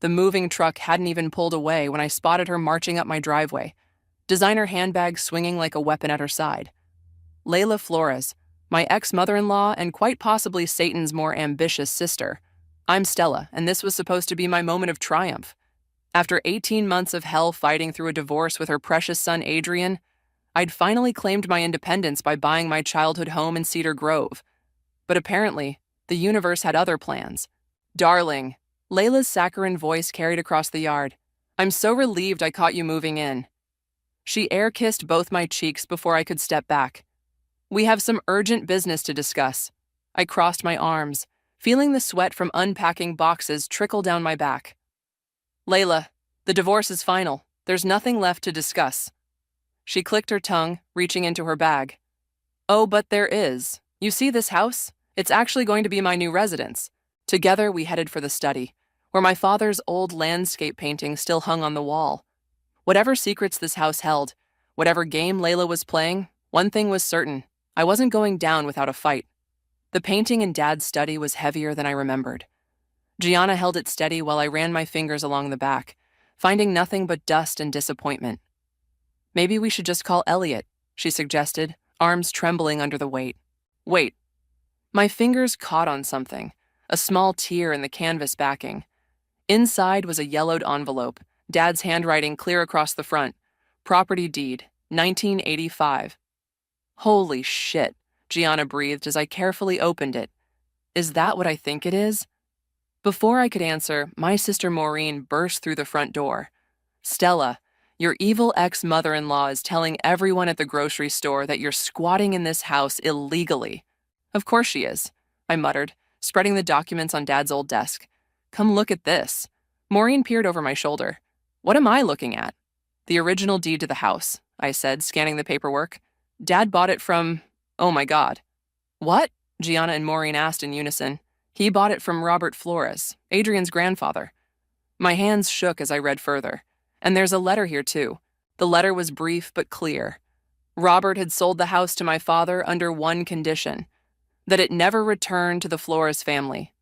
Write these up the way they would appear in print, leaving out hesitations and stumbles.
The moving truck hadn't even pulled away when I spotted her marching up my driveway, designer handbag swinging like a weapon at her side. Layla Flores, my ex-mother-in-law and quite possibly Satan's more ambitious sister. I'm Stella, and this was supposed to be my moment of triumph. After 18 months of hell fighting through a divorce with her precious son Adrian, I'd finally claimed my independence by buying my childhood home in Cedar Grove. But apparently, the universe had other plans. Darling, Layla's saccharine voice carried across the yard. I'm so relieved I caught you moving in. She air-kissed both my cheeks before I could step back. We have some urgent business to discuss. I crossed my arms, feeling the sweat from unpacking boxes trickle down my back. Layla, the divorce is final. There's nothing left to discuss. She clicked her tongue, reaching into her bag. Oh, but there is. You see this house? It's actually going to be my new residence. Together, we headed for the study, where my father's old landscape painting still hung on the wall. Whatever secrets this house held, whatever game Layla was playing, one thing was certain. I wasn't going down without a fight. The painting in Dad's study was heavier than I remembered. Gianna held it steady while I ran my fingers along the back, finding nothing but dust and disappointment. Maybe we should just call Elliot, she suggested, arms trembling under the weight. Wait. My fingers caught on something, a small tear in the canvas backing. Inside was a yellowed envelope, Dad's handwriting clear across the front. Property deed, 1985. Holy shit, Gianna breathed as I carefully opened it. Is that what I think it is? Before I could answer, my sister Maureen burst through the front door. Stella, your evil ex-mother-in-law is telling everyone at the grocery store that you're squatting in this house illegally. Of course she is, I muttered, spreading the documents on Dad's old desk. Come look at this. Maureen peered over my shoulder. What am I looking at? The original deed to the house, I said, scanning the paperwork. Dad bought it from... Oh my God. What? Gianna and Maureen asked in unison. He bought it from Robert Flores, Adrian's grandfather. My hands shook as I read further. And there's a letter here too. The letter was brief but clear. Robert had sold the house to my father under one condition, that it never returned to the Flores family.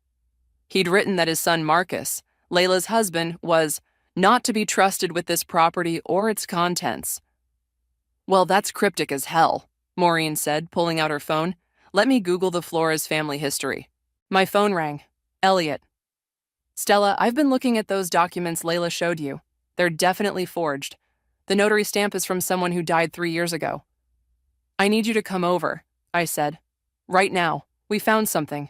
He'd written that his son Marcus, Layla's husband, was not to be trusted with this property or its contents. Well, that's cryptic as hell, Maureen said, pulling out her phone. Let me Google the Flores family history. My phone rang. Elliot. Stella, I've been looking at those documents Layla showed you. They're definitely forged. The notary stamp is from someone who died 3 years ago. I need you to come over, I said. Right now. We found something.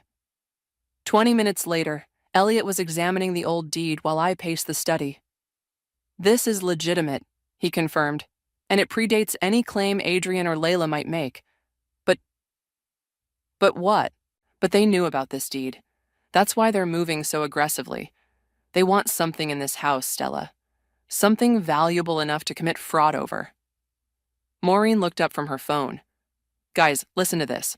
20 minutes later, Elliot was examining the old deed while I paced the study. This is legitimate, he confirmed, and it predates any claim Adrian or Layla might make. But what? But they knew about this deed. That's why they're moving so aggressively. They want something in this house, Stella. Something valuable enough to commit fraud over. Maureen looked up from her phone. Guys, listen to this.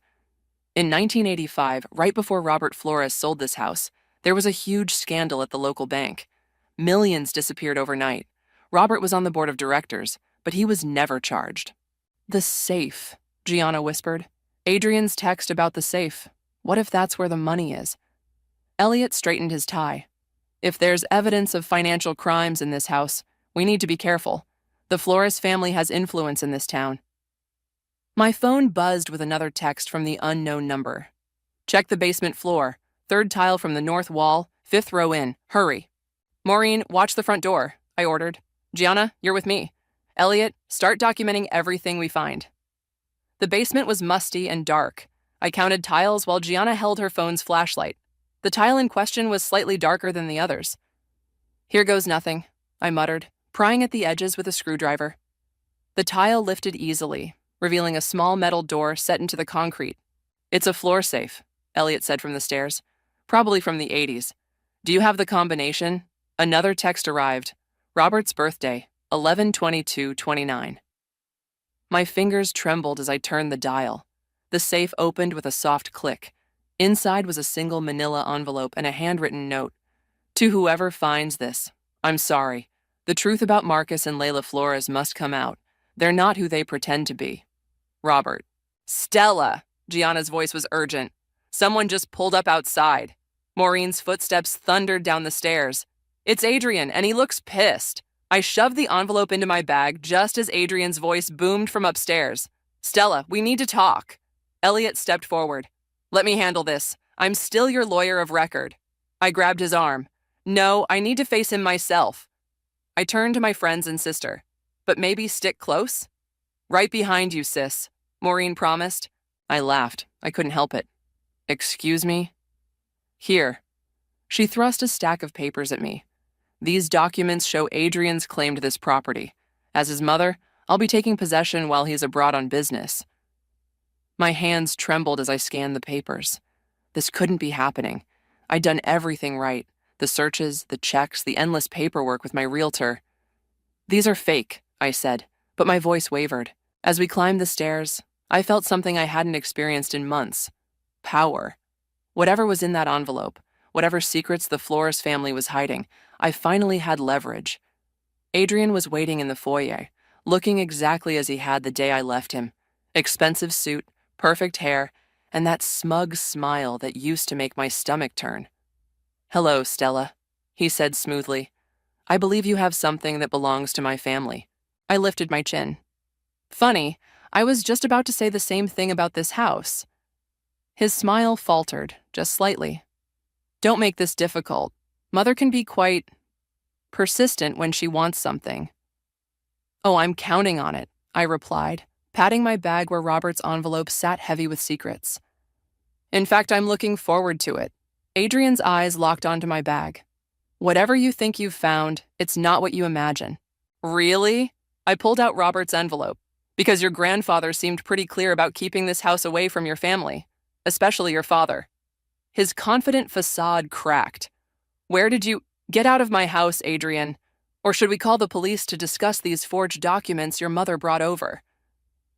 In 1985, right before Robert Flores sold this house, there was a huge scandal at the local bank. Millions disappeared overnight. Robert was on the board of directors, but he was never charged. The safe, Gianna whispered. Adrian's text about the safe. What if that's where the money is? Elliot straightened his tie. If there's evidence of financial crimes in this house, we need to be careful. The Flores family has influence in this town. My phone buzzed with another text from the unknown number. Check the basement floor. 3rd tile from the north wall, 5th row in. Hurry. Maureen, watch the front door, I ordered. Gianna, you're with me. Elliot, start documenting everything we find. The basement was musty and dark. I counted tiles while Gianna held her phone's flashlight. The tile in question was slightly darker than the others. Here goes nothing, I muttered, prying at the edges with a screwdriver. The tile lifted easily, revealing a small metal door set into the concrete. It's a floor safe, Elliot said from the stairs. Probably from the 80s. Do you have the combination? Another text arrived. Robert's birthday, 11/22/29. My fingers trembled as I turned the dial. The safe opened with a soft click. Inside was a single manila envelope and a handwritten note. To whoever finds this, I'm sorry. The truth about Marcus and Layla Flores must come out. They're not who they pretend to be. Robert. Stella! Gianna's voice was urgent. Someone just pulled up outside. Maureen's footsteps thundered down the stairs. It's Adrian, and he looks pissed. I shoved the envelope into my bag just as Adrian's voice boomed from upstairs. Stella, we need to talk. Elliot stepped forward. Let me handle this. I'm still your lawyer of record. I grabbed his arm. No, I need to face him myself. I turned to my friends and sister. But maybe stick close? Right behind you, sis, Maureen promised. I laughed. I couldn't help it. Excuse me? Here. She thrust a stack of papers at me. These documents show Adrian's claim to this property. As his mother, I'll be taking possession while he's abroad on business. My hands trembled as I scanned the papers. This couldn't be happening. I'd done everything right. The searches, the checks, the endless paperwork with my realtor. These are fake, I said, but my voice wavered. As we climbed the stairs, I felt something I hadn't experienced in months. Power. Whatever was in that envelope, whatever secrets the Flores family was hiding, I finally had leverage. Adrian was waiting in the foyer, looking exactly as he had the day I left him. Expensive suit, perfect hair, and that smug smile that used to make my stomach turn. Hello, Stella, he said smoothly. I believe you have something that belongs to my family. I lifted my chin. Funny, I was just about to say the same thing about this house. His smile faltered, just slightly. Don't make this difficult. Mother can be quite persistent when she wants something. Oh, I'm counting on it, I replied, patting my bag where Robert's envelope sat heavy with secrets. In fact, I'm looking forward to it. Adrian's eyes locked onto my bag. Whatever you think you've found, it's not what you imagine. Really? I pulled out Robert's envelope, because your grandfather seemed pretty clear about keeping this house away from your family, especially your father. His confident facade cracked. Where did you— Get out of my house, Adrian. Or should we call the police to discuss these forged documents your mother brought over?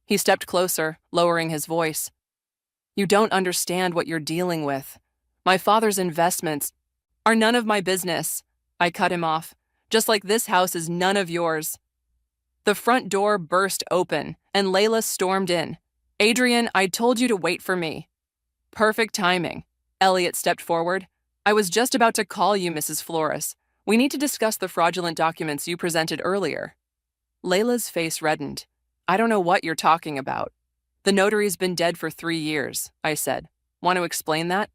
He stepped closer, lowering his voice. You don't understand what you're dealing with. My father's investments are none of my business. I cut him off, just like this house is none of yours. The front door burst open, and Layla stormed in. Adrian, I told you to wait for me. Perfect timing. Elliot stepped forward. I was just about to call you, Mrs. Flores. We need to discuss the fraudulent documents you presented earlier. Layla's face reddened. I don't know what you're talking about. The notary's been dead for 3 years, I said. Want to explain that?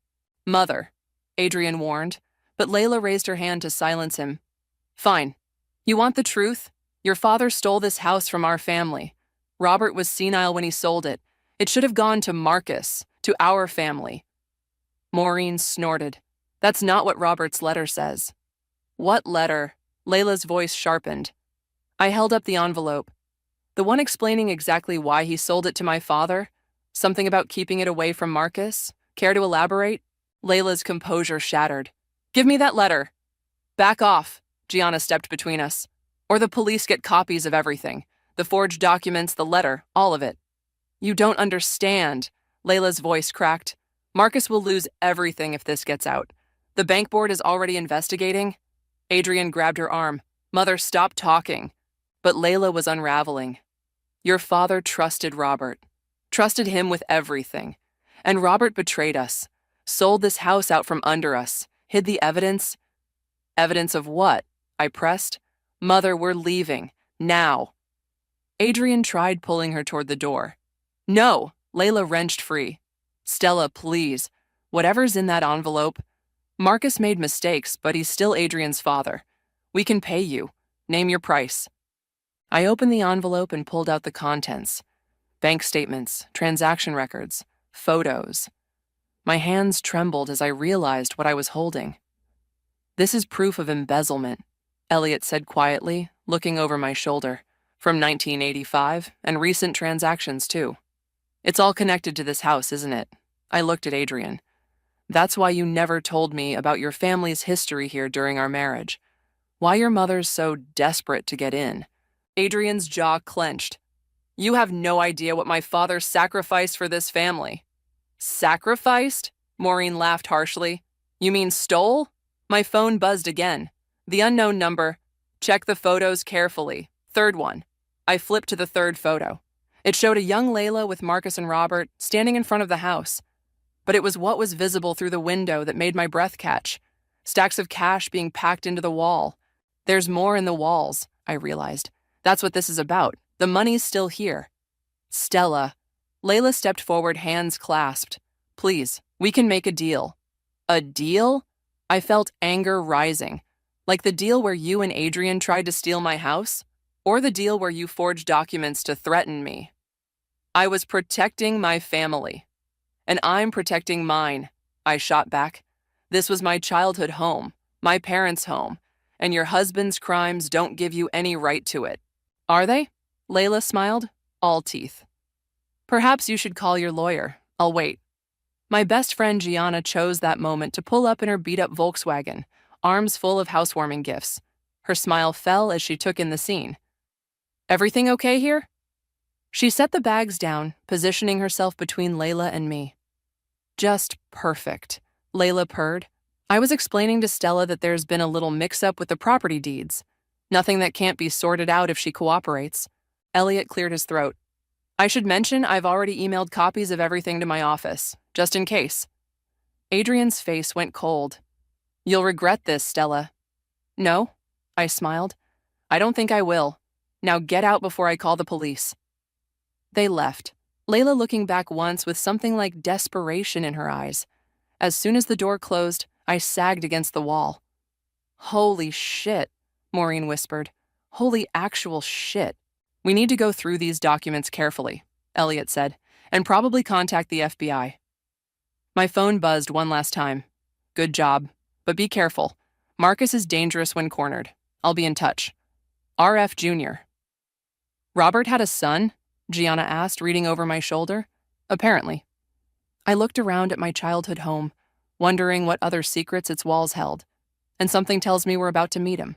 Mother, Adrian warned, but Layla raised her hand to silence him. Fine. You want the truth? Your father stole this house from our family. Robert was senile when he sold it. It should have gone to Marcus, to our family. Maureen snorted. That's not what Robert's letter says. What letter? Layla's voice sharpened. I held up the envelope. The one explaining exactly why he sold it to my father? Something about keeping it away from Marcus? Care to elaborate? Layla's composure shattered. Give me that letter. Back off, Gianna stepped between us. Or the police get copies of everything. The forged documents, the letter, all of it. You don't understand, Layla's voice cracked. Marcus will lose everything if this gets out. The bank board is already investigating. Adrian grabbed her arm. Mother, stop talking. But Layla was unraveling. Your father trusted Robert. Trusted him with everything. And Robert betrayed us. Sold this house out from under us. Hid the evidence. Evidence of what? I pressed. Mother, we're leaving. Now. Adrian tried pulling her toward the door. No, Layla wrenched free. Stella, please. Whatever's in that envelope. Marcus made mistakes, but he's still Adrian's father. We can pay you. Name your price. I opened the envelope and pulled out the contents. Bank statements, transaction records, photos. My hands trembled as I realized what I was holding. This is proof of embezzlement, Elliot said quietly, looking over my shoulder. From 1985, and recent transactions, too. It's all connected to this house, isn't it? I looked at Adrian. That's why you never told me about your family's history here during our marriage. Why your mother's so desperate to get in. Adrian's jaw clenched. You have no idea what my father sacrificed for this family. Sacrificed? Maureen laughed harshly. You mean stole? My phone buzzed again. The unknown number. Check the photos carefully. Third one. I flipped to the third photo. It showed a young Layla with Marcus and Robert standing in front of the house. But it was what was visible through the window that made my breath catch. stacks of cash being packed into the wall. There's more in the walls, I realized. That's what this is about. The money's still here. Stella. Layla stepped forward, hands clasped. Please, we can make a deal. A deal? I felt anger rising. Like the deal where you and Adrian tried to steal my house? Or the deal where you forged documents to threaten me? I was protecting my family. And I'm protecting mine, I shot back. This was my childhood home, my parents' home, and your husband's crimes don't give you any right to it. Are they? Layla smiled, all teeth. Perhaps you should call your lawyer. I'll wait. My best friend Gianna chose that moment to pull up in her beat-up Volkswagen, arms full of housewarming gifts. Her smile fell as she took in the scene. Everything okay here? She set the bags down, positioning herself between Layla and me. Just perfect, Layla purred. I was explaining to Stella that there's been a little mix-up with the property deeds. Nothing that can't be sorted out if she cooperates. Elliot cleared his throat. I should mention I've already emailed copies of everything to my office, just in case. Adrian's face went cold. You'll regret this, Stella. No, I smiled. I don't think I will. Now get out before I call the police. They left, Layla looking back once with something like desperation in her eyes. As soon as the door closed, I sagged against the wall. Holy shit, Maureen whispered. Holy actual shit. We need to go through these documents carefully, Elliot said, and probably contact the FBI. My phone buzzed one last time. Good job, but be careful. Marcus is dangerous when cornered. I'll be in touch. RF Jr. Robert had a son? Gianna asked, reading over my shoulder. Apparently. I looked around at my childhood home, wondering what other secrets its walls held, and something tells me we're about to meet him.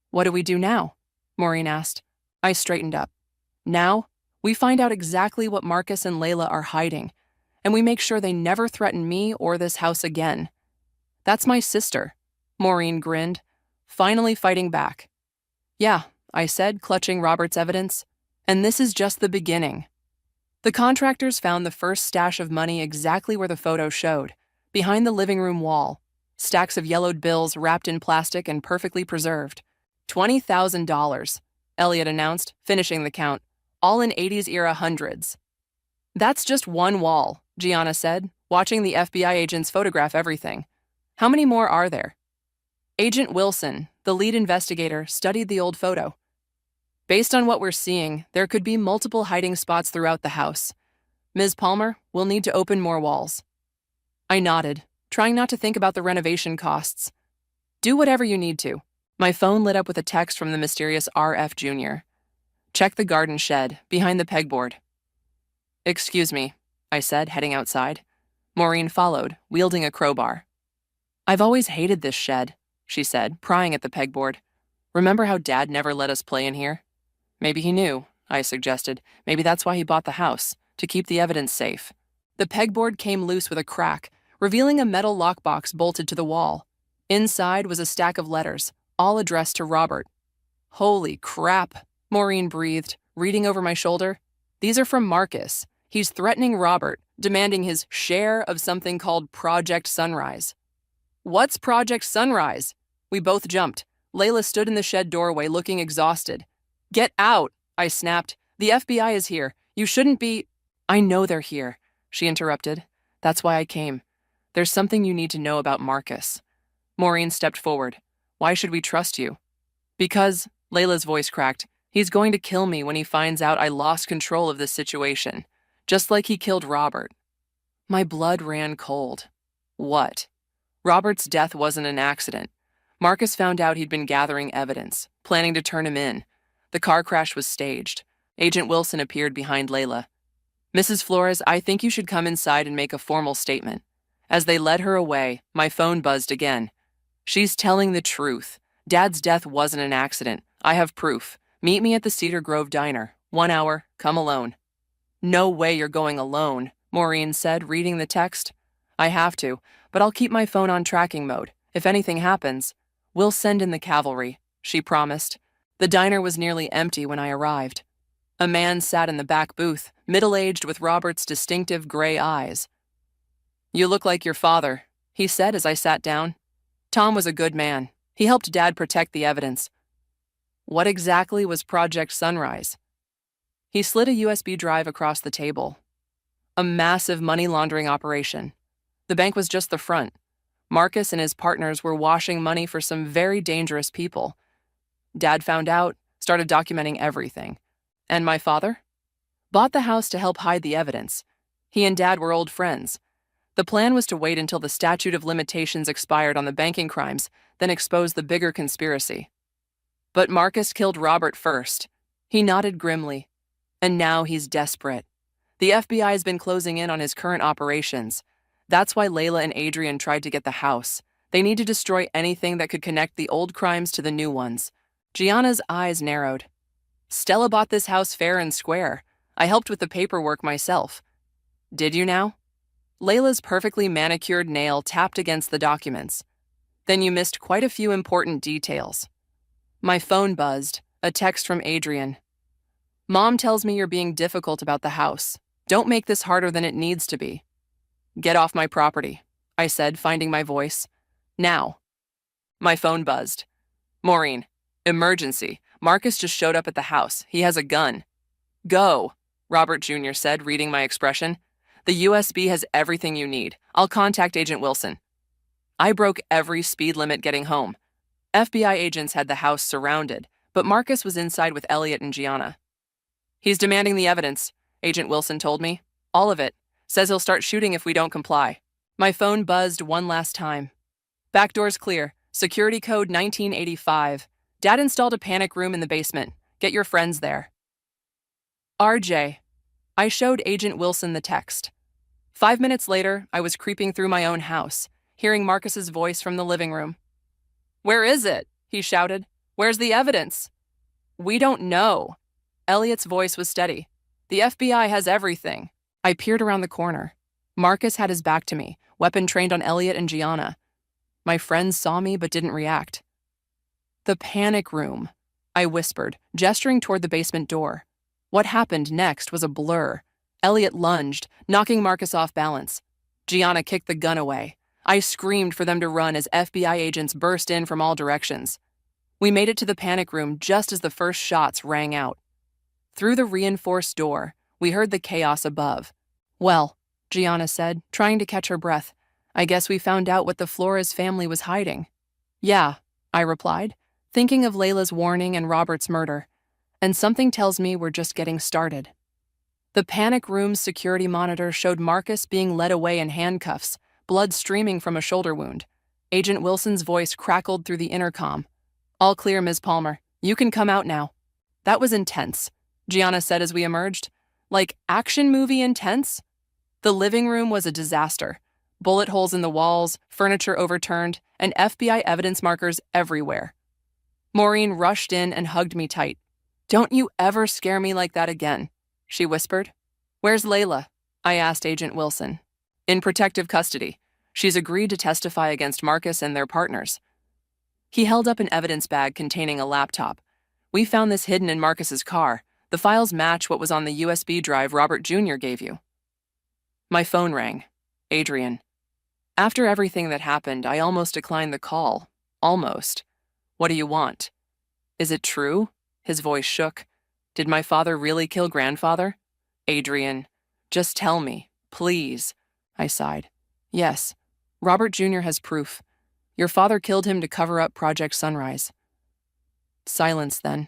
What do we do now? Maureen asked. I straightened up. Now, we find out exactly what Marcus and Layla are hiding, and we make sure they never threaten me or this house again. That's my sister, Maureen grinned, finally fighting back. Yeah, I said, clutching Robert's evidence, and this is just the beginning. The contractors found the first stash of money exactly where the photo showed, behind the living room wall, stacks of yellowed bills wrapped in plastic and perfectly preserved. $20,000. Elliot announced, finishing the count, all in 80s-era hundreds. That's just one wall, Gianna said, watching the FBI agents photograph everything. How many more are there? Agent Wilson, the lead investigator, studied the old photo. Based on what we're seeing, there could be multiple hiding spots throughout the house. Ms. Palmer, we'll need to open more walls. I nodded, trying not to think about the renovation costs. Do whatever you need to. My phone lit up with a text from the mysterious RF Jr. Check the garden shed, behind the pegboard. Excuse me, I said, heading outside. Maureen followed, wielding a crowbar. I've always hated this shed, she said, prying at the pegboard. Remember how Dad never let us play in here? Maybe he knew, I suggested. Maybe that's why he bought the house, to keep the evidence safe. The pegboard came loose with a crack, revealing a metal lockbox bolted to the wall. Inside was a stack of letters, all addressed to Robert. Holy crap, Maureen breathed, reading over my shoulder. These are from Marcus. He's threatening Robert, demanding his share of something called Project Sunrise. What's Project Sunrise? We both jumped. Layla stood in the shed doorway looking exhausted. Get out, I snapped. The FBI is here. You shouldn't be... I know they're here, she interrupted. That's why I came. There's something you need to know about Marcus. Maureen stepped forward. Why should we trust you? Because, Layla's voice cracked, he's going to kill me when he finds out I lost control of this situation, just like he killed Robert. My blood ran cold. What? Robert's death wasn't an accident. Marcus found out he'd been gathering evidence, planning to turn him in. The car crash was staged. Agent Wilson appeared behind Layla. Mrs. Flores, I think you should come inside and make a formal statement. As they led her away, my phone buzzed again. She's telling the truth. Dad's death wasn't an accident. I have proof. Meet me at the Cedar Grove Diner. 1 hour. Come alone. No way you're going alone, Maureen said, reading the text. I have to, but I'll keep my phone on tracking mode. If anything happens, we'll send in the cavalry, she promised. The diner was nearly empty when I arrived. A man sat in the back booth, middle-aged with Robert's distinctive gray eyes. You look like your father, he said as I sat down. Tom was a good man. He helped Dad protect the evidence. What exactly was Project Sunrise? He slid a USB drive across the table. A massive money laundering operation. The bank was just the front. Marcus and his partners were washing money for some very dangerous people. Dad found out, started documenting everything. And my father? Bought the house to help hide the evidence. He and Dad were old friends. The plan was to wait until the statute of limitations expired on the banking crimes, then expose the bigger conspiracy. But Marcus killed Robert first. He nodded grimly. And now he's desperate. The FBI has been closing in on his current operations. That's why Layla and Adrian tried to get the house. They need to destroy anything that could connect the old crimes to the new ones. Gianna's eyes narrowed. Stella bought this house fair and square. I helped with the paperwork myself. Did you now? Layla's perfectly manicured nail tapped against the documents. Then you missed quite a few important details. My phone buzzed, a text from Adrian. Mom tells me you're being difficult about the house. Don't make this harder than it needs to be. Get off my property, I said, finding my voice. Now. My phone buzzed. Maureen, emergency. Marcus just showed up at the house. He has a gun. Go, Robert Jr. said, reading my expression. The USB has everything you need. I'll contact Agent Wilson. I broke every speed limit getting home. FBI agents had the house surrounded, but Marcus was inside with Elliot and Gianna. He's demanding the evidence, Agent Wilson told me. All of it. Says he'll start shooting if we don't comply. My phone buzzed one last time. Back door's clear. Security code 1985. Dad installed a panic room in the basement. Get your friends there. RJ. I showed Agent Wilson the text. 5 minutes later, I was creeping through my own house, hearing Marcus's voice from the living room. Where is it? He shouted. Where's the evidence? We don't know. Elliot's voice was steady. The FBI has everything. I peered around the corner. Marcus had his back to me, weapon trained on Elliot and Gianna. My friends saw me but didn't react. The panic room, I whispered, gesturing toward the basement door. What happened next was a blur. Elliot lunged, knocking Marcus off balance. Gianna kicked the gun away. I screamed for them to run as FBI agents burst in from all directions. We made it to the panic room just as the first shots rang out. Through the reinforced door, we heard the chaos above. Well, Gianna said, trying to catch her breath, I guess we found out what the Flores family was hiding. Yeah, I replied, thinking of Layla's warning and Robert's murder. And something tells me we're just getting started. The panic room's security monitor showed Marcus being led away in handcuffs, blood streaming from a shoulder wound. Agent Wilson's voice crackled through the intercom. All clear, Ms. Palmer. You can come out now. That was intense, Gianna said as we emerged. Like action movie intense? The living room was a disaster. Bullet holes in the walls, furniture overturned, and FBI evidence markers everywhere. Maureen rushed in and hugged me tight. Don't you ever scare me like that again, she whispered. Where's Layla? I asked Agent Wilson. In protective custody. She's agreed to testify against Marcus and their partners. He held up an evidence bag containing a laptop. We found this hidden in Marcus's car. The files match what was on the USB drive Robert Jr. gave you. My phone rang. Adrian. After everything that happened, I almost declined the call. Almost. What do you want? Is it true? His voice shook. Did my father really kill grandfather? Adrian, just tell me, please. I sighed. Yes, Robert Jr. has proof. Your father killed him to cover up Project Sunrise. Silence, then.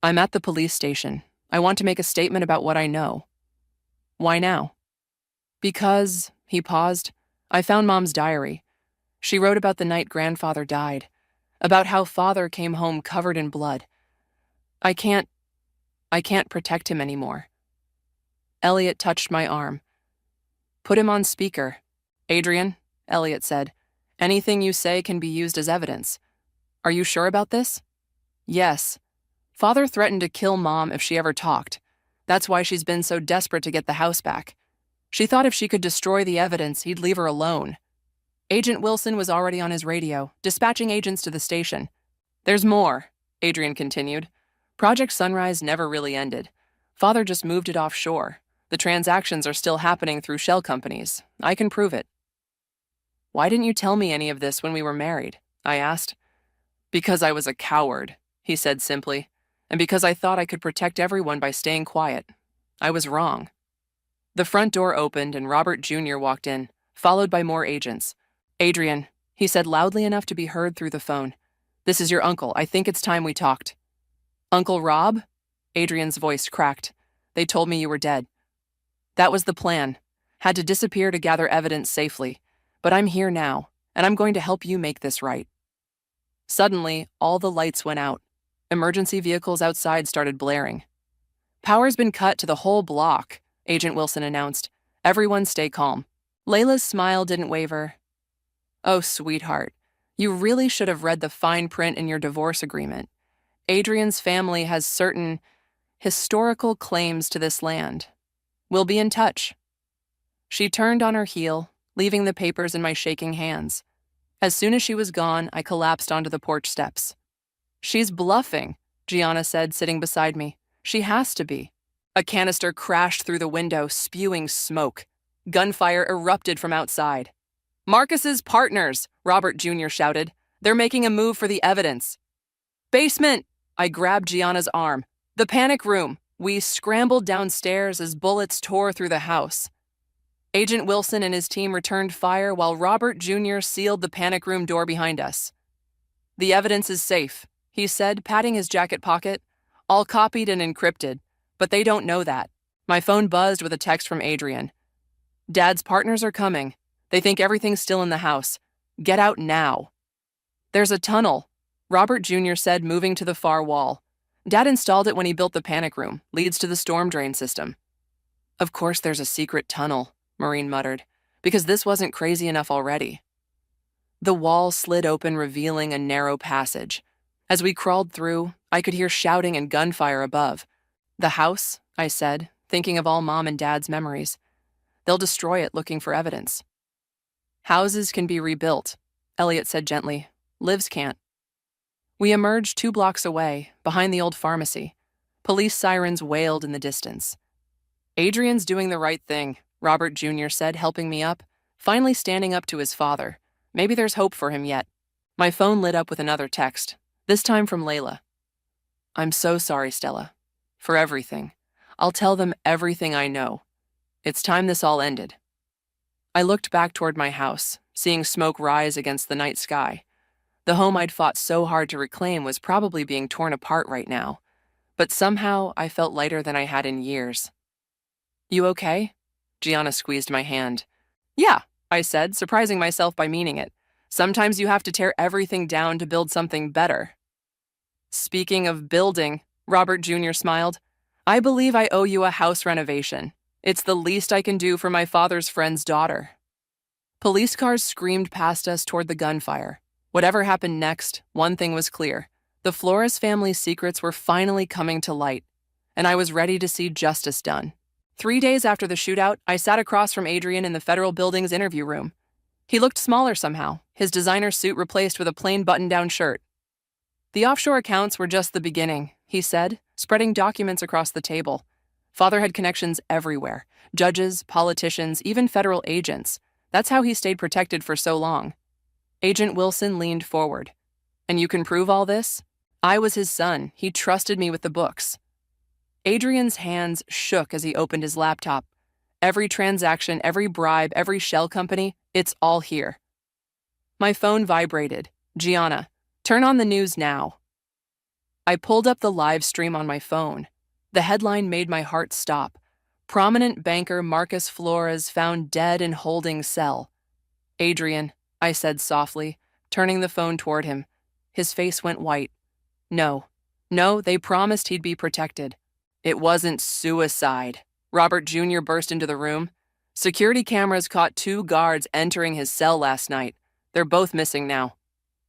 I'm at the police station. I want to make a statement about what I know. Why now? Because, he paused, I found Mom's diary. She wrote about the night grandfather died, about how father came home covered in blood. I can't protect him anymore. Elliot touched my arm. Put him on speaker. Adrian, Elliot said, anything you say can be used as evidence. Are you sure about this? Yes. Father threatened to kill Mom if she ever talked. That's why she's been so desperate to get the house back. She thought if she could destroy the evidence, he'd leave her alone. Agent Wilson was already on his radio, dispatching agents to the station. There's more, Adrian continued. Project Sunrise never really ended. Father just moved it offshore. The transactions are still happening through shell companies. I can prove it. Why didn't you tell me any of this when we were married? I asked. Because I was a coward, he said simply, and because I thought I could protect everyone by staying quiet. I was wrong. The front door opened and Robert Jr. walked in, followed by more agents. Adrian, he said loudly enough to be heard through the phone. This is your uncle. I think it's time we talked. Uncle Rob? Adrian's voice cracked. They told me you were dead. That was the plan. Had to disappear to gather evidence safely. But I'm here now, and I'm going to help you make this right. Suddenly, all the lights went out. Emergency vehicles outside started blaring. Power's been cut to the whole block, Agent Wilson announced. Everyone stay calm. Layla's smile didn't waver. Oh, sweetheart, you really should have read the fine print in your divorce agreement. Adrian's family has certain historical claims to this land. We'll be in touch. She turned on her heel, leaving the papers in my shaking hands. As soon as she was gone, I collapsed onto the porch steps. She's bluffing, Gianna said, sitting beside me. She has to be. A canister crashed through the window, spewing smoke. Gunfire erupted from outside. Marcus's partners, Robert Jr. shouted. They're making a move for the evidence. Basement! I grabbed Gianna's arm. The panic room. We scrambled downstairs as bullets tore through the house. Agent Wilson and his team returned fire while Robert Jr. sealed the panic room door behind us. The evidence is safe, he said, patting his jacket pocket. All copied and encrypted, but they don't know that. My phone buzzed with a text from Adrian. Dad's partners are coming. They think everything's still in the house. Get out now. There's a tunnel, Robert Jr. said, moving to the far wall. Dad installed it when he built the panic room. Leads to the storm drain system. Of course there's a secret tunnel, Maureen muttered, because this wasn't crazy enough already. The wall slid open, revealing a narrow passage. As we crawled through, I could hear shouting and gunfire above. The house, I said, thinking of all Mom and Dad's memories. They'll destroy it looking for evidence. Houses can be rebuilt, Elliot said gently. Lives can't. We emerged 2 blocks away, behind the old pharmacy. Police sirens wailed in the distance. Adrian's doing the right thing, Robert Jr. said, helping me up, finally standing up to his father. Maybe there's hope for him yet. My phone lit up with another text, this time from Layla. I'm so sorry, Stella. For everything. I'll tell them everything I know. It's time this all ended. I looked back toward my house, seeing smoke rise against the night sky. The home I'd fought so hard to reclaim was probably being torn apart right now, but somehow I felt lighter than I had in years. You okay? Gianna squeezed my hand. Yeah, I said, surprising myself by meaning it. Sometimes you have to tear everything down to build something better. Speaking of building, Robert Jr. smiled. I believe I owe you a house renovation. It's the least I can do for my father's friend's daughter. Police cars screamed past us toward the gunfire. Whatever happened next, one thing was clear. The Flores family's secrets were finally coming to light, and I was ready to see justice done. 3 days after the shootout, I sat across from Adrian in the federal building's interview room. He looked smaller somehow, his designer suit replaced with a plain button-down shirt. The offshore accounts were just the beginning, he said, spreading documents across the table. Father had connections everywhere. Judges, politicians, even federal agents. That's how he stayed protected for so long. Agent Wilson leaned forward. And you can prove all this? I was his son. He trusted me with the books. Adrian's hands shook as he opened his laptop. Every transaction, every bribe, every shell company, it's all here. My phone vibrated. Gianna, turn on the news now. I pulled up the live stream on my phone. The headline made my heart stop. Prominent banker Marcus Flores found dead in holding cell. Adrian, I said softly, turning the phone toward him. His face went white. No, they promised he'd be protected. It wasn't suicide. Robert Jr. burst into the room. Security cameras caught 2 guards entering his cell last night. They're both missing now.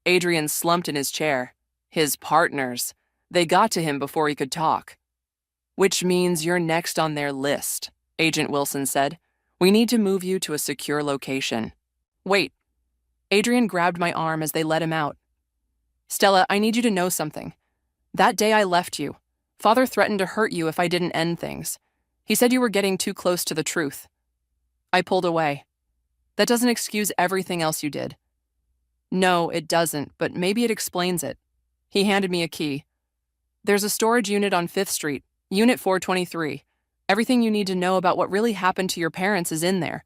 Adrian slumped in his chair. His partners. They got to him before he could talk. Which means you're next on their list, Agent Wilson said. We need to move you to a secure location. Wait. Adrian grabbed my arm as they let him out. Stella, I need you to know something. That day I left you. Father threatened to hurt you if I didn't end things. He said you were getting too close to the truth. I pulled away. That doesn't excuse everything else you did. No, it doesn't, but maybe it explains it. He handed me a key. There's a storage unit on 5th Street, Unit 423. Everything you need to know about what really happened to your parents is in there.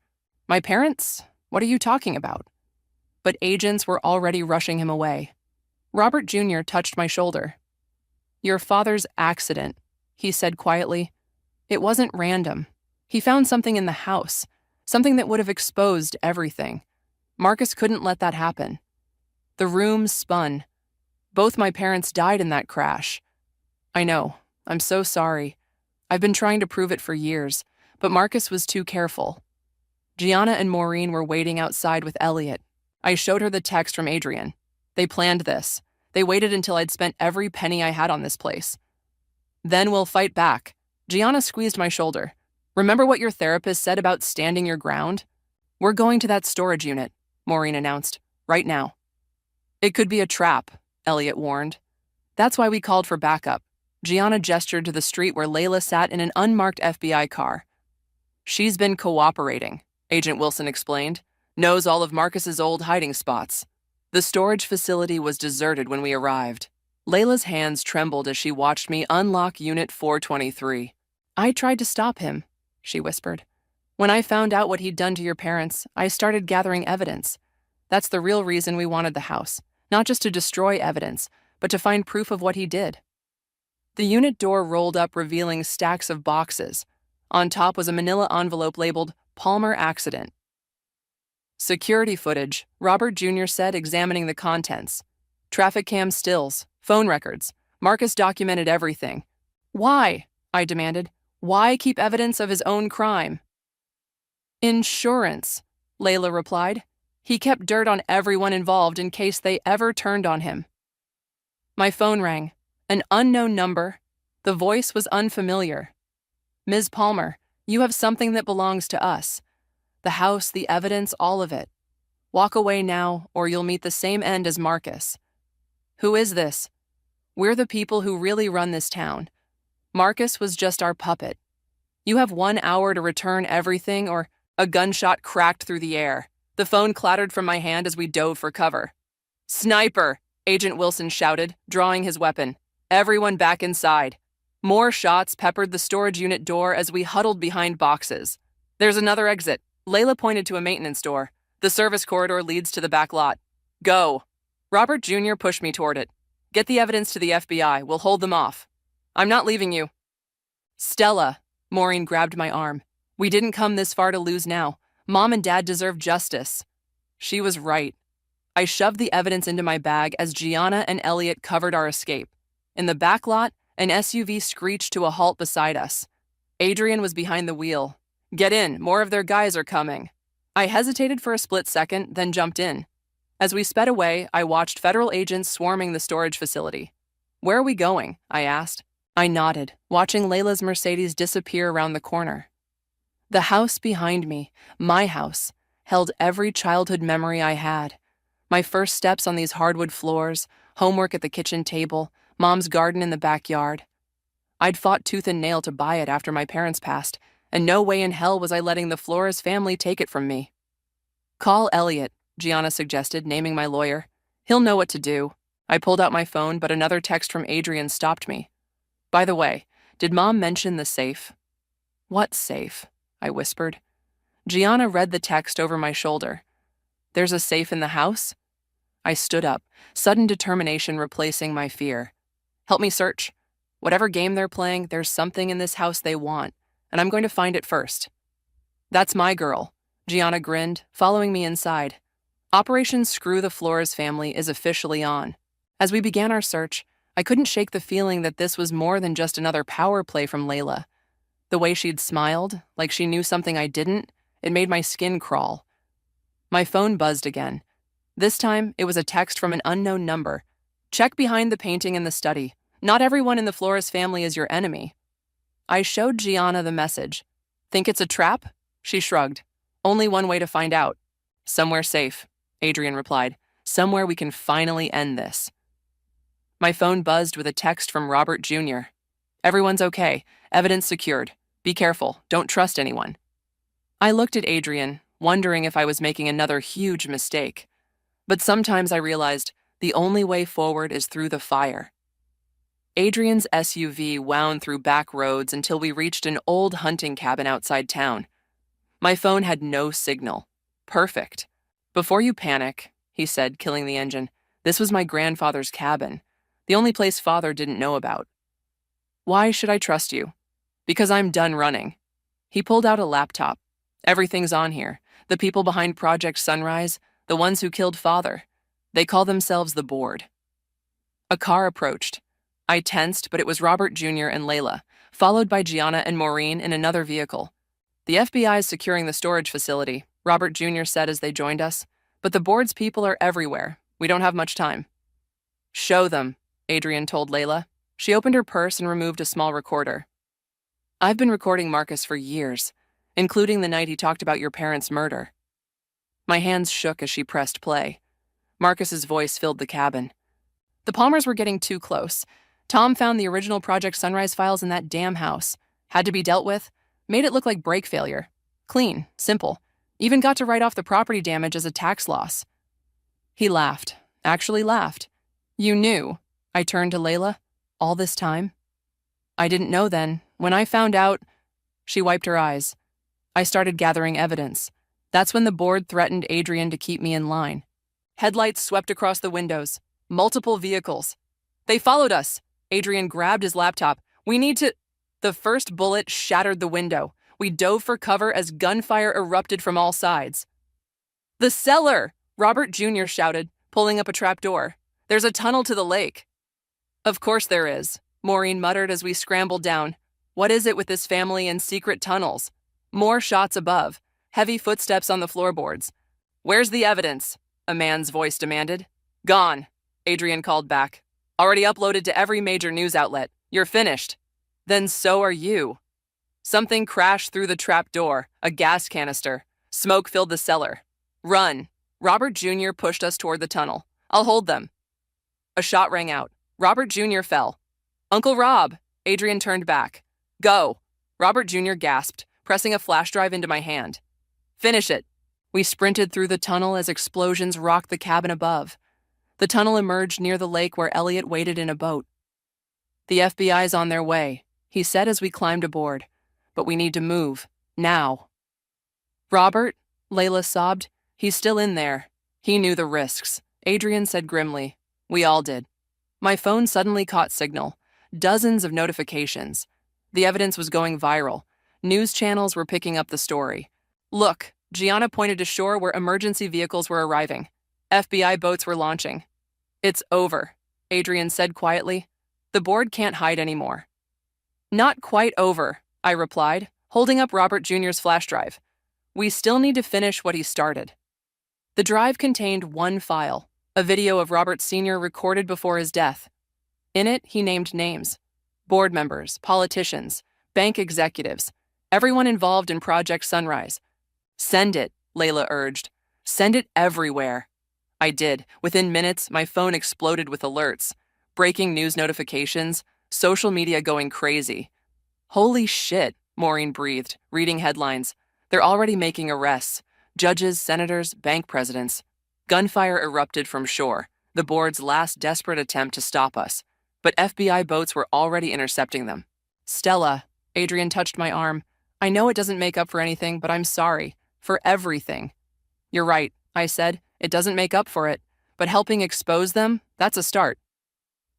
My parents? What are you talking about? But agents were already rushing him away. Robert Jr. touched my shoulder. Your father's accident, he said quietly. It wasn't random. He found something in the house, something that would have exposed everything. Marcus couldn't let that happen. The room spun. Both my parents died in that crash. I know. I'm so sorry. I've been trying to prove it for years, but Marcus was too careful. Gianna and Maureen were waiting outside with Elliot. I showed her the text from Adrian. They planned this. They waited until I'd spent every penny I had on this place. Then we'll fight back. Gianna squeezed my shoulder. Remember what your therapist said about standing your ground? We're going to that storage unit, Maureen announced, right now. It could be a trap, Elliot warned. That's why we called for backup. Gianna gestured to the street where Layla sat in an unmarked FBI car. She's been cooperating, Agent Wilson explained. Knows all of Marcus's old hiding spots. The storage facility was deserted when we arrived. Layla's hands trembled as she watched me unlock Unit 423. I tried to stop him, she whispered. When I found out what he'd done to your parents, I started gathering evidence. That's the real reason we wanted the house. Not just to destroy evidence, but to find proof of what he did. The unit door rolled up, revealing stacks of boxes. On top was a manila envelope labeled Palmer Accident. Security footage, Robert Jr. said, examining the contents. Traffic cam stills, phone records. Marcus documented everything. Why? I demanded. Why keep evidence of his own crime? Insurance, Layla replied. He kept dirt on everyone involved in case they ever turned on him. My phone rang. An unknown number. The voice was unfamiliar. Ms. Palmer, you have something that belongs to us. The house, the evidence, all of it. Walk away now, or you'll meet the same end as Marcus. Who is this? We're the people who really run this town. Marcus was just our puppet. You have 1 hour to return everything, or a gunshot cracked through the air. The phone clattered from my hand as we dove for cover. Sniper! Agent Wilson shouted, drawing his weapon. Everyone back inside. More shots peppered the storage unit door as we huddled behind boxes. There's another exit. Layla pointed to a maintenance door. The service corridor leads to the back lot. Go. Robert Jr. pushed me toward it. Get the evidence to the FBI. We'll hold them off. I'm not leaving you. Stella. Maureen grabbed my arm. We didn't come this far to lose now. Mom and Dad deserve justice. She was right. I shoved the evidence into my bag as Gianna and Elliot covered our escape. In the back lot, an SUV screeched to a halt beside us. Adrian was behind the wheel. Get in, more of their guys are coming. I hesitated for a split second, then jumped in. As we sped away, I watched federal agents swarming the storage facility. Where are we going? I asked. I nodded, watching Layla's Mercedes disappear around the corner. The house behind me, my house, held every childhood memory I had. My first steps on these hardwood floors, homework at the kitchen table, Mom's garden in the backyard. I'd fought tooth and nail to buy it after my parents passed, and no way in hell was I letting the Flores family take it from me. Call Elliot, Gianna suggested, naming my lawyer. He'll know what to do. I pulled out my phone, but another text from Adrian stopped me. By the way, did Mom mention the safe? What safe? I whispered. Gianna read the text over my shoulder. There's a safe in the house? I stood up, sudden determination replacing my fear. Help me search. Whatever game they're playing, there's something in this house they want, and I'm going to find it first. That's my girl, Gianna grinned, following me inside. Operation Screw the Flores family is officially on. As we began our search, I couldn't shake the feeling that this was more than just another power play from Layla. The way she'd smiled, like she knew something I didn't, it made my skin crawl. My phone buzzed again. This time, it was a text from an unknown number. Check behind the painting in the study. Not everyone in the Flores family is your enemy. I showed Gianna the message. Think it's a trap? She shrugged. Only one way to find out. Somewhere safe, Adrian replied. Somewhere we can finally end this. My phone buzzed with a text from Robert Jr. Everyone's okay. Evidence secured. Be careful. Don't trust anyone. I looked at Adrian, wondering if I was making another huge mistake. But sometimes I realized the only way forward is through the fire. Adrian's SUV wound through back roads until we reached an old hunting cabin outside town. My phone had no signal. Perfect. "Before you panic," he said, killing the engine, "this was my grandfather's cabin, the only place Father didn't know about." "Why should I trust you?" "Because I'm done running." He pulled out a laptop. "Everything's on here. The people behind Project Sunrise, the ones who killed Father. They call themselves the Board." A car approached. I tensed, but it was Robert Jr. and Layla, followed by Gianna and Maureen in another vehicle. "The FBI is securing the storage facility," Robert Jr. said as they joined us. "But the Board's people are everywhere. We don't have much time." "Show them," Adrian told Layla. She opened her purse and removed a small recorder. "I've been recording Marcus for years, including the night he talked about your parents' murder." My hands shook as she pressed play. Marcus's voice filled the cabin. "The Palmers were getting too close. Tom found the original Project Sunrise files in that damn house. Had to be dealt with. Made it look like brake failure. Clean, simple. Even got to write off the property damage as a tax loss." He laughed. Actually laughed. "You knew," I turned to Layla, "all this time?" "I didn't know then. When I found out..." She wiped her eyes. "I started gathering evidence. That's when the Board threatened Adrian to keep me in line. Headlights swept across the windows. Multiple vehicles. They followed us." Adrian grabbed his laptop. "We need to..." The first bullet shattered the window. We dove for cover as gunfire erupted from all sides. "The cellar!" Robert Jr. shouted, pulling up a trapdoor. "There's a tunnel to the lake." "Of course there is," Maureen muttered as we scrambled down. "What is it with this family and secret tunnels?" More shots above. Heavy footsteps on the floorboards. "Where's the evidence?" a man's voice demanded. "Gone," Adrian called back. "Already uploaded to every major news outlet. You're finished." "Then so are you." Something crashed through the trap door, a gas canister. Smoke filled the cellar. "Run." Robert Jr. pushed us toward the tunnel. "I'll hold them." A shot rang out. Robert Jr. fell. "Uncle Rob!" Adrian turned back. "Go." Robert Jr. gasped, pressing a flash drive into my hand. "Finish it." We sprinted through the tunnel as explosions rocked the cabin above. The tunnel emerged near the lake where Elliot waited in a boat. "The FBI's on their way," he said as we climbed aboard. "But we need to move. Now." "Robert?" Layla sobbed. "He's still in there." "He knew the risks," Adrian said grimly. "We all did." My phone suddenly caught signal. Dozens of notifications. The evidence was going viral. News channels were picking up the story. "Look," Gianna pointed to shore where emergency vehicles were arriving. FBI boats were launching. "It's over," Adrian said quietly. "The Board can't hide anymore." "Not quite over," I replied, holding up Robert Jr.'s flash drive. "We still need to finish what he started." The drive contained one file, a video of Robert Sr. recorded before his death. In it, he named names. Board members, politicians, bank executives, everyone involved in Project Sunrise. "Send it," Layla urged. "Send it everywhere." I did. Within minutes, my phone exploded with alerts. Breaking news notifications, social media going crazy. "Holy shit," Maureen breathed, reading headlines. "They're already making arrests. Judges, senators, bank presidents." Gunfire erupted from shore, the Board's last desperate attempt to stop us. But FBI boats were already intercepting them. "Stella," Adrian touched my arm. "I know it doesn't make up for anything, but I'm sorry. For everything." "You're right," I said. "It doesn't make up for it. But helping expose them, that's a start."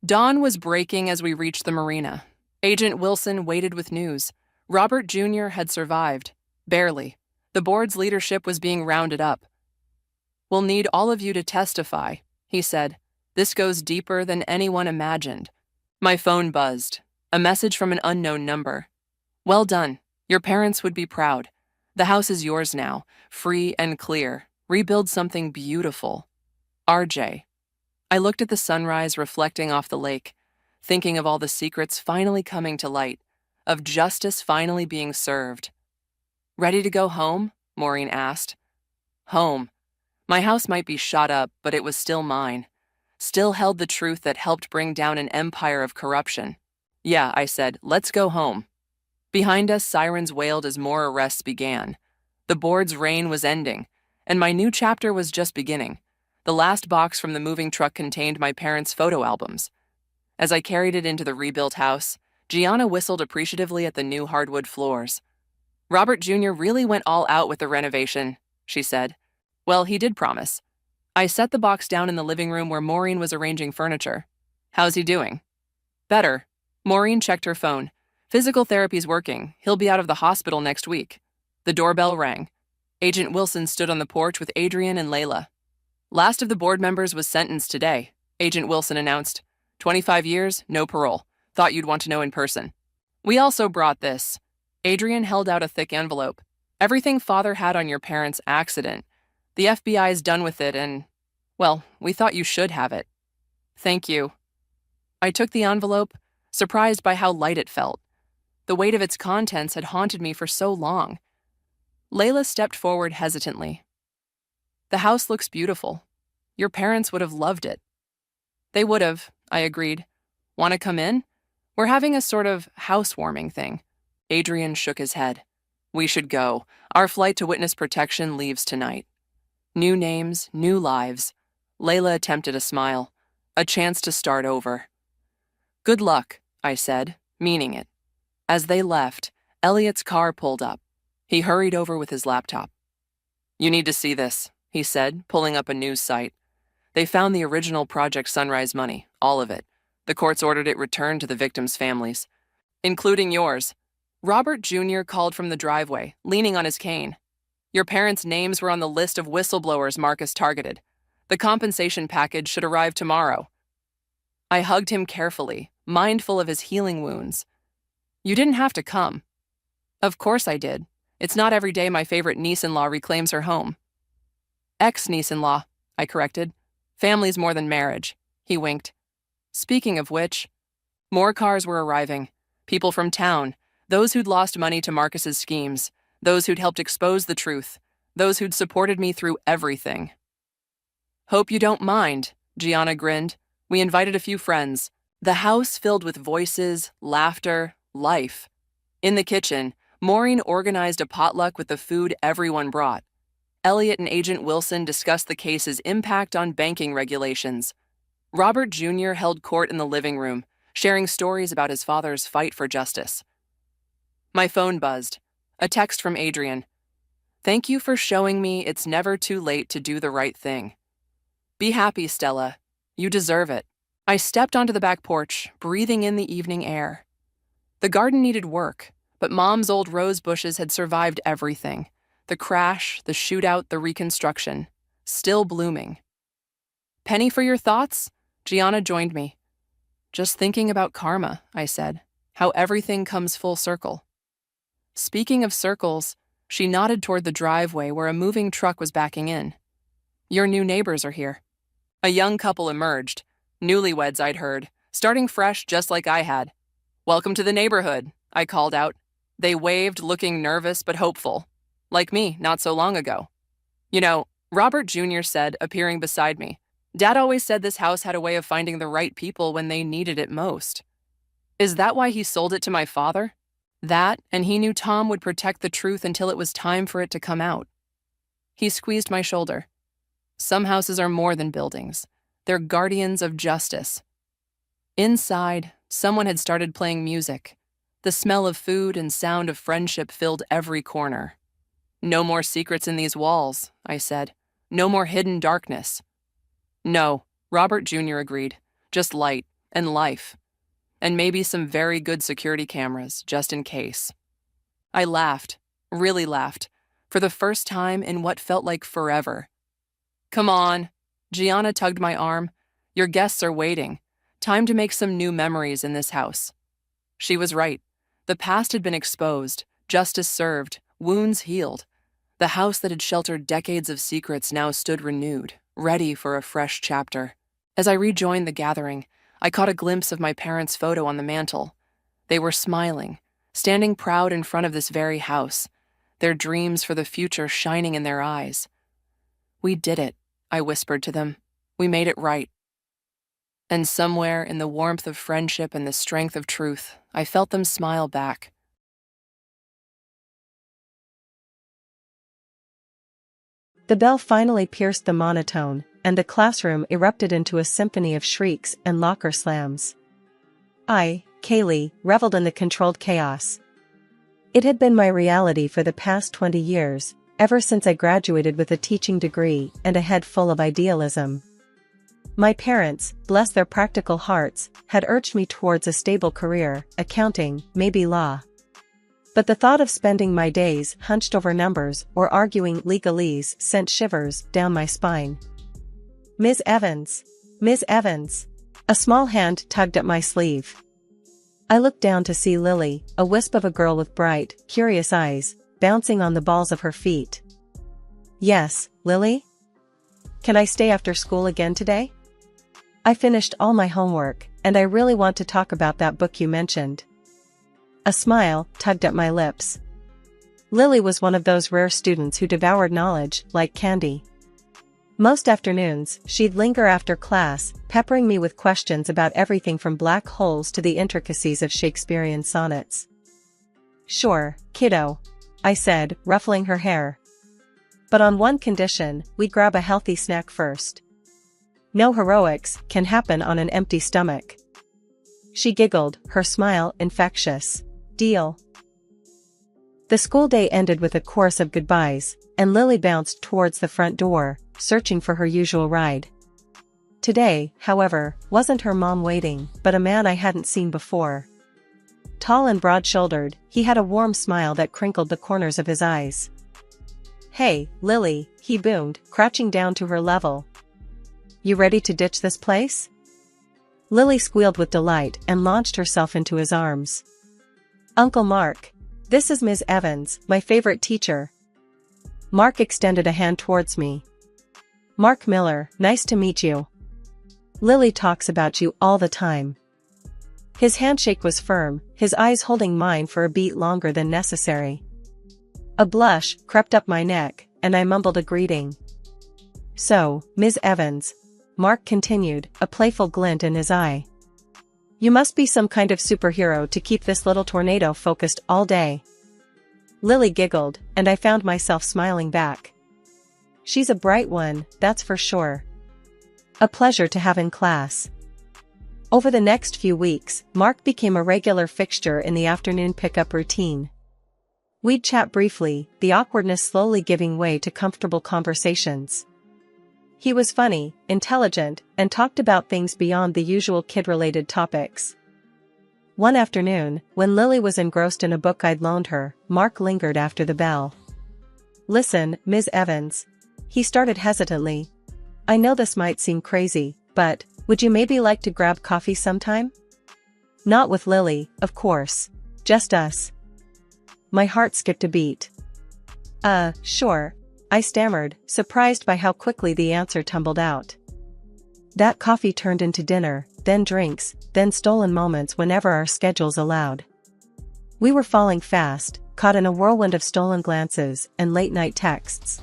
Dawn was breaking as we reached the marina. Agent Wilson waited with news. Robert Jr. had survived. Barely. The Board's leadership was being rounded up. "We'll need all of you to testify," he said. "This goes deeper than anyone imagined." My phone buzzed. A message from an unknown number. "Well done. Your parents would be proud. The house is yours now, free and clear. Rebuild something beautiful. RJ." I looked at the sunrise reflecting off the lake, thinking of all the secrets finally coming to light, of justice finally being served. "Ready to go home?" Maureen asked. Home. My house might be shot up, but it was still mine. Still held the truth that helped bring down an empire of corruption. "Yeah," I said, "let's go home." Behind us, sirens wailed as more arrests began. The board's reign was ending, and my new chapter was just beginning. The last box from the moving truck contained my parents' photo albums. As I carried it into the rebuilt house, Gianna whistled appreciatively at the new hardwood floors. Robert Jr. really went all out with the renovation, she said. Well, he did promise. I set the box down in the living room where Maureen was arranging furniture. How's he doing? Better. Maureen checked her phone. Physical therapy's working. He'll be out of the hospital next week. The doorbell rang. Agent Wilson stood on the porch with Adrian and Layla. Last of the board members was sentenced today, Agent Wilson announced. 25 years, no parole. Thought you'd want to know in person. We also brought this. Adrian held out a thick envelope. Everything Father had on your parents' accident. The FBI's done with it and, well, we thought you should have it. Thank you. I took the envelope, surprised by how light it felt. The weight of its contents had haunted me for so long. Layla stepped forward hesitantly. The house looks beautiful. Your parents would have loved it. They would have, I agreed. Want to come in? We're having a sort of housewarming thing. Adrian shook his head. We should go. Our flight to witness protection leaves tonight. New names, new lives. Layla attempted a smile. A chance to start over. Good luck, I said, meaning it. As they left, Elliot's car pulled up. He hurried over with his laptop. You need to see this, he said, pulling up a news site. They found the original Project Sunrise money, all of it. The courts ordered it returned to the victims' families, including yours. Robert Jr. called from the driveway, leaning on his cane. Your parents' names were on the list of whistleblowers Marcus targeted. The compensation package should arrive tomorrow. I hugged him carefully, mindful of his healing wounds. You didn't have to come. Of course I did. It's not every day my favorite niece-in-law reclaims her home. Ex-niece-in-law, I corrected. Family's more than marriage. He winked. Speaking of which, more cars were arriving. People from town, those who'd lost money to Marcus's schemes, those who'd helped expose the truth, those who'd supported me through everything. Hope you don't mind, Gianna grinned. We invited a few friends. The house filled with voices, laughter, life. In the kitchen, Maureen organized a potluck with the food everyone brought. Elliot and Agent Wilson discussed the case's impact on banking regulations. Robert Jr. held court in the living room, sharing stories about his father's fight for justice. My phone buzzed. A text from Adrian. Thank you for showing me it's never too late to do the right thing. Be happy, Stella. You deserve it. I stepped onto the back porch, breathing in the evening air. The garden needed work, but Mom's old rose bushes had survived everything. The crash, the shootout, the reconstruction. Still blooming. Penny for your thoughts? Gianna joined me. Just thinking about karma, I said. How everything comes full circle. Speaking of circles, she nodded toward the driveway where a moving truck was backing in. Your new neighbors are here. A young couple emerged. Newlyweds, I'd heard, starting fresh just like I had. Welcome to the neighborhood, I called out. They waved, looking nervous but hopeful. Like me, not so long ago. You know, Robert Jr. said, appearing beside me, Dad always said this house had a way of finding the right people when they needed it most. Is that why he sold it to my father? That, and he knew Tom would protect the truth until it was time for it to come out. He squeezed my shoulder. Some houses are more than buildings. They're guardians of justice. Inside, someone had started playing music. The smell of food and sound of friendship filled every corner. No more secrets in these walls, I said. No more hidden darkness. No, Robert Jr. agreed. Just light and life. And maybe some very good security cameras, just in case. I laughed, really laughed, for the first time in what felt like forever. Come on. Gianna tugged my arm. Your guests are waiting. Time to make some new memories in this house. She was right. The past had been exposed, justice served, wounds healed. The house that had sheltered decades of secrets now stood renewed, ready for a fresh chapter. As I rejoined the gathering, I caught a glimpse of my parents' photo on the mantel. They were smiling, standing proud in front of this very house, their dreams for the future shining in their eyes. We did it, I whispered to them. We made it right. And somewhere in the warmth of friendship and the strength of truth, I felt them smile back. The bell finally pierced the monotone, and the classroom erupted into a symphony of shrieks and locker slams. I, Kaylee, reveled in the controlled chaos. It had been my reality for the past 20 years, ever since I graduated with a teaching degree and a head full of idealism. My parents, bless their practical hearts, had urged me towards a stable career, accounting, maybe law. But the thought of spending my days hunched over numbers or arguing legalese sent shivers down my spine. Ms. Evans! Ms. Evans! A small hand tugged at my sleeve. I looked down to see Lily, a wisp of a girl with bright, curious eyes, bouncing on the balls of her feet. Yes, Lily? Can I stay after school again today? I finished all my homework, and I really want to talk about that book you mentioned. A smile tugged at my lips. Lily was one of those rare students who devoured knowledge like candy. Most afternoons, she'd linger after class, peppering me with questions about everything from black holes to the intricacies of Shakespearean sonnets. Sure, kiddo, I said, ruffling her hair. But on one condition, we grab a healthy snack first. No heroics can happen on an empty stomach. She giggled, her smile infectious. Deal. The school day ended with a chorus of goodbyes, and Lily bounced towards the front door, searching for her usual ride. Today, however, wasn't her mom waiting, but a man I hadn't seen before. Tall and broad-shouldered, he had a warm smile that crinkled the corners of his eyes. Hey, Lily, he boomed, crouching down to her level. You ready to ditch this place? Lily squealed with delight and launched herself into his arms. Uncle Mark. This is Ms. Evans, my favorite teacher. Mark extended a hand towards me. Mark Miller, nice to meet you. Lily talks about you all the time. His handshake was firm, his eyes holding mine for a beat longer than necessary. A blush crept up my neck, and I mumbled a greeting. So, Ms. Evans, Mark continued, a playful glint in his eye. You must be some kind of superhero to keep this little tornado focused all day. Lily giggled, and I found myself smiling back. She's a bright one, that's for sure. A pleasure to have in class. Over the next few weeks, Mark became a regular fixture in the afternoon pickup routine. We'd chat briefly, the awkwardness slowly giving way to comfortable conversations. He was funny, intelligent, and talked about things beyond the usual kid-related topics. One afternoon, when Lily was engrossed in a book I'd loaned her, Mark lingered after the bell. Listen, Ms. Evans. He started hesitantly. I know this might seem crazy, but would you maybe like to grab coffee sometime? Not with Lily, of course. Just us. My heart skipped a beat. Sure. I stammered, surprised by how quickly the answer tumbled out. That coffee turned into dinner, then drinks, then stolen moments whenever our schedules allowed. We were falling fast, caught in a whirlwind of stolen glances and late-night texts.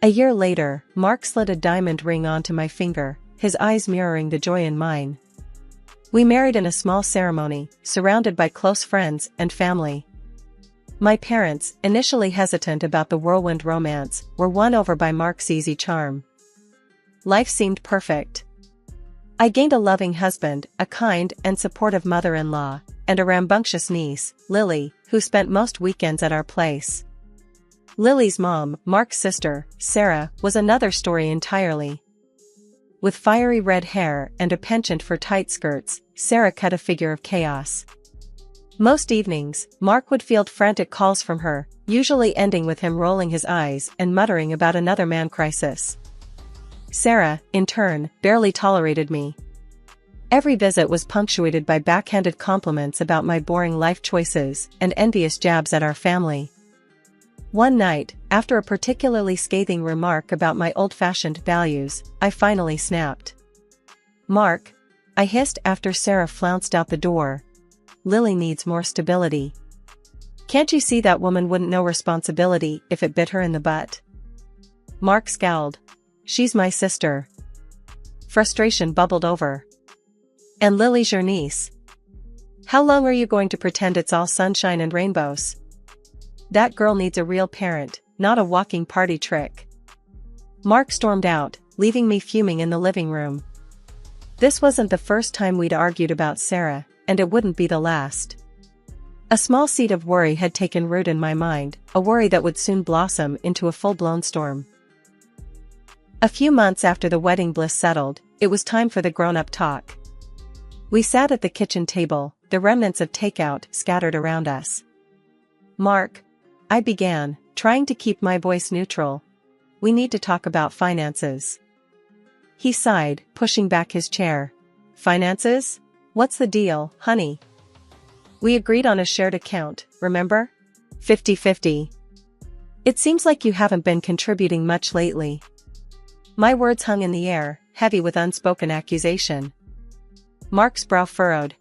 A year later, Mark slid a diamond ring onto my finger, his eyes mirroring the joy in mine. We married in a small ceremony, surrounded by close friends and family. My parents, initially hesitant about the whirlwind romance, were won over by Mark's easy charm. Life seemed perfect. I gained a loving husband, a kind and supportive mother-in-law, and a rambunctious niece, Lily, who spent most weekends at our place. Lily's mom, Mark's sister, Sarah, was another story entirely. With fiery red hair and a penchant for tight skirts, Sarah cut a figure of chaos. Most evenings, Mark would field frantic calls from her, usually ending with him rolling his eyes and muttering about another man crisis. Sarah, in turn, barely tolerated me. Every visit was punctuated by backhanded compliments about my boring life choices and envious jabs at our family. One night, after a particularly scathing remark about my old-fashioned values, I finally snapped. Mark, I hissed after Sarah flounced out the door. Lily needs more stability. Can't you see that woman wouldn't know responsibility if it bit her in the butt? Mark scowled. She's my sister. Frustration bubbled over. And Lily's your niece. How long are you going to pretend it's all sunshine and rainbows? That girl needs a real parent, not a walking party trick. Mark stormed out, leaving me fuming in the living room. This wasn't the first time we'd argued about Sarah, and it wouldn't be the last. A small seed of worry had taken root in my mind, a worry that would soon blossom into a full-blown storm. A few months after the wedding bliss settled, it was time for the grown-up talk. We sat at the kitchen table, the remnants of takeout scattered around us. "Mark," I began, trying to keep my voice neutral, "we need to talk about finances." He sighed, pushing back his chair. "Finances? What's the deal, honey? We agreed on a shared account, remember? 50-50. It seems like you haven't been contributing much lately." My words hung in the air, heavy with unspoken accusation. Mark's brow furrowed.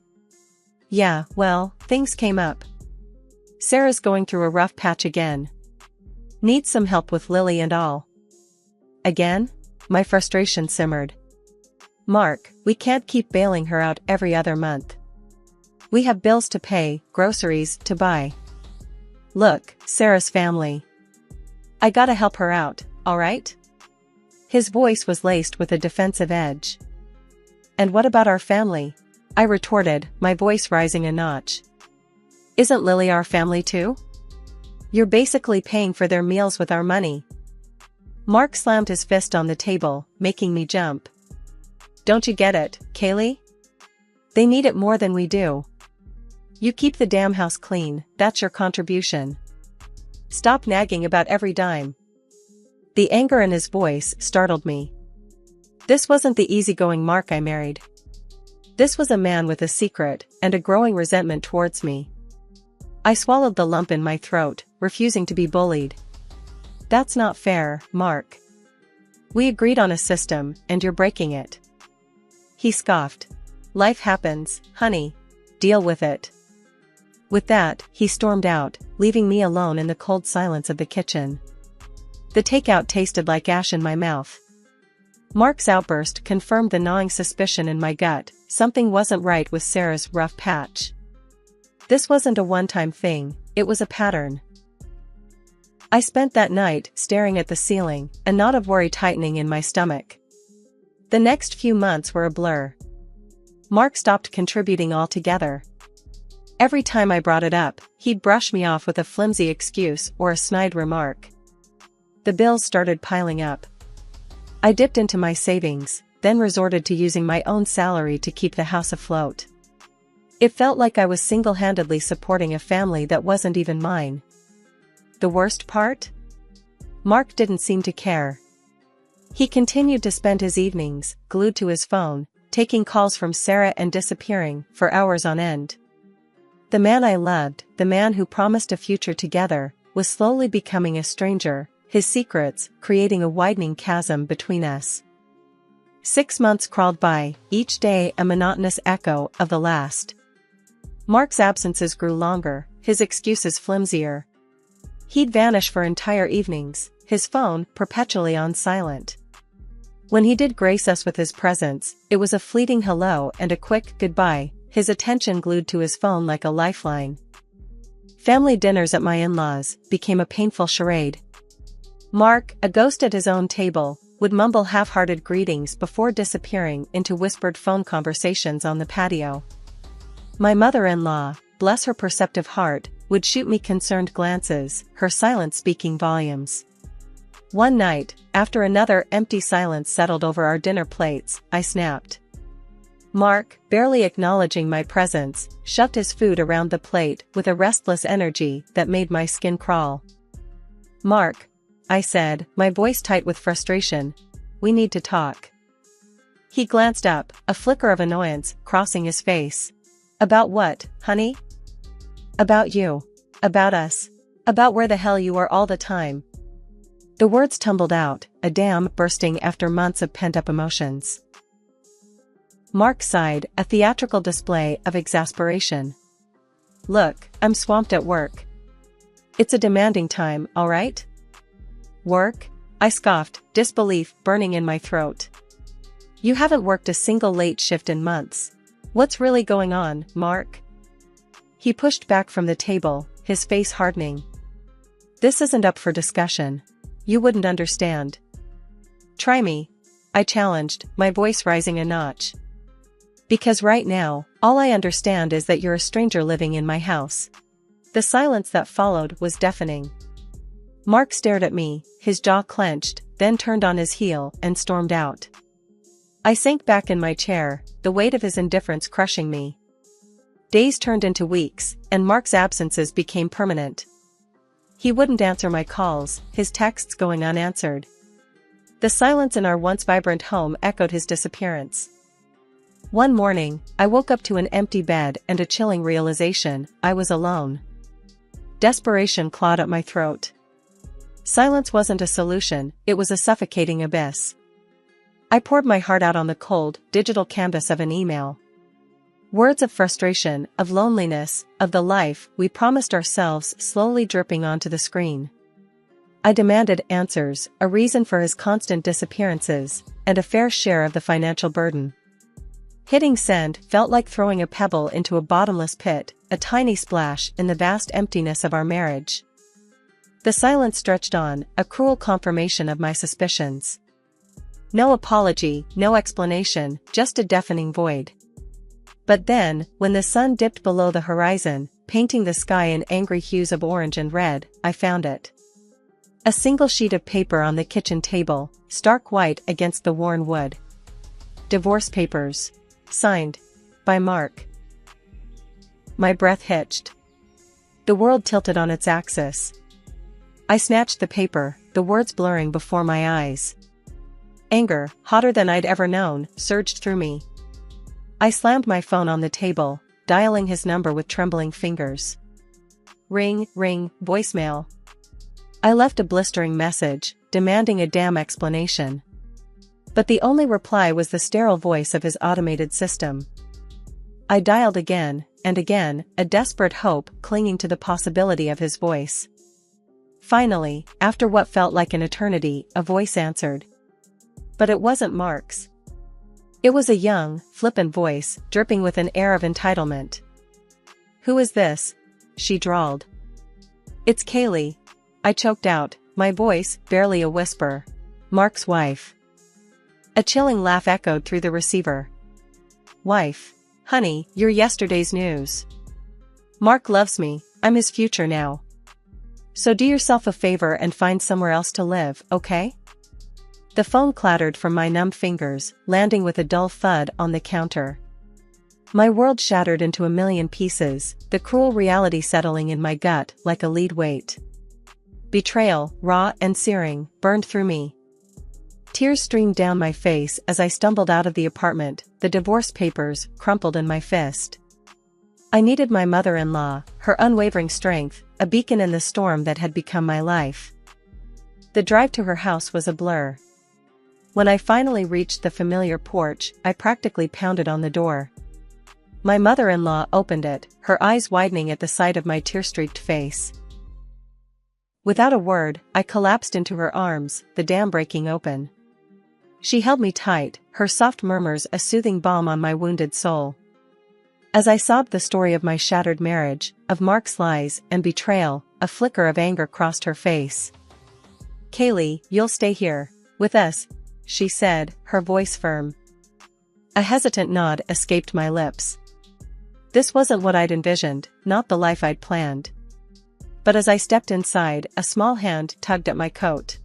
"Yeah, well, things came up. Sarah's going through a rough patch again. Needs some help with Lily and all." "Again?" My frustration simmered. "Mark, we can't keep bailing her out every other month. We have bills to pay, groceries to buy. Look, Sarah's family. I gotta help her out, alright?" His voice was laced with a defensive edge. "And what about our family?" I retorted, my voice rising a notch. "Isn't Lily our family too? You're basically paying for their meals with our money." Mark slammed his fist on the table, making me jump. "Don't you get it, Kaylee? They need it more than we do. You keep the damn house clean, that's your contribution. Stop nagging about every dime." The anger in his voice startled me. This wasn't the easygoing Mark I married. This was a man with a secret, and a growing resentment towards me. I swallowed the lump in my throat, refusing to be bullied. "That's not fair, Mark. We agreed on a system, and you're breaking it." He scoffed. "Life happens, honey. Deal with it." With that, he stormed out, leaving me alone in the cold silence of the kitchen. The takeout tasted like ash in my mouth. Mark's outburst confirmed the gnawing suspicion in my gut, something wasn't right with Sarah's rough patch. This wasn't a one-time thing, it was a pattern. I spent that night staring at the ceiling, a knot of worry tightening in my stomach. The next few months were a blur. Mark stopped contributing altogether. Every time I brought it up, he'd brush me off with a flimsy excuse or a snide remark. The bills started piling up. I dipped into my savings, then resorted to using my own salary to keep the house afloat. It felt like I was single-handedly supporting a family that wasn't even mine. The worst part? Mark didn't seem to care. He continued to spend his evenings, glued to his phone, taking calls from Sarah and disappearing, for hours on end. The man I loved, the man who promised a future together, was slowly becoming a stranger, his secrets creating a widening chasm between us. 6 months crawled by, each day a monotonous echo of the last. Mark's absences grew longer, his excuses flimsier. He'd vanish for entire evenings, his phone perpetually on silent. When he did grace us with his presence, it was a fleeting hello and a quick goodbye, his attention glued to his phone like a lifeline. Family dinners at my in-laws became a painful charade. Mark, a ghost at his own table, would mumble half-hearted greetings before disappearing into whispered phone conversations on the patio. My mother-in-law, bless her perceptive heart, would shoot me concerned glances, her silence speaking volumes. One night, after another empty silence settled over our dinner plates, I snapped. Mark, barely acknowledging my presence, shoved his food around the plate with a restless energy that made my skin crawl. "Mark," I said, my voice tight with frustration, "we need to talk." He glanced up, a flicker of annoyance crossing his face. "About what, honey?" "About you. About us. About where the hell you are all the time." The words tumbled out, a dam bursting after months of pent-up emotions. Mark sighed, a theatrical display of exasperation. "Look, I'm swamped at work. It's a demanding time, alright?" "Work?" I scoffed, disbelief burning in my throat. "You haven't worked a single late shift in months. What's really going on, Mark?" He pushed back from the table, his face hardening. This isn't up for discussion. You wouldn't understand. Try me, I challenged, my voice rising a notch. Because right now, all I understand is that you're a stranger living in my house. The silence that followed was deafening. Mark stared at me, his jaw clenched, then turned on his heel and stormed out. I sank back in my chair, the weight of his indifference crushing me. Days turned into weeks, and Mark's absences became permanent. He wouldn't answer my calls, his texts going unanswered. The silence in our once vibrant home echoed his disappearance. One morning, I woke up to an empty bed and a chilling realization: I was alone. Desperation clawed at my throat. Silence wasn't a solution, it was a suffocating abyss. I poured my heart out on the cold, digital canvas of an email. Words of frustration, of loneliness, of the life we promised ourselves slowly dripping onto the screen. I demanded answers, a reason for his constant disappearances, and a fair share of the financial burden. Hitting send felt like throwing a pebble into a bottomless pit, a tiny splash in the vast emptiness of our marriage. The silence stretched on, a cruel confirmation of my suspicions. No apology, no explanation, just a deafening void. But then, when the sun dipped below the horizon, painting the sky in angry hues of orange and red, I found it. A single sheet of paper on the kitchen table, stark white against the worn wood. Divorce papers. Signed. By Mark. My breath hitched. The world tilted on its axis. I snatched the paper, the words blurring before my eyes. Anger, hotter than I'd ever known, surged through me. I slammed my phone on the table, dialing his number with trembling fingers. Ring, ring, voicemail. I left a blistering message, demanding a damn explanation. But the only reply was the sterile voice of his automated system. I dialed again, and again, a desperate hope clinging to the possibility of his voice. Finally, after what felt like an eternity, a voice answered. But it wasn't Mark's. It was a young, flippant voice, dripping with an air of entitlement. "Who is this?" she drawled. "It's Kaylee," I choked out, my voice barely a whisper. "Mark's wife." A chilling laugh echoed through the receiver. "Wife? Honey, you're yesterday's news. Mark loves me, I'm his future now. So do yourself a favor and find somewhere else to live, okay?" The phone clattered from my numb fingers, landing with a dull thud on the counter. My world shattered into a million pieces, the cruel reality settling in my gut like a lead weight. Betrayal, raw and searing, burned through me. Tears streamed down my face as I stumbled out of the apartment, the divorce papers crumpled in my fist. I needed my mother-in-law, her unwavering strength, a beacon in the storm that had become my life. The drive to her house was a blur. When I finally reached the familiar porch, I practically pounded on the door. My mother-in-law opened it, her eyes widening at the sight of my tear-streaked face. Without a word, I collapsed into her arms, the dam breaking open. She held me tight, her soft murmurs a soothing balm on my wounded soul. As I sobbed the story of my shattered marriage, of Mark's lies and betrayal, a flicker of anger crossed her face. "Kaylee, you'll stay here, with us," she said, her voice firm. A hesitant nod escaped my lips. This wasn't what I'd envisioned, not the life I'd planned. But as I stepped inside, a small hand tugged at my coat.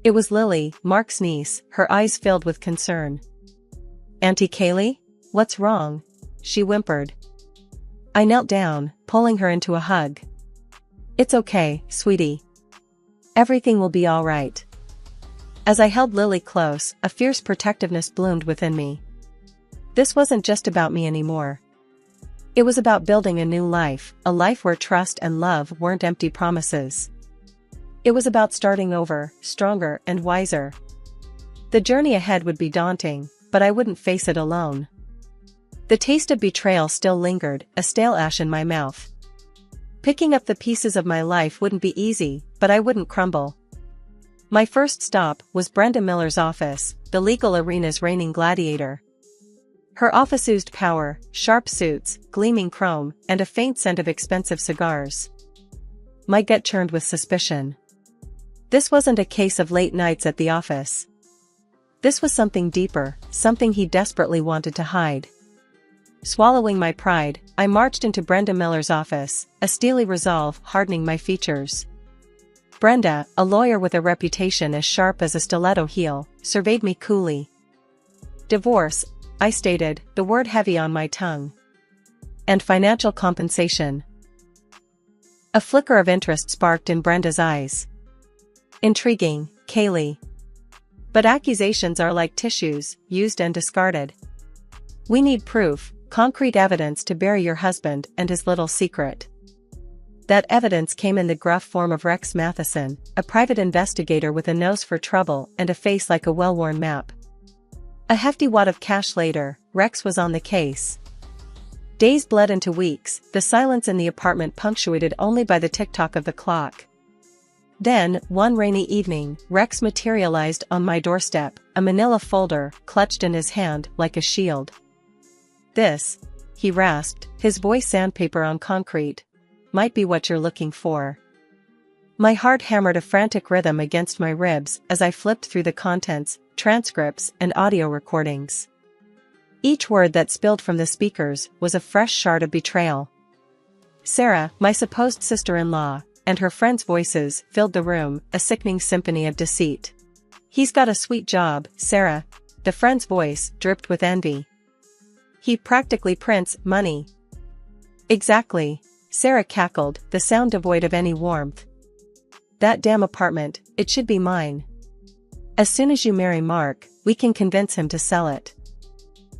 It was Lily, Mark's niece, her eyes filled with concern. "Auntie Kaylee? What's wrong?" she whimpered. I knelt down, pulling her into a hug. "It's okay, sweetie. Everything will be all right." As I held Lily close, a fierce protectiveness bloomed within me. This wasn't just about me anymore. It was about building a new life, a life where trust and love weren't empty promises. It was about starting over, stronger and wiser. The journey ahead would be daunting, but I wouldn't face it alone. The taste of betrayal still lingered, a stale ash in my mouth. Picking up the pieces of my life wouldn't be easy, but I wouldn't crumble. My first stop was Brenda Miller's office, the legal arena's reigning gladiator. Her office oozed power, sharp suits, gleaming chrome, and a faint scent of expensive cigars. my gut churned with suspicion. This wasn't a case of late nights at the office. This was something deeper, something he desperately wanted to hide. Swallowing my pride, I marched into Brenda Miller's office, a steely resolve hardening my features. Brenda, a lawyer with a reputation as sharp as a stiletto heel, surveyed me coolly. Divorce, I stated, the word heavy on my tongue. And financial compensation. A flicker of interest sparked in Brenda's eyes. Intriguing, Kaylee. But accusations are like tissues, used and discarded. We need proof, concrete evidence to bury your husband and his little secret. That evidence came in the gruff form of Rex Matheson, a private investigator with a nose for trouble and a face like a well-worn map. A hefty wad of cash later, Rex was on the case. Days bled into weeks, the silence in the apartment punctuated only by the tick-tock of the clock. Then, one rainy evening, Rex materialized on my doorstep, a manila folder clutched in his hand like a shield. This, he rasped, his voice sandpaper on concrete, might be what you're looking for. My heart hammered a frantic rhythm against my ribs as I flipped through the contents, transcripts, and audio recordings. Each word that spilled from the speakers was a fresh shard of betrayal. Sarah, my supposed sister-in-law, and her friends' voices filled the room, a sickening symphony of deceit. He's got a sweet job, Sarah, the friend's voice dripped with envy. He practically prints money. Exactly, Sarah cackled, the sound devoid of any warmth. That damn apartment, it should be mine. As soon as you marry Mark, we can convince him to sell it.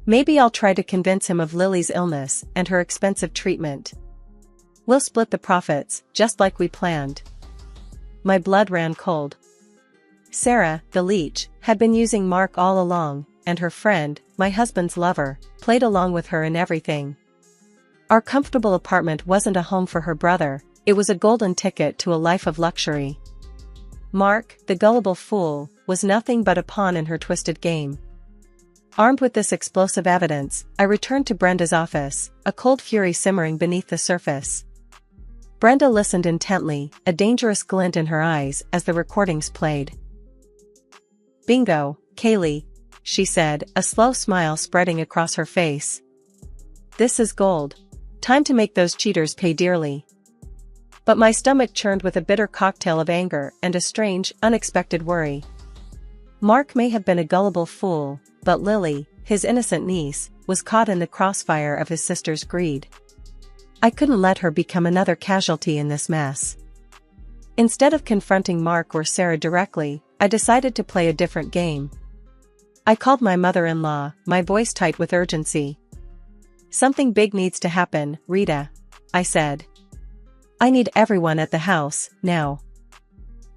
Maybe I'll try to convince him of Lily's illness and her expensive treatment. We'll split the profits, just like we planned. My blood ran cold. Sarah, the leech, had been using Mark all along, and her friend, my husband's lover, played along with her in everything. Our comfortable apartment wasn't a home for her brother, it was a golden ticket to a life of luxury. Mark, the gullible fool, was nothing but a pawn in her twisted game. Armed with this explosive evidence, I returned to Brenda's office, a cold fury simmering beneath the surface. Brenda listened intently, a dangerous glint in her eyes as the recordings played. Bingo, Kaylee, she said, a slow smile spreading across her face. This is gold. Time to make those cheaters pay dearly. But my stomach churned with a bitter cocktail of anger and a strange, unexpected worry. Mark may have been a gullible fool, but Lily, his innocent niece, was caught in the crossfire of his sister's greed. I couldn't let her become another casualty in this mess. Instead of confronting Mark or Sarah directly, I decided to play a different game. I called my mother-in-law, my voice tight with urgency. Something big needs to happen, Rita, I said. I need everyone at the house, now.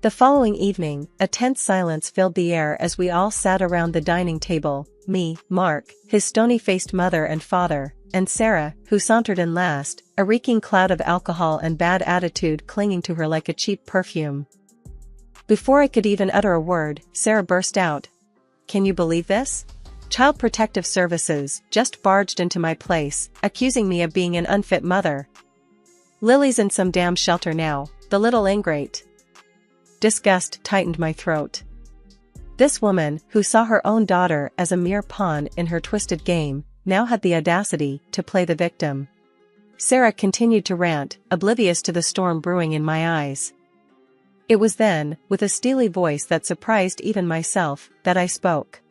The following evening, a tense silence filled the air as we all sat around the dining table, me, Mark, his stony-faced mother and father, and Sarah, who sauntered in last, a reeking cloud of alcohol and bad attitude clinging to her like a cheap perfume. Before I could even utter a word, Sarah burst out. Can you believe this? Child Protective Services just barged into my place, accusing me of being an unfit mother. Lily's in some damn shelter now, the little ingrate. Disgust tightened my throat. This woman, who saw her own daughter as a mere pawn in her twisted game, now had the audacity to play the victim. Sarah continued to rant, oblivious to the storm brewing in my eyes. It was then, with a steely voice that surprised even myself, that I spoke.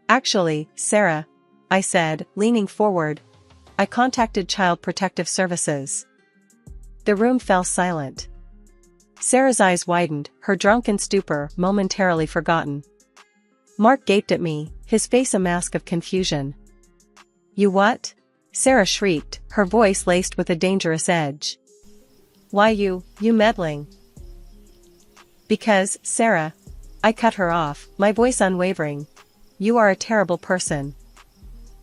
Actually, Sarah, I said, leaning forward, I contacted Child Protective Services. The room fell silent. Sarah's eyes widened, her drunken stupor momentarily forgotten. Mark gaped at me, his face a mask of confusion. You what? Sarah shrieked, her voice laced with a dangerous edge. Why you meddling? Because, Sarah, I cut her off, my voice unwavering. You are a terrible person.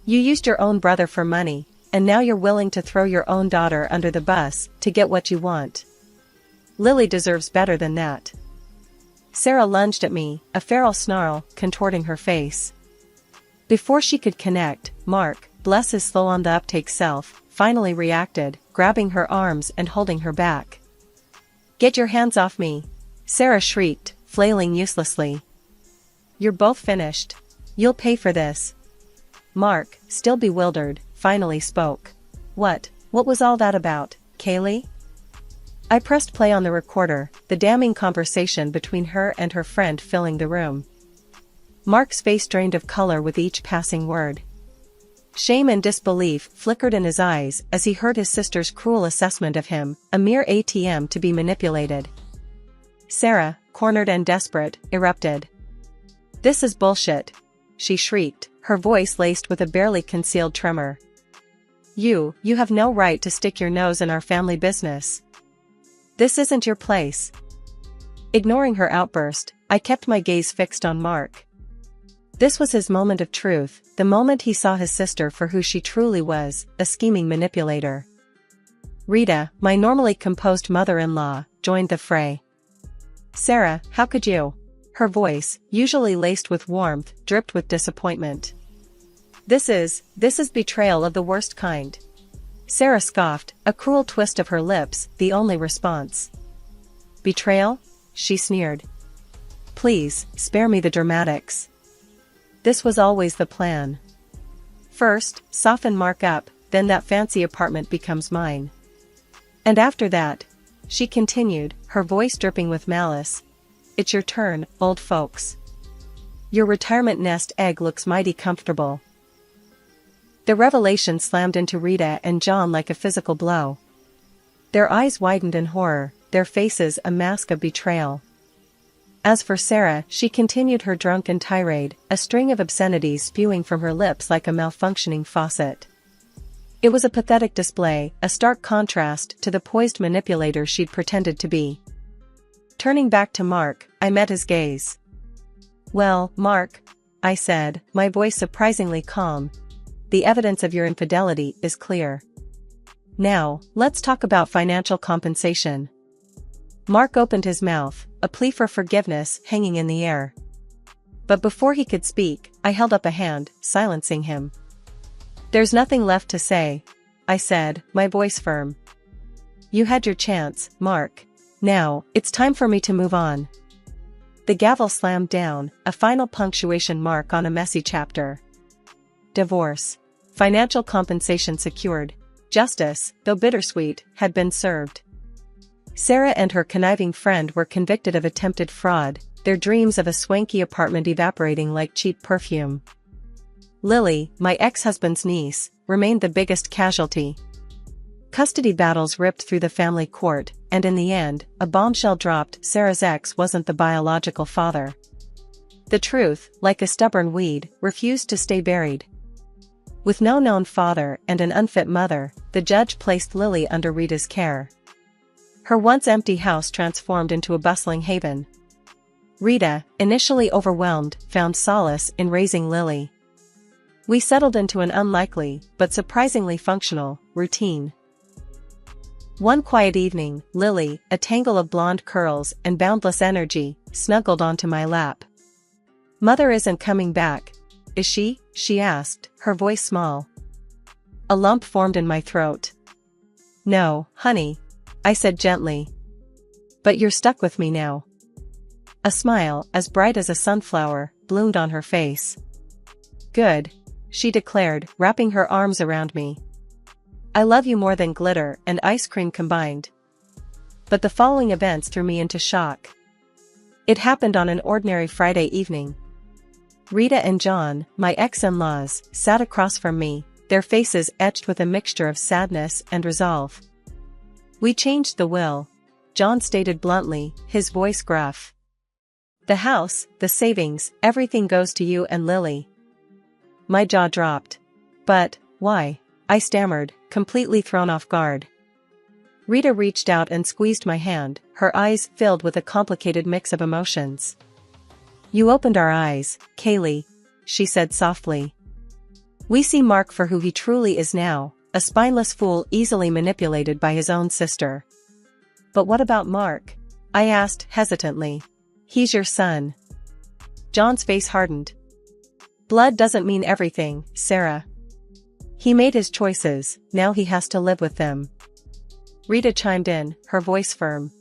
You used your own brother for money, and now you're willing to throw your own daughter under the bus to get what you want. Lily deserves better than that. Sarah lunged at me, a feral snarl contorting her face. Before she could connect, Mark, bless his slow on the uptake self, finally reacted, grabbing her arms and holding her back. Get your hands off me! Sarah shrieked, flailing uselessly. You're both finished. You'll pay for this. Mark, still bewildered, finally spoke. What was all that about, Kaylee? I pressed play on the recorder, the damning conversation between her and her friend filling the room. Mark's face drained of color with each passing word. Shame and disbelief flickered in his eyes as he heard his sister's cruel assessment of him, a mere ATM to be manipulated. Sarah, cornered and desperate, erupted. This is bullshit, she shrieked, her voice laced with a barely concealed tremor. You have no right to stick your nose in our family business. This isn't your place. Ignoring her outburst, I kept my gaze fixed on Mark. This was his moment of truth, the moment he saw his sister for who she truly was, a scheming manipulator. Rita, my normally composed mother-in-law, joined the fray. Sarah, how could you? Her voice, usually laced with warmth, dripped with disappointment. This is betrayal of the worst kind. Sarah scoffed, a cruel twist of her lips, the only response. Betrayal? She sneered. Please, spare me the dramatics. This was always the plan. First, soften Mark up, then that fancy apartment becomes mine. And after that, she continued, her voice dripping with malice, it's your turn, old folks. Your retirement nest egg looks mighty comfortable. The revelation slammed into Rita and John like a physical blow. Their eyes widened in horror, their faces a mask of betrayal. As for Sarah, she continued her drunken tirade, a string of obscenities spewing from her lips like a malfunctioning faucet. It was a pathetic display, a stark contrast to the poised manipulator she'd pretended to be. Turning back to Mark, I met his gaze. Well, Mark, I said, my voice surprisingly calm, the evidence of your infidelity is clear. Now, let's talk about financial compensation. Mark opened his mouth, a plea for forgiveness hanging in the air. But before he could speak, I held up a hand, silencing him. There's nothing left to say, I said, my voice firm. You had your chance, Mark. Now, it's time for me to move on. The gavel slammed down, a final punctuation mark on a messy chapter. Divorce. Financial compensation secured. Justice, though bittersweet, had been served. Sarah and her conniving friend were convicted of attempted fraud, their dreams of a swanky apartment evaporating like cheap perfume. Lily, my ex-husband's niece, remained the biggest casualty. Custody battles ripped through the family court, and in the end, a bombshell dropped: Sarah's ex wasn't the biological father. The truth, like a stubborn weed, refused to stay buried. With no known father and an unfit mother, the judge placed Lily under Rita's care. Her once empty house transformed into a bustling haven. Rita, initially overwhelmed, found solace in raising Lily. We settled into an unlikely, but surprisingly functional, routine. One quiet evening, Lily, a tangle of blonde curls and boundless energy, snuggled onto my lap. Mother isn't coming back, is she? She asked, her voice small. A lump formed in my throat. No, honey, I said gently. But you're stuck with me now. A smile, as bright as a sunflower, bloomed on her face. Good, she declared, wrapping her arms around me. I love you more than glitter and ice cream combined. But the following events threw me into shock. It happened on an ordinary Friday evening. Rita and John, my ex-in-laws, sat across from me, their faces etched with a mixture of sadness and resolve. We changed the will, John stated bluntly, his voice gruff. The house, the savings, everything goes to you and Lily. My jaw dropped. But, why? I stammered, completely thrown off guard. Rita reached out and squeezed my hand, her eyes filled with a complicated mix of emotions. You opened our eyes, Kaylee, she said softly. We see Mark for who he truly is now, a spineless fool easily manipulated by his own sister. But what about Mark? I asked hesitantly. He's your son. John's face hardened. Blood doesn't mean everything, Sarah. He made his choices, now he has to live with them. Rita chimed in, her voice firm.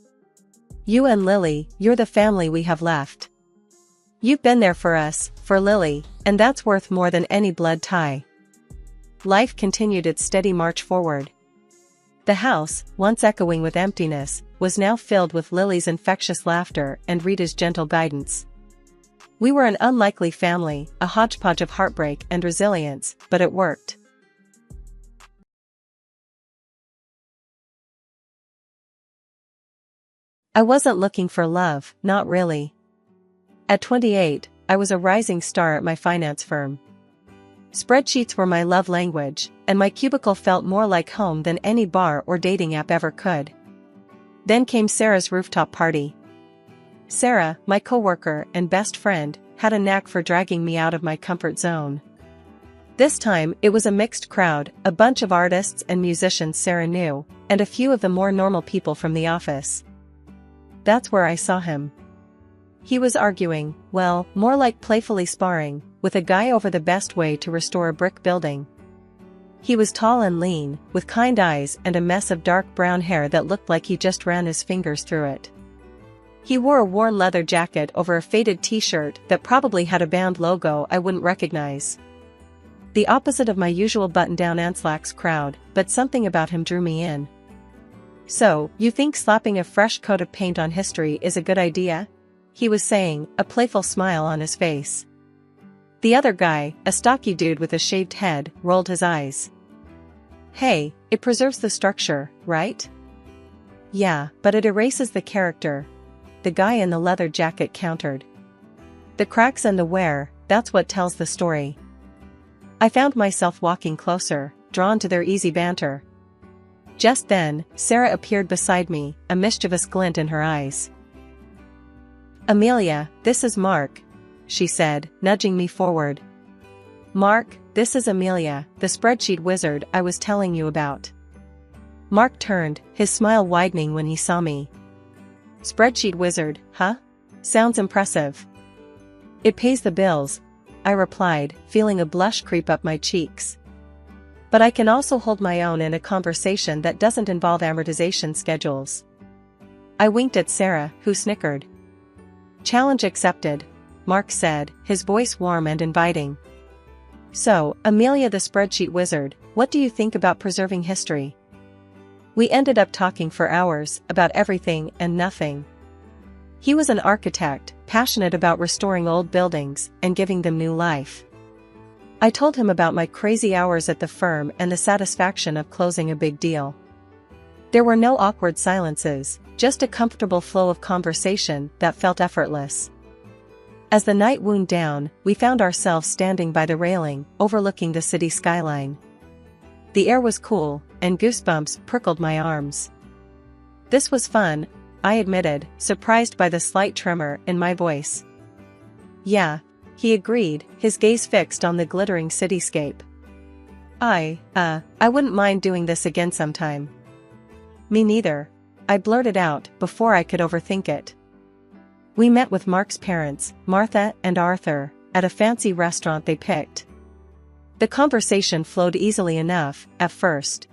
You and Lily, you're the family we have left. You've been there for us, for Lily, and that's worth more than any blood tie. Life continued its steady march forward. The house, once echoing with emptiness, was now filled with Lily's infectious laughter and Rita's gentle guidance. We were an unlikely family, a hodgepodge of heartbreak and resilience, but it worked. I wasn't looking for love, not really. At 28, I was a rising star at my finance firm. Spreadsheets were my love language, and my cubicle felt more like home than any bar or dating app ever could. Then came Sarah's rooftop party. Sarah, my coworker and best friend, had a knack for dragging me out of my comfort zone. This time, it was a mixed crowd, a bunch of artists and musicians Sarah knew, and a few of the more normal people from the office. That's where I saw him. He was arguing, well, more like playfully sparring, with a guy over the best way to restore a brick building. He was tall and lean, with kind eyes and a mess of dark brown hair that looked like he just ran his fingers through it. He wore a worn leather jacket over a faded t-shirt that probably had a band logo I wouldn't recognize. The opposite of my usual button-down and slacks crowd, but something about him drew me in. So, you think slapping a fresh coat of paint on history is a good idea? He was saying, a playful smile on his face. The other guy, a stocky dude with a shaved head, rolled his eyes. Hey, it preserves the structure, right? Yeah, but it erases the character, the guy in the leather jacket countered. The cracks and the wear, that's what tells the story. I found myself walking closer, drawn to their easy banter. Just then, Sarah appeared beside me, a mischievous glint in her eyes. Amelia, this is Mark, she said, nudging me forward. Mark, this is Amelia, the spreadsheet wizard I was telling you about. Mark turned, his smile widening when he saw me. Spreadsheet wizard, huh? Sounds impressive. It pays the bills, I replied, feeling a blush creep up my cheeks. But I can also hold my own in a conversation that doesn't involve amortization schedules. I winked at Sarah, who snickered. Challenge accepted, Mark said, his voice warm and inviting. So, Amelia the spreadsheet wizard, what do you think about preserving history? We ended up talking for hours, about everything and nothing. He was an architect, passionate about restoring old buildings and giving them new life. I told him about my crazy hours at the firm and the satisfaction of closing a big deal. There were no awkward silences, just a comfortable flow of conversation that felt effortless. As the night wound down, we found ourselves standing by the railing, overlooking the city skyline. The air was cool, and goosebumps prickled my arms. This was fun, I admitted, surprised by the slight tremor in my voice. Yeah, he agreed, his gaze fixed on the glittering cityscape. I wouldn't mind doing this again sometime. Me neither, I blurted out before I could overthink it. We met with Mark's parents, Martha and Arthur, at a fancy restaurant they picked. The conversation flowed easily enough, at first.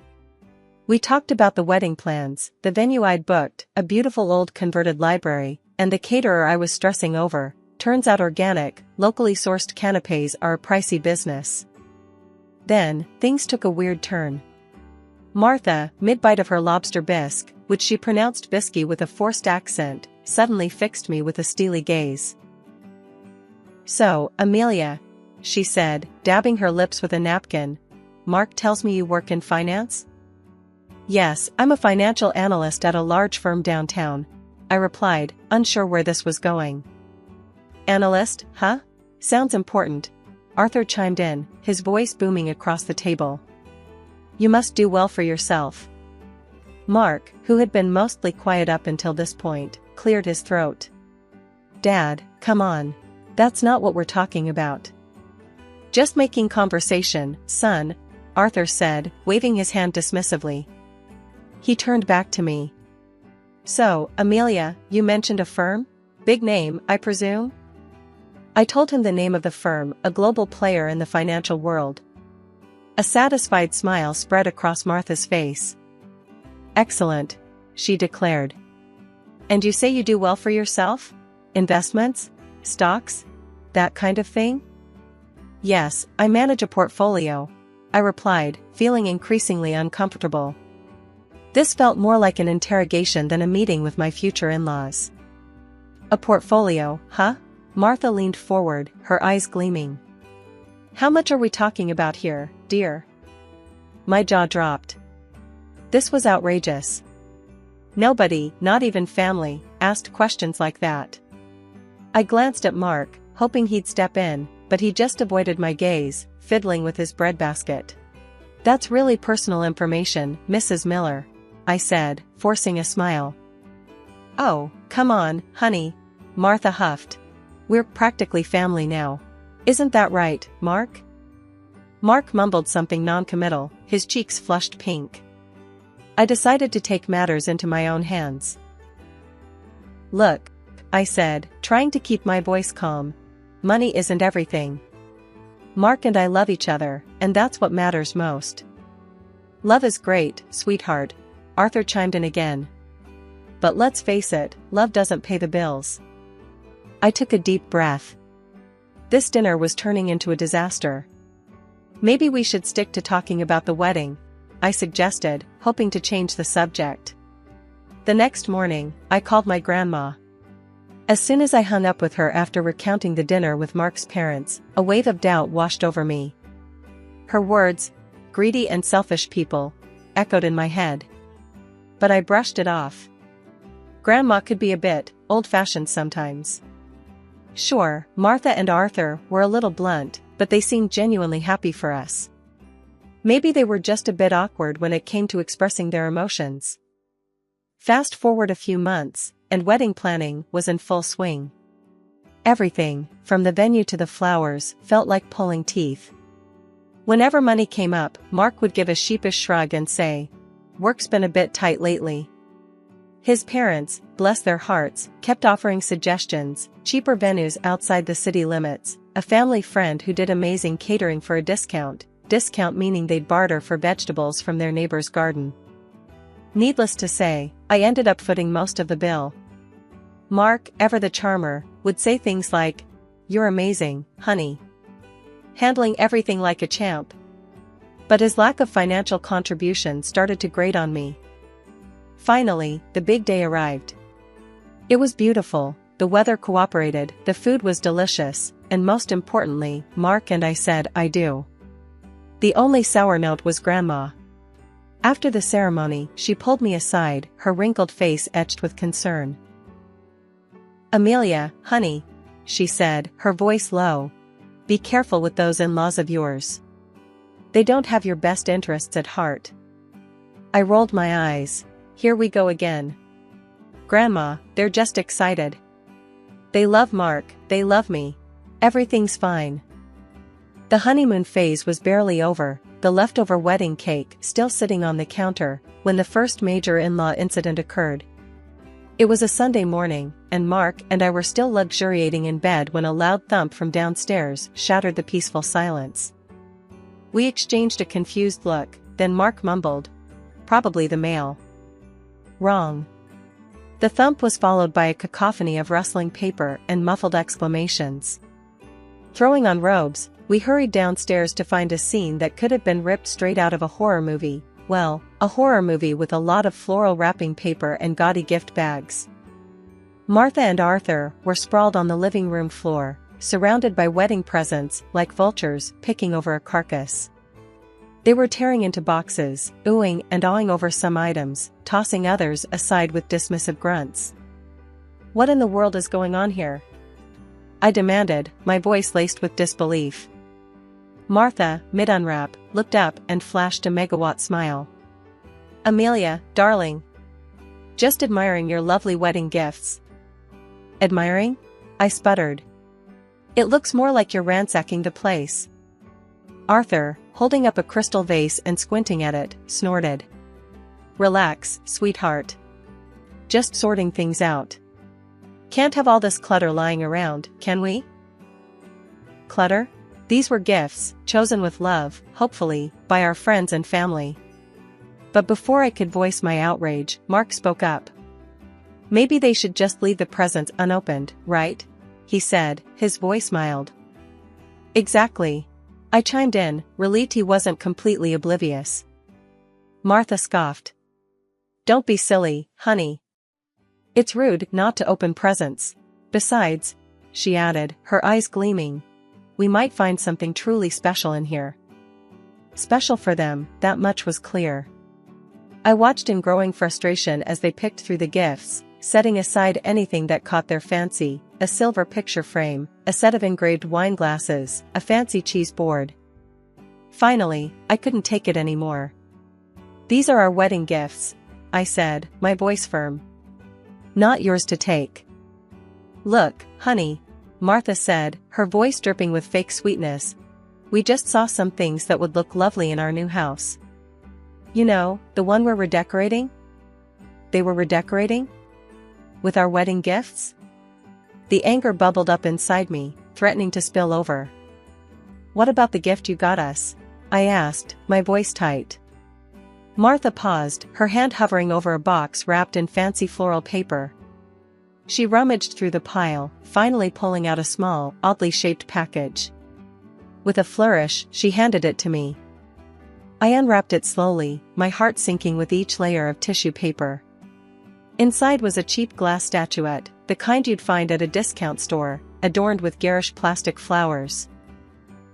We talked about the wedding plans, the venue I'd booked, a beautiful old converted library, and the caterer I was stressing over. Turns out organic, locally sourced canapés are a pricey business. Then, things took a weird turn. Martha, mid-bite of her lobster bisque, which she pronounced bisky with a forced accent, suddenly fixed me with a steely gaze. So, Amelia, she said, dabbing her lips with a napkin, Mark tells me you work in finance? Yes, I'm a financial analyst at a large firm downtown, I replied, unsure where this was going. Analyst, huh? Sounds important, Arthur chimed in, his voice booming across the table. You must do well for yourself. Mark, who had been mostly quiet up until this point, cleared his throat. Dad, come on. That's not what we're talking about. Just making conversation, son, Arthur said, waving his hand dismissively. He turned back to me. So, Amelia, you mentioned a firm? Big name, I presume? I told him the name of the firm, a global player in the financial world. A satisfied smile spread across Martha's face. Excellent, she declared. And you say you do well for yourself? Investments? Stocks? That kind of thing? Yes, I manage a portfolio, I replied, feeling increasingly uncomfortable. This felt more like an interrogation than a meeting with my future in-laws. A portfolio, huh? Martha leaned forward, her eyes gleaming. How much are we talking about here, dear? My jaw dropped. This was outrageous. Nobody, not even family, asked questions like that. I glanced at Mark, hoping he'd step in, but he just avoided my gaze, fiddling with his breadbasket. That's really personal information, Mrs. Miller, I said, forcing a smile. Oh, come on, honey, Martha huffed. We're practically family now. Isn't that right, Mark? Mark mumbled something non-committal, his cheeks flushed pink. I decided to take matters into my own hands. Look, I said, trying to keep my voice calm. Money isn't everything. Mark and I love each other, and that's what matters most. Love is great, sweetheart, Arthur chimed in again. But let's face it, love doesn't pay the bills. I took a deep breath. This dinner was turning into a disaster. Maybe we should stick to talking about the wedding, I suggested, hoping to change the subject. The next morning, I called my grandma. As soon as I hung up with her after recounting the dinner with Mark's parents, a wave of doubt washed over me. Her words, greedy and selfish people, echoed in my head. But I brushed it off. Grandma could be a bit old-fashioned sometimes. Sure, Martha and Arthur were a little blunt, but they seemed genuinely happy for us. Maybe they were just a bit awkward when it came to expressing their emotions. Fast forward a few months, and wedding planning was in full swing. Everything, from the venue to the flowers, felt like pulling teeth. Whenever money came up, Mark would give a sheepish shrug and say, "Work's been a bit tight lately." His parents, bless their hearts, kept offering suggestions, cheaper venues outside the city limits, a family friend who did amazing catering for a discount meaning they'd barter for vegetables from their neighbor's garden. Needless to say, I ended up footing most of the bill. Mark, ever the charmer, would say things like, "You're amazing, honey. Handling everything like a champ." But his lack of financial contribution started to grate on me. Finally, the big day arrived. It was beautiful, the weather cooperated, the food was delicious, and most importantly, Mark and I said "I do." The only sour note was Grandma. After the ceremony, she pulled me aside, her wrinkled face etched with concern. "Amelia, honey," she said, her voice low, "be careful with those in-laws of yours. They don't have your best interests at heart." I rolled my eyes. Here we go again. "Grandma, they're just excited. They love Mark, they love me. Everything's fine." The honeymoon phase was barely over, the leftover wedding cake still sitting on the counter, when the first major in-law incident occurred. It was a Sunday morning, and Mark and I were still luxuriating in bed when a loud thump from downstairs shattered the peaceful silence. We exchanged a confused look, then Mark mumbled, "Probably the mail." Wrong. The thump was followed by a cacophony of rustling paper and muffled exclamations. Throwing on robes, we hurried downstairs to find a scene that could have been ripped straight out of a horror movie. Well, a horror movie with a lot of floral wrapping paper and gaudy gift bags. Martha and Arthur were sprawled on the living room floor, surrounded by wedding presents like vultures picking over a carcass. They were tearing into boxes, oohing and awing over some items, tossing others aside with dismissive grunts. "What in the world is going on here?" I demanded, my voice laced with disbelief. Martha, mid-unwrap, looked up and flashed a megawatt smile. "Amelia, darling. Just admiring your lovely wedding gifts." "Admiring?" I sputtered. "It looks more like you're ransacking the place." Arthur, holding up a crystal vase and squinting at it, snorted. "Relax, sweetheart. Just sorting things out. Can't have all this clutter lying around, can we?" Clutter? These were gifts, chosen with love, hopefully, by our friends and family. But before I could voice my outrage, Mark spoke up. Maybe they should just leave the presents unopened, right? He said, his voice mild. Exactly. I chimed in, relieved he wasn't completely oblivious. Martha scoffed. Don't be silly, honey. It's rude not to open presents. Besides, she added, her eyes gleaming, we might find something truly special in here. Special for them, that much was clear. I watched in growing frustration as they picked through the gifts, setting aside anything that caught their fancy, a silver picture frame, a set of engraved wine glasses, a fancy cheese board. Finally, I couldn't take it anymore. These are our wedding gifts, I said, my voice firm. Not yours to take. Look, honey, Martha said, her voice dripping with fake sweetness. We just saw some things that would look lovely in our new house. You know, the one we're redecorating? They were redecorating? With our wedding gifts? The anger bubbled up inside me, threatening to spill over. What about the gift you got us? I asked, my voice tight. Martha paused, her hand hovering over a box wrapped in fancy floral paper. She rummaged through the pile, finally pulling out a small, oddly shaped package. With a flourish, she handed it to me. I unwrapped it slowly, my heart sinking with each layer of tissue paper. Inside was a cheap glass statuette, the kind you'd find at a discount store, adorned with garish plastic flowers.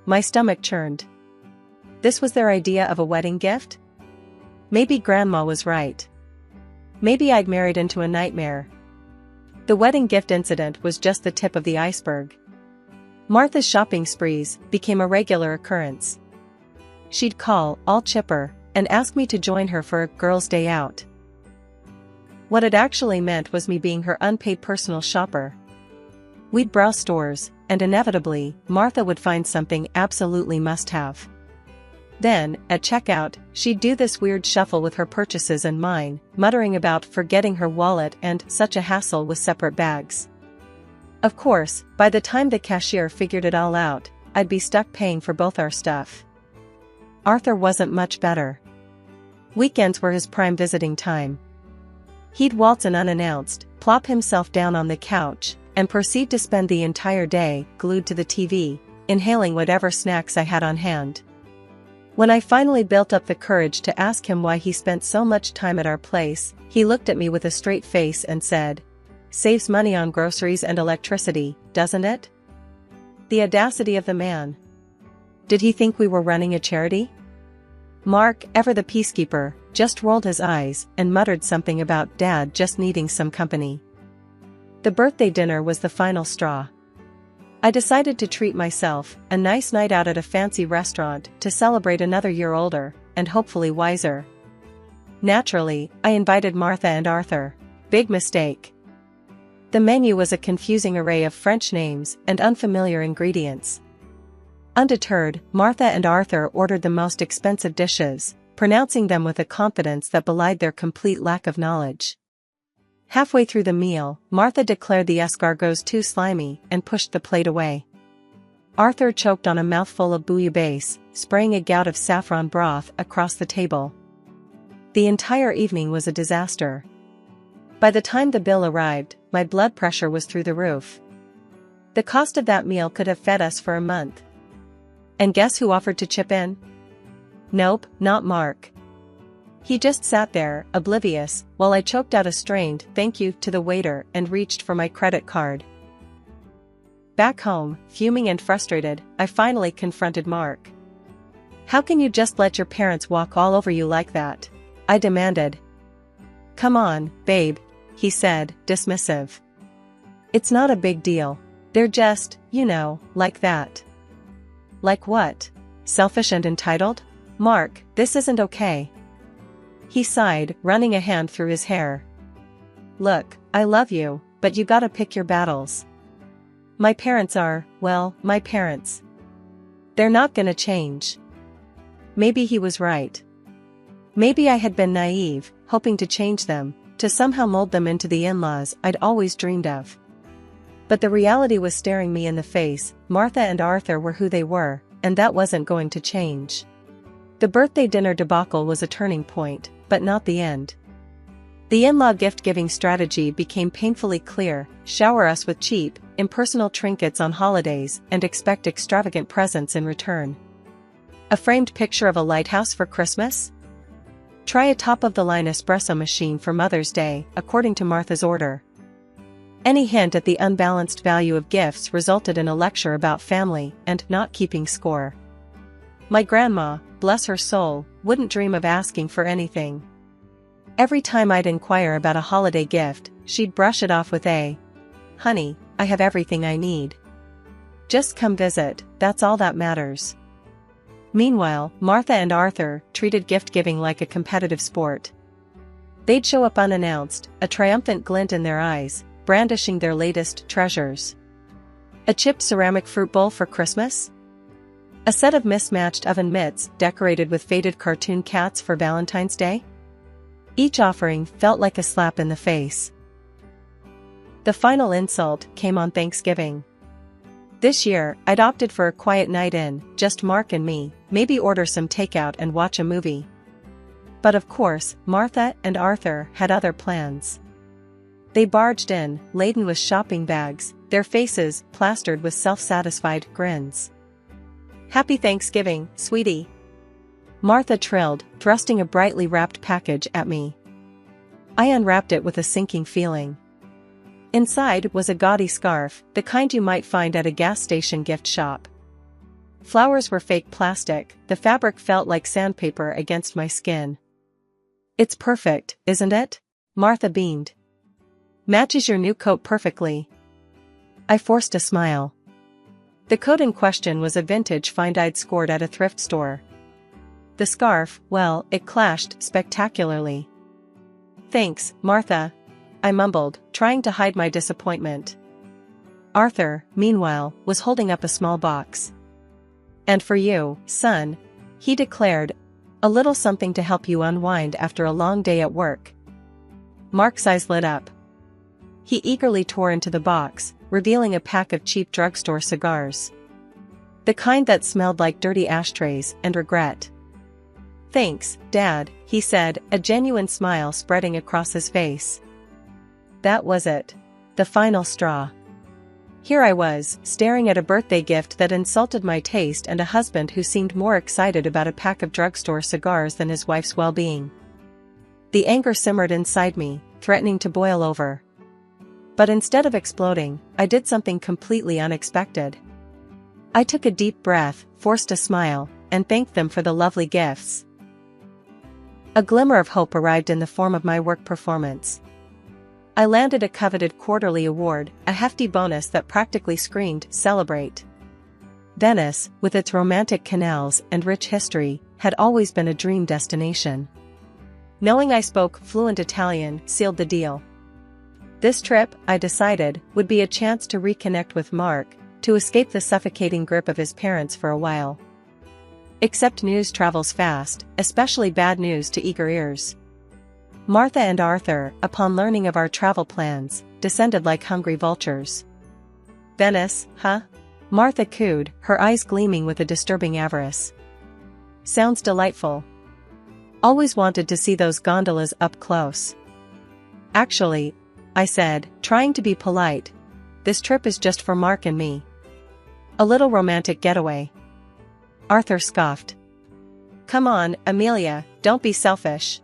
My stomach churned. This was their idea of a wedding gift? Maybe Grandma was right. Maybe I'd married into a nightmare. The wedding gift incident was just the tip of the iceberg. Martha's shopping sprees became a regular occurrence. She'd call, all chipper, and ask me to join her for a girls' day out. What it actually meant was me being her unpaid personal shopper. We'd browse stores, and inevitably, Martha would find something absolutely must-have. Then, at checkout, she'd do this weird shuffle with her purchases and mine, muttering about forgetting her wallet and such a hassle with separate bags. Of course, by the time the cashier figured it all out, I'd be stuck paying for both our stuff. Arthur wasn't much better. Weekends were his prime visiting time. He'd waltz in unannounced, plop himself down on the couch, and proceed to spend the entire day glued to the TV, inhaling whatever snacks I had on hand. When I finally built up the courage to ask him why he spent so much time at our place, he looked at me with a straight face and said, "Saves money on groceries and electricity, doesn't it?" The audacity of the man. Did he think we were running a charity? Mark, ever the peacekeeper, just rolled his eyes and muttered something about Dad just needing some company. The birthday dinner was the final straw. I decided to treat myself, a nice night out at a fancy restaurant to celebrate another year older, and hopefully wiser. Naturally, I invited Martha and Arthur. Big mistake. The menu was a confusing array of French names and unfamiliar ingredients. Undeterred, Martha and Arthur ordered the most expensive dishes, pronouncing them with a confidence that belied their complete lack of knowledge. Halfway through the meal, Martha declared the escargots too slimy and pushed the plate away. Arthur choked on a mouthful of bouillabaisse, spraying a gout of saffron broth across the table. The entire evening was a disaster. By the time the bill arrived, my blood pressure was through the roof. The cost of that meal could have fed us for a month. And guess who offered to chip in? Nope, not Mark. He just sat there, oblivious, while I choked out a strained thank you to the waiter and reached for my credit card. Back home, fuming and frustrated, I finally confronted Mark. "How can you just let your parents walk all over you like that?" I demanded. "Come on, babe," he said, dismissive. "It's not a big deal. They're just, like that." Like what? Selfish and entitled? Mark, this isn't okay. He sighed, running a hand through his hair. "Look, I love you, but you gotta pick your battles. My parents are, well, my parents. They're not gonna change." Maybe he was right. Maybe I had been naive, hoping to change them, to somehow mold them into the in-laws I'd always dreamed of. But the reality was staring me in the face. Martha and Arthur were who they were, and that wasn't going to change. The birthday dinner debacle was a turning point, but not the end. The in-law gift-giving strategy became painfully clear: shower us with cheap, impersonal trinkets on holidays and expect extravagant presents in return. A framed picture of a lighthouse for Christmas? Try a top-of-the-line espresso machine for Mother's Day, according to Martha's order. Any hint at the unbalanced value of gifts resulted in a lecture about family and not keeping score. My grandma, bless her soul, wouldn't dream of asking for anything. Every time I'd inquire about a holiday gift, she'd brush it off with "Honey, I have everything I need. Just come visit, that's all that matters." Meanwhile, Martha and Arthur treated gift-giving like a competitive sport. They'd show up unannounced, a triumphant glint in their eyes, brandishing their latest treasures. A chipped ceramic fruit bowl for Christmas? A set of mismatched oven mitts decorated with faded cartoon cats for Valentine's Day? Each offering felt like a slap in the face. The final insult came on Thanksgiving. This year, I'd opted for a quiet night in, just Mark and me, maybe order some takeout and watch a movie. But of course, Martha and Arthur had other plans. They barged in, laden with shopping bags, their faces plastered with self-satisfied grins. "Happy Thanksgiving, sweetie," Martha trilled, thrusting a brightly wrapped package at me. I unwrapped it with a sinking feeling. Inside was a gaudy scarf, the kind you might find at a gas station gift shop. Flowers were fake plastic, the fabric felt like sandpaper against my skin. "It's perfect, isn't it?" Martha beamed. "Matches your new coat perfectly." I forced a smile. The coat in question was a vintage find I'd scored at a thrift store. The scarf, well, it clashed spectacularly. "Thanks, Martha," I mumbled, trying to hide my disappointment. Arthur, meanwhile, was holding up a small box. "And for you, son," he declared, "a little something to help you unwind after a long day at work." Mark's eyes lit up. He eagerly tore into the box, revealing a pack of cheap drugstore cigars. The kind that smelled like dirty ashtrays and regret. "Thanks, Dad," he said, a genuine smile spreading across his face. That was it. The final straw. Here I was, staring at a birthday gift that insulted my taste and a husband who seemed more excited about a pack of drugstore cigars than his wife's well-being. The anger simmered inside me, threatening to boil over. But instead of exploding, I did something completely unexpected. I took a deep breath, forced a smile, and thanked them for the lovely gifts. A glimmer of hope arrived in the form of my work performance. I landed a coveted quarterly award, a hefty bonus that practically screamed, "Celebrate." Venice, with its romantic canals and rich history, had always been a dream destination. Knowing I spoke fluent Italian sealed the deal. This trip, I decided, would be a chance to reconnect with Mark, to escape the suffocating grip of his parents for a while. Except news travels fast, especially bad news to eager ears. Martha and Arthur, upon learning of our travel plans, descended like hungry vultures. "Venice, huh?" Martha cooed, her eyes gleaming with a disturbing avarice. "Sounds delightful. Always wanted to see those gondolas up close." "Actually," I said, trying to be polite, "this trip is just for Mark and me. A little romantic getaway." Arthur scoffed. "Come on, Amelia, don't be selfish.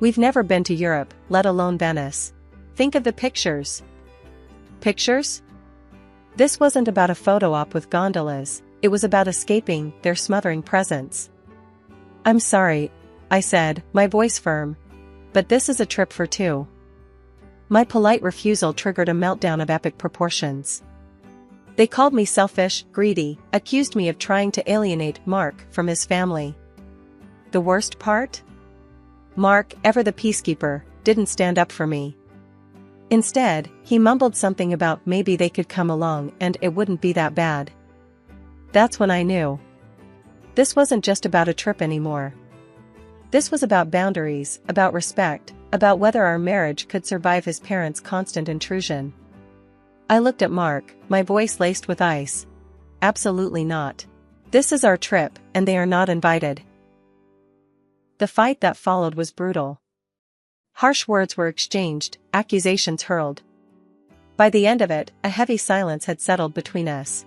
We've never been to Europe, let alone Venice. Think of the pictures." Pictures? This wasn't about a photo op with gondolas, it was about escaping their smothering presence. "I'm sorry," I said, my voice firm, "but this is a trip for two." My polite refusal triggered a meltdown of epic proportions. They called me selfish, greedy, accused me of trying to alienate Mark from his family. The worst part? Mark, ever the peacekeeper, didn't stand up for me. Instead, he mumbled something about maybe they could come along and it wouldn't be that bad. That's when I knew. This wasn't just about a trip anymore. This was about boundaries, about respect, about whether our marriage could survive his parents' constant intrusion. I looked at Mark, my voice laced with ice. "Absolutely not. This is our trip, and they are not invited." The fight that followed was brutal. Harsh words were exchanged, accusations hurled. By the end of it, a heavy silence had settled between us.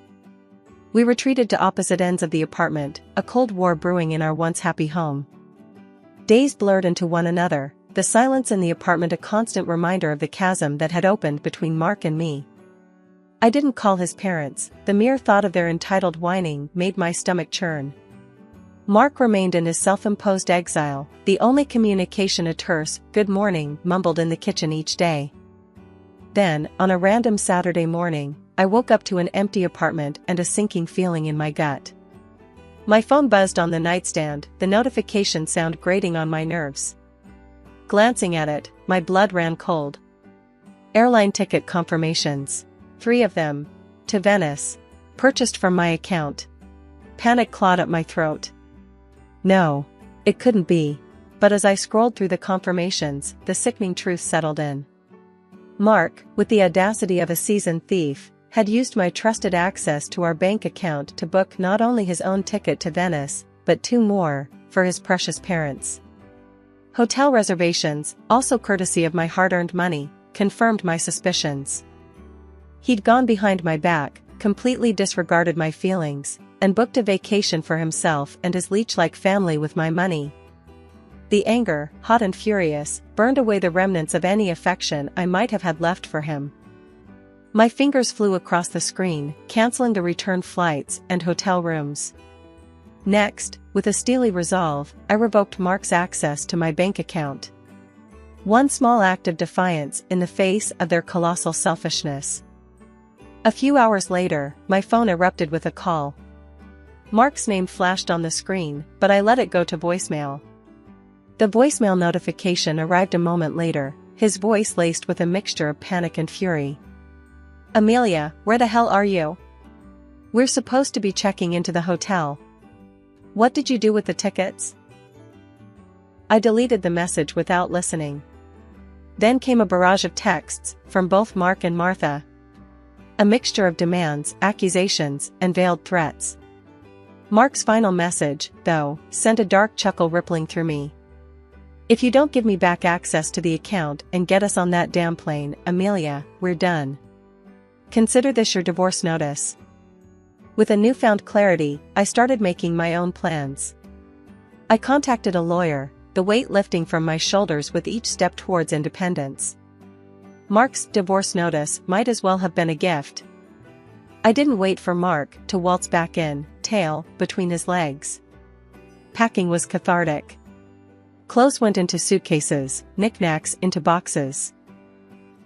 We retreated to opposite ends of the apartment, a cold war brewing in our once happy home. Days blurred into one another, the silence in the apartment a constant reminder of the chasm that had opened between Mark and me. I didn't call his parents, the mere thought of their entitled whining made my stomach churn. Mark remained in his self-imposed exile, the only communication a terse, "good morning," mumbled in the kitchen each day. Then, on a random Saturday morning, I woke up to an empty apartment and a sinking feeling in my gut. My phone buzzed on the nightstand, the notification sound grating on my nerves. Glancing at it, my blood ran cold. Airline ticket confirmations. 3 of them. To Venice. Purchased from my account. Panic clawed at my throat. No. It couldn't be. But as I scrolled through the confirmations, the sickening truth settled in. Mark, with the audacity of a seasoned thief, had used my trusted access to our bank account to book not only his own ticket to Venice, but 2 more, for his precious parents. Hotel reservations, also courtesy of my hard-earned money, confirmed my suspicions. He'd gone behind my back, completely disregarded my feelings, and booked a vacation for himself and his leech-like family with my money. The anger, hot and furious, burned away the remnants of any affection I might have had left for him. My fingers flew across the screen, canceling the return flights and hotel rooms. Next, with a steely resolve, I revoked Mark's access to my bank account. One small act of defiance in the face of their colossal selfishness. A few hours later, my phone erupted with a call. Mark's name flashed on the screen, but I let it go to voicemail. The voicemail notification arrived a moment later, his voice laced with a mixture of panic and fury. "Amelia, where the hell are you? We're supposed to be checking into the hotel. What did you do with the tickets?" I deleted the message without listening. Then came a barrage of texts, from both Mark and Martha. A mixture of demands, accusations, and veiled threats. Mark's final message, though, sent a dark chuckle rippling through me. "If you don't give me back access to the account and get us on that damn plane, Amelia, we're done. Consider this your divorce notice." With a newfound clarity, I started making my own plans. I contacted a lawyer, the weight lifting from my shoulders with each step towards independence. Mark's divorce notice might as well have been a gift. I didn't wait for Mark to waltz back in, tail between his legs. Packing was cathartic. Clothes went into suitcases, knickknacks into boxes.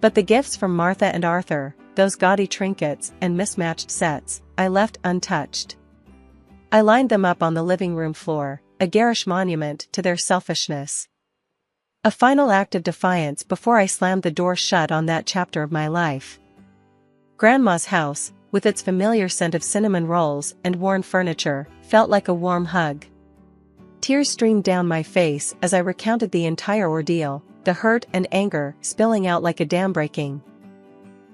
But the gifts from Martha and Arthur, those gaudy trinkets and mismatched sets, I left untouched. I lined them up on the living room floor, a garish monument to their selfishness. A final act of defiance before I slammed the door shut on that chapter of my life. Grandma's house, with its familiar scent of cinnamon rolls and worn furniture, felt like a warm hug. Tears streamed down my face as I recounted the entire ordeal, the hurt and anger spilling out like a dam breaking.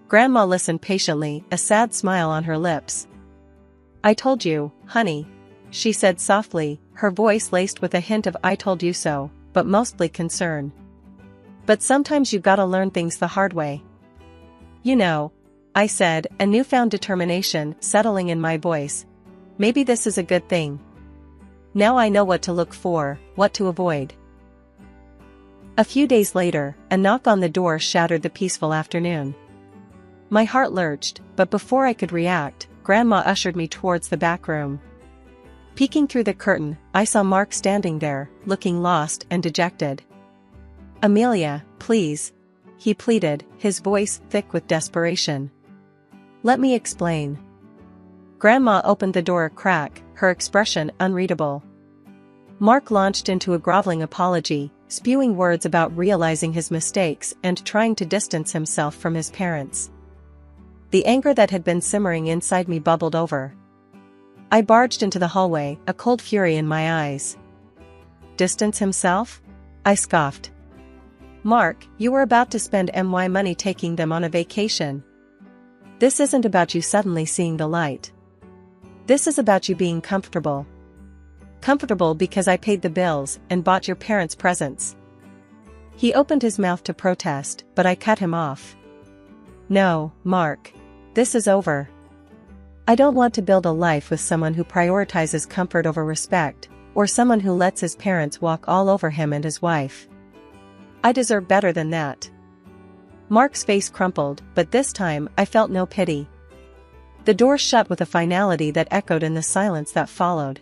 Grandma listened patiently, a sad smile on her lips. "I told you, honey," she said softly, her voice laced with a hint of "I told you so," but mostly concern. "But sometimes you gotta learn things the hard way." "You know," I said, a newfound determination settling in my voice. "Maybe this is a good thing. Now I know what to look for, what to avoid." A few days later, a knock on the door shattered the peaceful afternoon. My heart lurched, but before I could react, Grandma ushered me towards the back room. Peeking through the curtain, I saw Mark standing there, looking lost and dejected. "Amelia, please," he pleaded, his voice thick with desperation. "Let me explain." Grandma opened the door a crack, her expression unreadable. Mark launched into a groveling apology, spewing words about realizing his mistakes and trying to distance himself from his parents. The anger that had been simmering inside me bubbled over. I barged into the hallway, a cold fury in my eyes. "Distance himself?" I scoffed. "Mark, you were about to spend my money taking them on a vacation. This isn't about you suddenly seeing the light. This is about you being comfortable. Comfortable because I paid the bills and bought your parents presents. He opened his mouth to protest, but I cut him off. No, Mark. This is over. I don't want to build a life with someone who prioritizes comfort over respect, or someone who lets his parents walk all over him and his wife. I deserve better than that. Mark's face crumpled, but this time I felt no pity. The door shut with a finality that echoed in the silence that followed.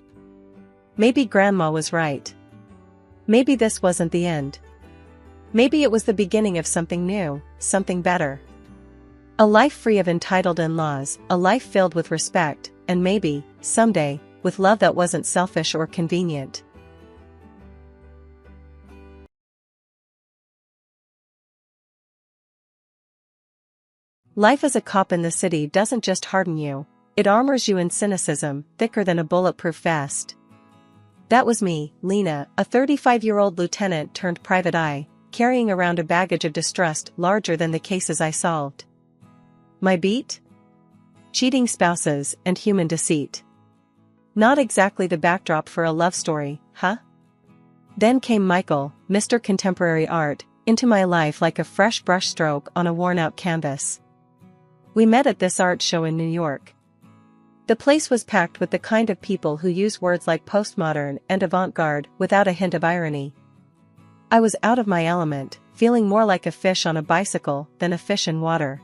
Maybe Grandma was right. Maybe this wasn't the end. Maybe it was the beginning of something new, something better. A life free of entitled in-laws, a life filled with respect, and maybe, someday, with love that wasn't selfish or convenient. Life as a cop in the city doesn't just harden you, it armors you in cynicism, thicker than a bulletproof vest. That was me, Lena, a 35-year-old lieutenant turned private eye, carrying around a baggage of distrust larger than the cases I solved. My beat? Cheating spouses and human deceit. Not exactly the backdrop for a love story, huh? Then came Michael, Mr. Contemporary Art, into my life like a fresh brushstroke on a worn-out canvas. We met at this art show in New York. The place was packed with the kind of people who use words like postmodern and avant-garde without a hint of irony. I was out of my element, feeling more like a fish on a bicycle than a fish in water.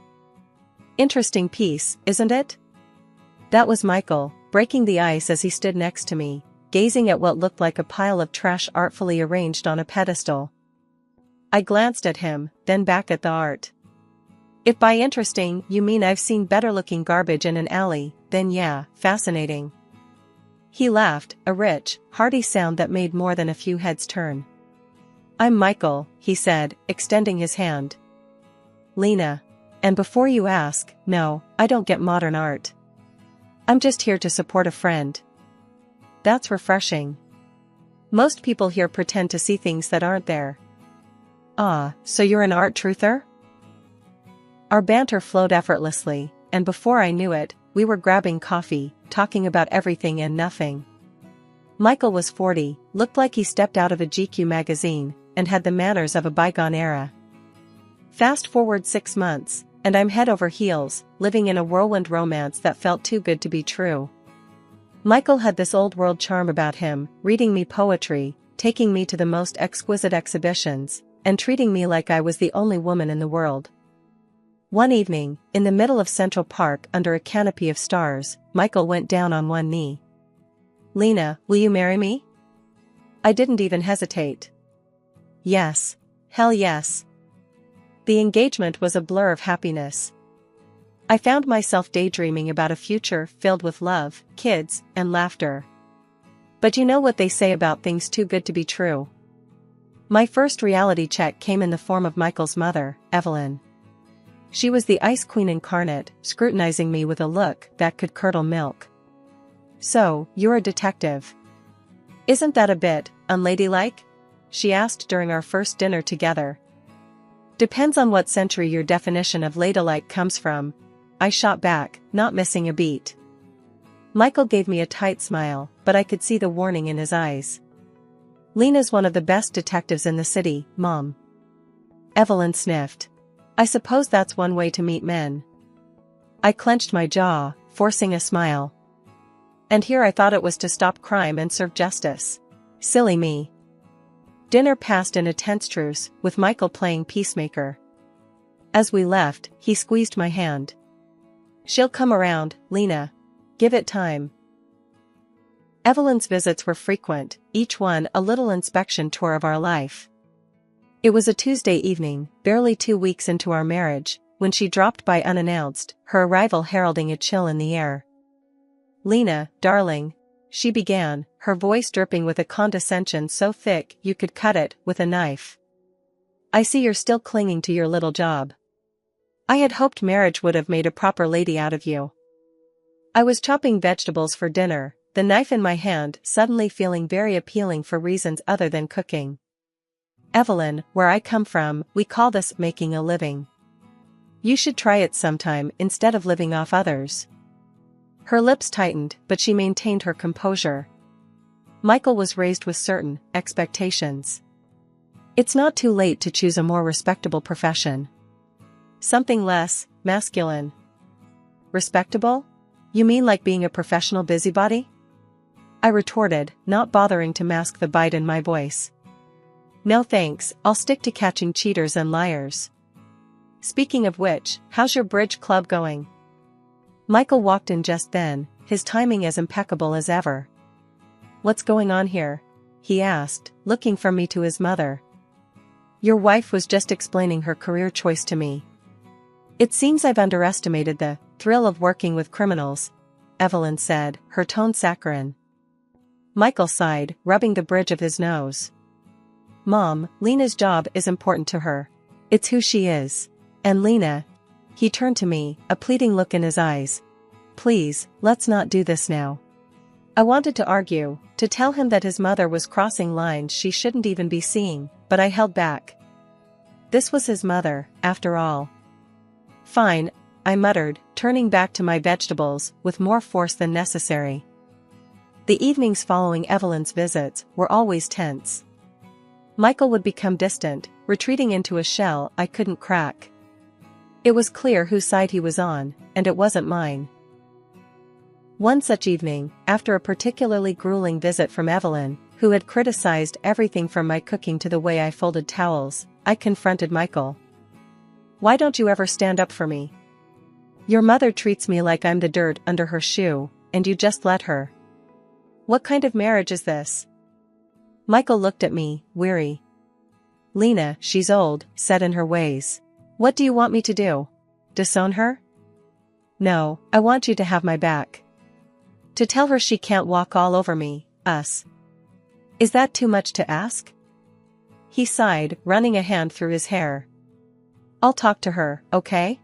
Interesting piece, isn't it? That was Michael, breaking the ice as he stood next to me, gazing at what looked like a pile of trash artfully arranged on a pedestal. I glanced at him, then back at the art. If by interesting you mean I've seen better-looking garbage in an alley, then yeah, fascinating. He laughed, a rich, hearty sound that made more than a few heads turn. I'm Michael, he said, extending his hand. Lena. And before you ask, no, I don't get modern art. I'm just here to support a friend. That's refreshing. Most people here pretend to see things that aren't there. Ah, so you're an art truther? Our banter flowed effortlessly, and before I knew it, we were grabbing coffee, talking about everything and nothing. Michael was 40, looked like he stepped out of a GQ magazine, and had the manners of a bygone era. Fast forward 6 months, and I'm head over heels, living in a whirlwind romance that felt too good to be true. Michael had this old-world charm about him, reading me poetry, taking me to the most exquisite exhibitions, and treating me like I was the only woman in the world. One evening, in the middle of Central Park under a canopy of stars, Michael went down on one knee. Lena, will you marry me? I didn't even hesitate. Yes. Hell yes. The engagement was a blur of happiness. I found myself daydreaming about a future filled with love, kids, and laughter. But you know what they say about things too good to be true. My first reality check came in the form of Michael's mother, Evelyn. She was the ice queen incarnate, scrutinizing me with a look that could curdle milk. So, you're a detective. Isn't that a bit unladylike? She asked during our first dinner together. Depends on what century your definition of ladylike comes from, I shot back, not missing a beat. Michael gave me a tight smile, but I could see the warning in his eyes. Lena's one of the best detectives in the city, Mom. Evelyn sniffed. I suppose that's one way to meet men. I clenched my jaw, forcing a smile. And here I thought it was to stop crime and serve justice. Silly me. Dinner passed in a tense truce, with Michael playing peacemaker. As we left, he squeezed my hand. She'll come around, Lena. Give it time. Evelyn's visits were frequent, each one a little inspection tour of our life. It was a Tuesday evening, barely 2 weeks into our marriage, when she dropped by unannounced, her arrival heralding a chill in the air. Lena, darling, she began, her voice dripping with a condescension so thick you could cut it with a knife. I see you're still clinging to your little job. I had hoped marriage would have made a proper lady out of you. I was chopping vegetables for dinner, the knife in my hand suddenly feeling very appealing for reasons other than cooking. Evelyn, where I come from, we call this making a living. You should try it sometime instead of living off others. Her lips tightened, but she maintained her composure. Michael was raised with certain expectations. It's not too late to choose a more respectable profession. Something less masculine. Respectable? You mean like being a professional busybody? I retorted, not bothering to mask the bite in my voice. No thanks, I'll stick to catching cheaters and liars. Speaking of which, how's your bridge club going? Michael walked in just then, his timing as impeccable as ever. What's going on here? He asked, looking from me to his mother. Your wife was just explaining her career choice to me. It seems I've underestimated the thrill of working with criminals, Evelyn said, her tone saccharine. Michael sighed, rubbing the bridge of his nose. Mom, Lena's job is important to her. It's who she is. And Lena. He turned to me, a pleading look in his eyes. Please, let's not do this now. I wanted to argue, to tell him that his mother was crossing lines she shouldn't even be seeing, but I held back. This was his mother, after all. Fine, I muttered, turning back to my vegetables with more force than necessary. The evenings following Evelyn's visits were always tense. Michael would become distant, retreating into a shell I couldn't crack. It was clear whose side he was on, and it wasn't mine. One such evening, after a particularly grueling visit from Evelyn, who had criticized everything from my cooking to the way I folded towels, I confronted Michael. Why don't you ever stand up for me? Your mother treats me like I'm the dirt under her shoe, and you just let her. What kind of marriage is this? Michael looked at me, weary. Lena, she's old, set in her ways. What do you want me to do? Disown her? No, I want you to have my back. To tell her she can't walk all over me, us. Is that too much to ask? He sighed, running a hand through his hair. I'll talk to her, okay?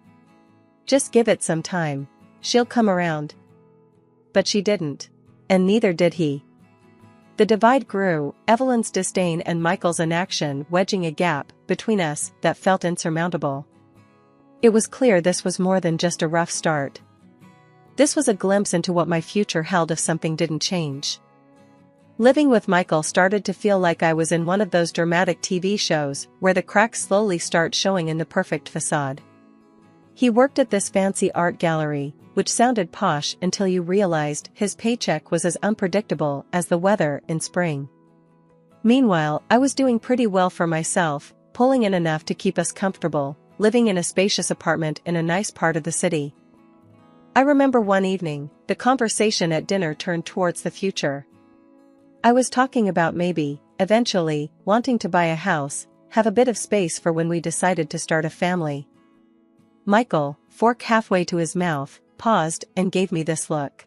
Just give it some time. She'll come around. But she didn't. And neither did he. The divide grew, Evelyn's disdain and Michael's inaction wedging a gap between us that felt insurmountable. It was clear this was more than just a rough start. This was a glimpse into what my future held if something didn't change. Living with Michael started to feel like I was in one of those dramatic TV shows where the cracks slowly start showing in the perfect facade. He worked at this fancy art gallery, which sounded posh until you realized his paycheck was as unpredictable as the weather in spring. Meanwhile, I was doing pretty well for myself, pulling in enough to keep us comfortable, living in a spacious apartment in a nice part of the city. I remember one evening, the conversation at dinner turned towards the future. I was talking about maybe, eventually, wanting to buy a house, have a bit of space for when we decided to start a family. Michael, fork halfway to his mouth, paused and gave me this look.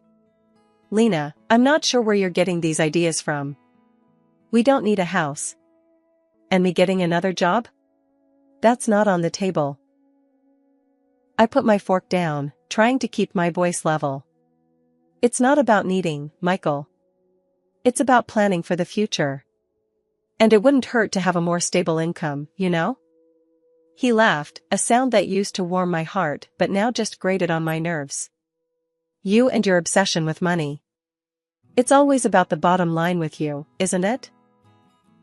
Lena, I'm not sure where you're getting these ideas from. We don't need a house. And me getting another job? That's not on the table. I put my fork down, trying to keep my voice level. It's not about needing, Michael. It's about planning for the future. And it wouldn't hurt to have a more stable income, you know? He laughed, a sound that used to warm my heart but now just grated on my nerves. You and your obsession with money. It's always about the bottom line with you, isn't it?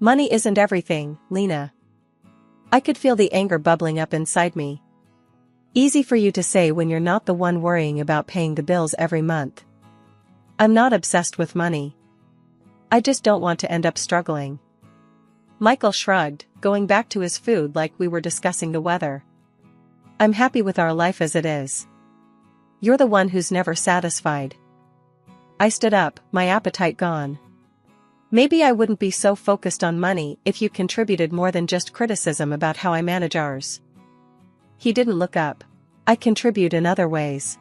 Money isn't everything, Lena. I could feel the anger bubbling up inside me. Easy for you to say when you're not the one worrying about paying the bills every month. I'm not obsessed with money. I just don't want to end up struggling. Michael shrugged, going back to his food like we were discussing the weather. I'm happy with our life as it is. You're the one who's never satisfied. I stood up, my appetite gone. Maybe I wouldn't be so focused on money if you contributed more than just criticism about how I manage ours. He didn't look up. I contribute in other ways.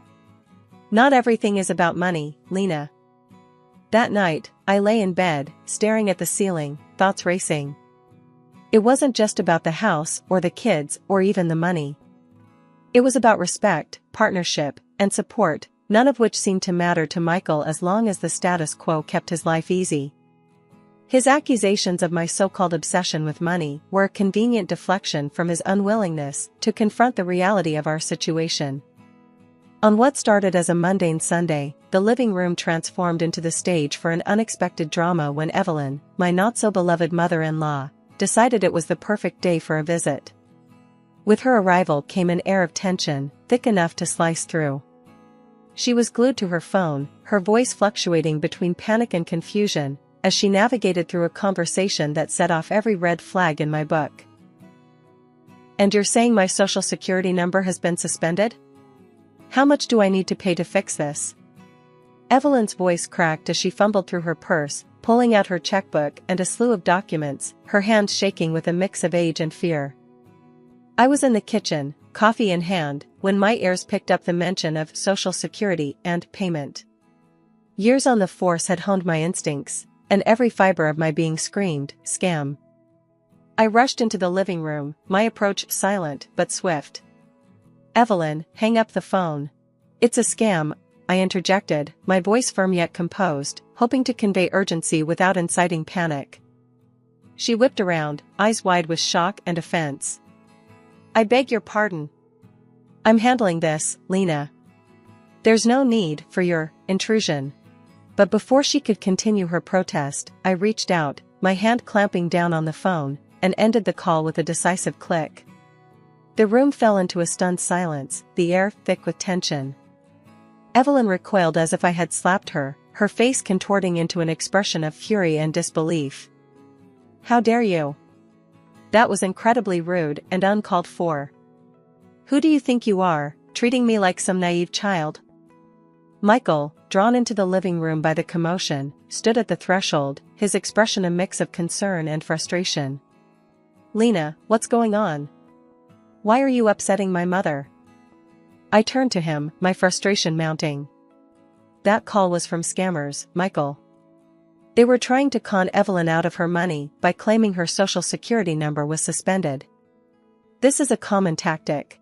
Not everything is about money, Lena. That night, I lay in bed, staring at the ceiling, thoughts racing. It wasn't just about the house or the kids or even the money. It was about respect, partnership, and support, none of which seemed to matter to Michael as long as the status quo kept his life easy. His accusations of my so-called obsession with money were a convenient deflection from his unwillingness to confront the reality of our situation. On what started as a mundane Sunday, the living room transformed into the stage for an unexpected drama when Evelyn, my not-so-beloved mother-in-law, decided it was the perfect day for a visit. With her arrival came an air of tension, thick enough to slice through. She was glued to her phone, her voice fluctuating between panic and confusion, as she navigated through a conversation that set off every red flag in my book. "And you're saying my social security number has been suspended? How much do I need to pay to fix this?" Evelyn's voice cracked as she fumbled through her purse, pulling out her checkbook and a slew of documents, her hands shaking with a mix of age and fear. I was in the kitchen, coffee in hand, when my ears picked up the mention of Social Security and payment. Years on the force had honed my instincts, and every fiber of my being screamed, "Scam." I rushed into the living room, my approach silent but swift. "Evelyn, hang up the phone. It's a scam," I interjected, my voice firm yet composed, hoping to convey urgency without inciting panic. She whipped around, eyes wide with shock and offense. "I beg your pardon. I'm handling this, Lena. There's no need for your intrusion." But before she could continue her protest, I reached out, my hand clamping down on the phone, and ended the call with a decisive click. The room fell into a stunned silence, the air thick with tension. Evelyn recoiled as if I had slapped her, her face contorting into an expression of fury and disbelief. "How dare you? That was incredibly rude and uncalled for. Who do you think you are, treating me like some naive child?" Michael, drawn into the living room by the commotion, stood at the threshold, his expression a mix of concern and frustration. "Lena, what's going on? Why are you upsetting my mother?" I turned to him, my frustration mounting. "That call was from scammers, Michael. They were trying to con Evelyn out of her money by claiming her social security number was suspended. This is a common tactic.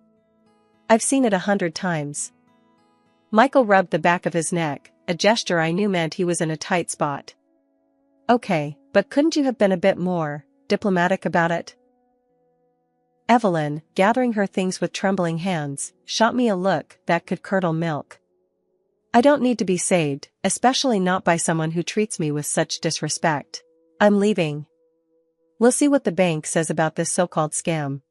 I've seen it 100 times." Michael rubbed the back of his neck, a gesture I knew meant he was in a tight spot. "Okay, but couldn't you have been a bit more diplomatic about it?" Evelyn, gathering her things with trembling hands, shot me a look that could curdle milk. "I don't need to be saved, especially not by someone who treats me with such disrespect. I'm leaving. We'll see what the bank says about this so-called scam."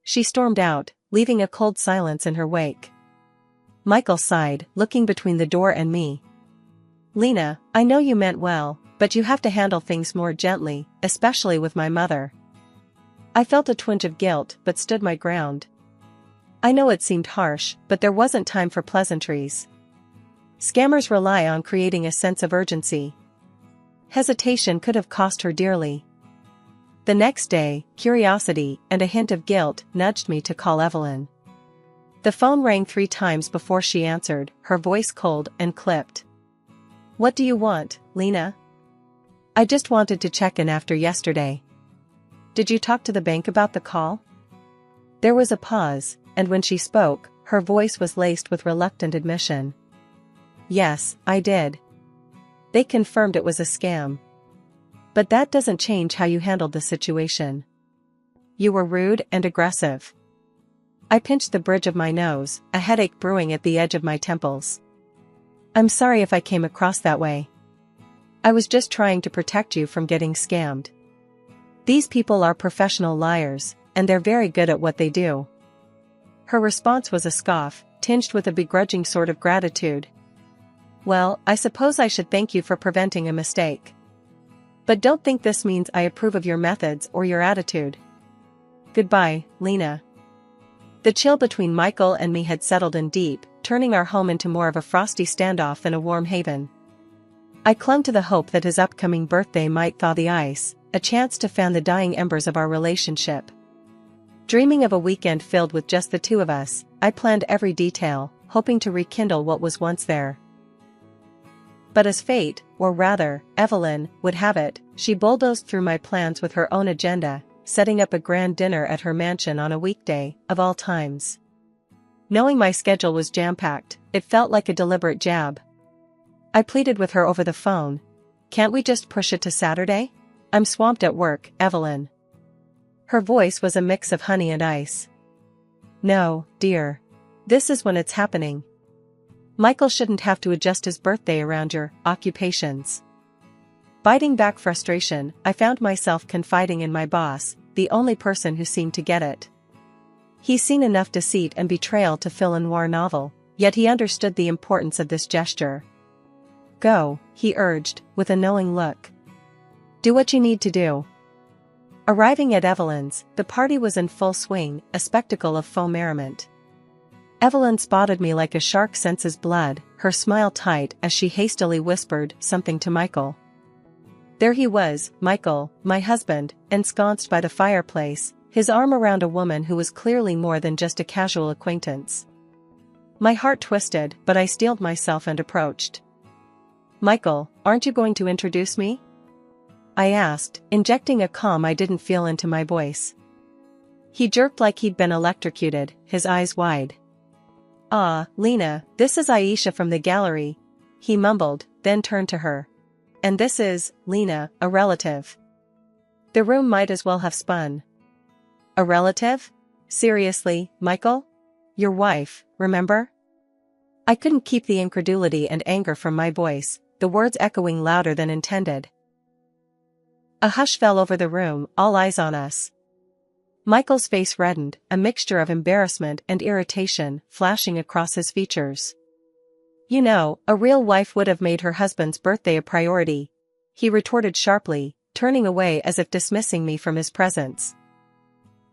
She stormed out, leaving a cold silence in her wake. Michael sighed, looking between the door and me. "Lena, I know you meant well, but you have to handle things more gently, especially with my mother." I felt a twinge of guilt but stood my ground. I know it seemed harsh, but there wasn't time for pleasantries. Scammers rely on creating a sense of urgency. Hesitation could have cost her dearly. The next day, curiosity and a hint of guilt nudged me to call Evelyn. The phone rang 3 times before she answered, her voice cold and clipped. "What do you want, Lena?" "I just wanted to check in after yesterday." "Did you talk to the bank about the call?" There was a pause, and when she spoke, her voice was laced with reluctant admission. "Yes, I did. They confirmed it was a scam. But that doesn't change how you handled the situation. You were rude and aggressive." I pinched the bridge of my nose, a headache brewing at the edge of my temples. "I'm sorry if I came across that way. I was just trying to protect you from getting scammed. These people are professional liars, and they're very good at what they do." Her response was a scoff, tinged with a begrudging sort of gratitude. "Well, I suppose I should thank you for preventing a mistake. But don't think this means I approve of your methods or your attitude. Goodbye, Lena." The chill between Michael and me had settled in deep, turning our home into more of a frosty standoff than a warm haven. I clung to the hope that his upcoming birthday might thaw the ice, a chance to fan the dying embers of our relationship. Dreaming of a weekend filled with just the two of us, I planned every detail, hoping to rekindle what was once there. But as fate, or rather, Evelyn, would have it, she bulldozed through my plans with her own agenda, setting up a grand dinner at her mansion on a weekday, of all times. Knowing my schedule was jam-packed, it felt like a deliberate jab. I pleaded with her over the phone. "Can't we just push it to Saturday? I'm swamped at work, Evelyn." Her voice was a mix of honey and ice. "No, dear. This is when it's happening. Michael shouldn't have to adjust his birthday around your occupations." Biting back frustration, I found myself confiding in my boss, the only person who seemed to get it. He's seen enough deceit and betrayal to fill a noir novel, yet he understood the importance of this gesture. Go, he urged, with a knowing look. Do what you need to do. Arriving at Evelyn's, the party was in full swing, a spectacle of faux merriment. Evelyn spotted me like a shark senses blood, her smile tight as she hastily whispered something to Michael. There he was, Michael, my husband, ensconced by the fireplace, his arm around a woman who was clearly more than just a casual acquaintance. My heart twisted, but I steeled myself and approached. Michael, aren't you going to introduce me? I asked, injecting a calm I didn't feel into my voice. He jerked like he'd been electrocuted, his eyes wide. Ah, Lena, this is Aisha from the gallery, he mumbled, then turned to her. And this is, Lena, a relative. The room might as well have spun. A relative? Seriously, Michael? Your wife, remember? I couldn't keep the incredulity and anger from my voice, the words echoing louder than intended. A hush fell over the room, all eyes on us. Michael's face reddened, a mixture of embarrassment and irritation flashing across his features. You know, a real wife would have made her husband's birthday a priority, he retorted sharply, turning away as if dismissing me from his presence.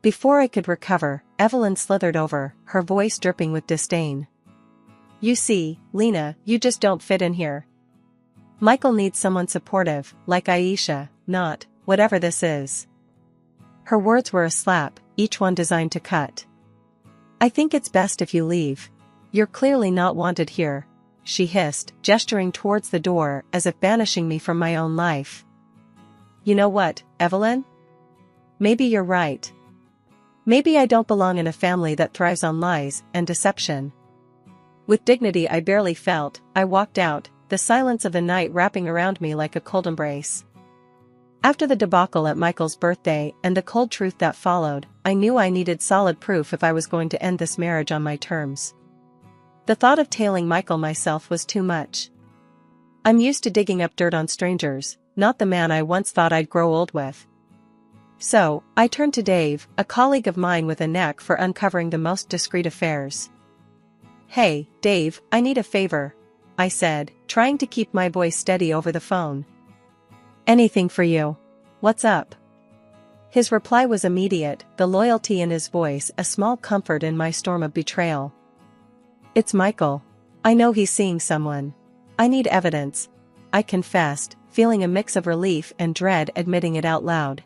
Before I could recover, Evelyn slithered over, her voice dripping with disdain. You see, Lena, you just don't fit in here. Michael needs someone supportive, like Aisha, not, whatever this is. Her words were a slap, each one designed to cut. I think it's best if you leave. You're clearly not wanted here, she hissed, gesturing towards the door as if banishing me from my own life. You know what, Evelyn? Maybe you're right. Maybe I don't belong in a family that thrives on lies and deception. With dignity I barely felt, I walked out, the silence of the night wrapping around me like a cold embrace. After the debacle at Michael's birthday and the cold truth that followed, I knew I needed solid proof if I was going to end this marriage on my terms. The thought of tailing Michael myself was too much. I'm used to digging up dirt on strangers, not the man I once thought I'd grow old with. So, I turned to Dave, a colleague of mine with a knack for uncovering the most discreet affairs. Hey, Dave, I need a favor, I said, trying to keep my voice steady over the phone. Anything for you. What's up? His reply was immediate, the loyalty in his voice a small comfort in my storm of betrayal. It's Michael. I know he's seeing someone. I need evidence, I confessed, feeling a mix of relief and dread admitting it out loud.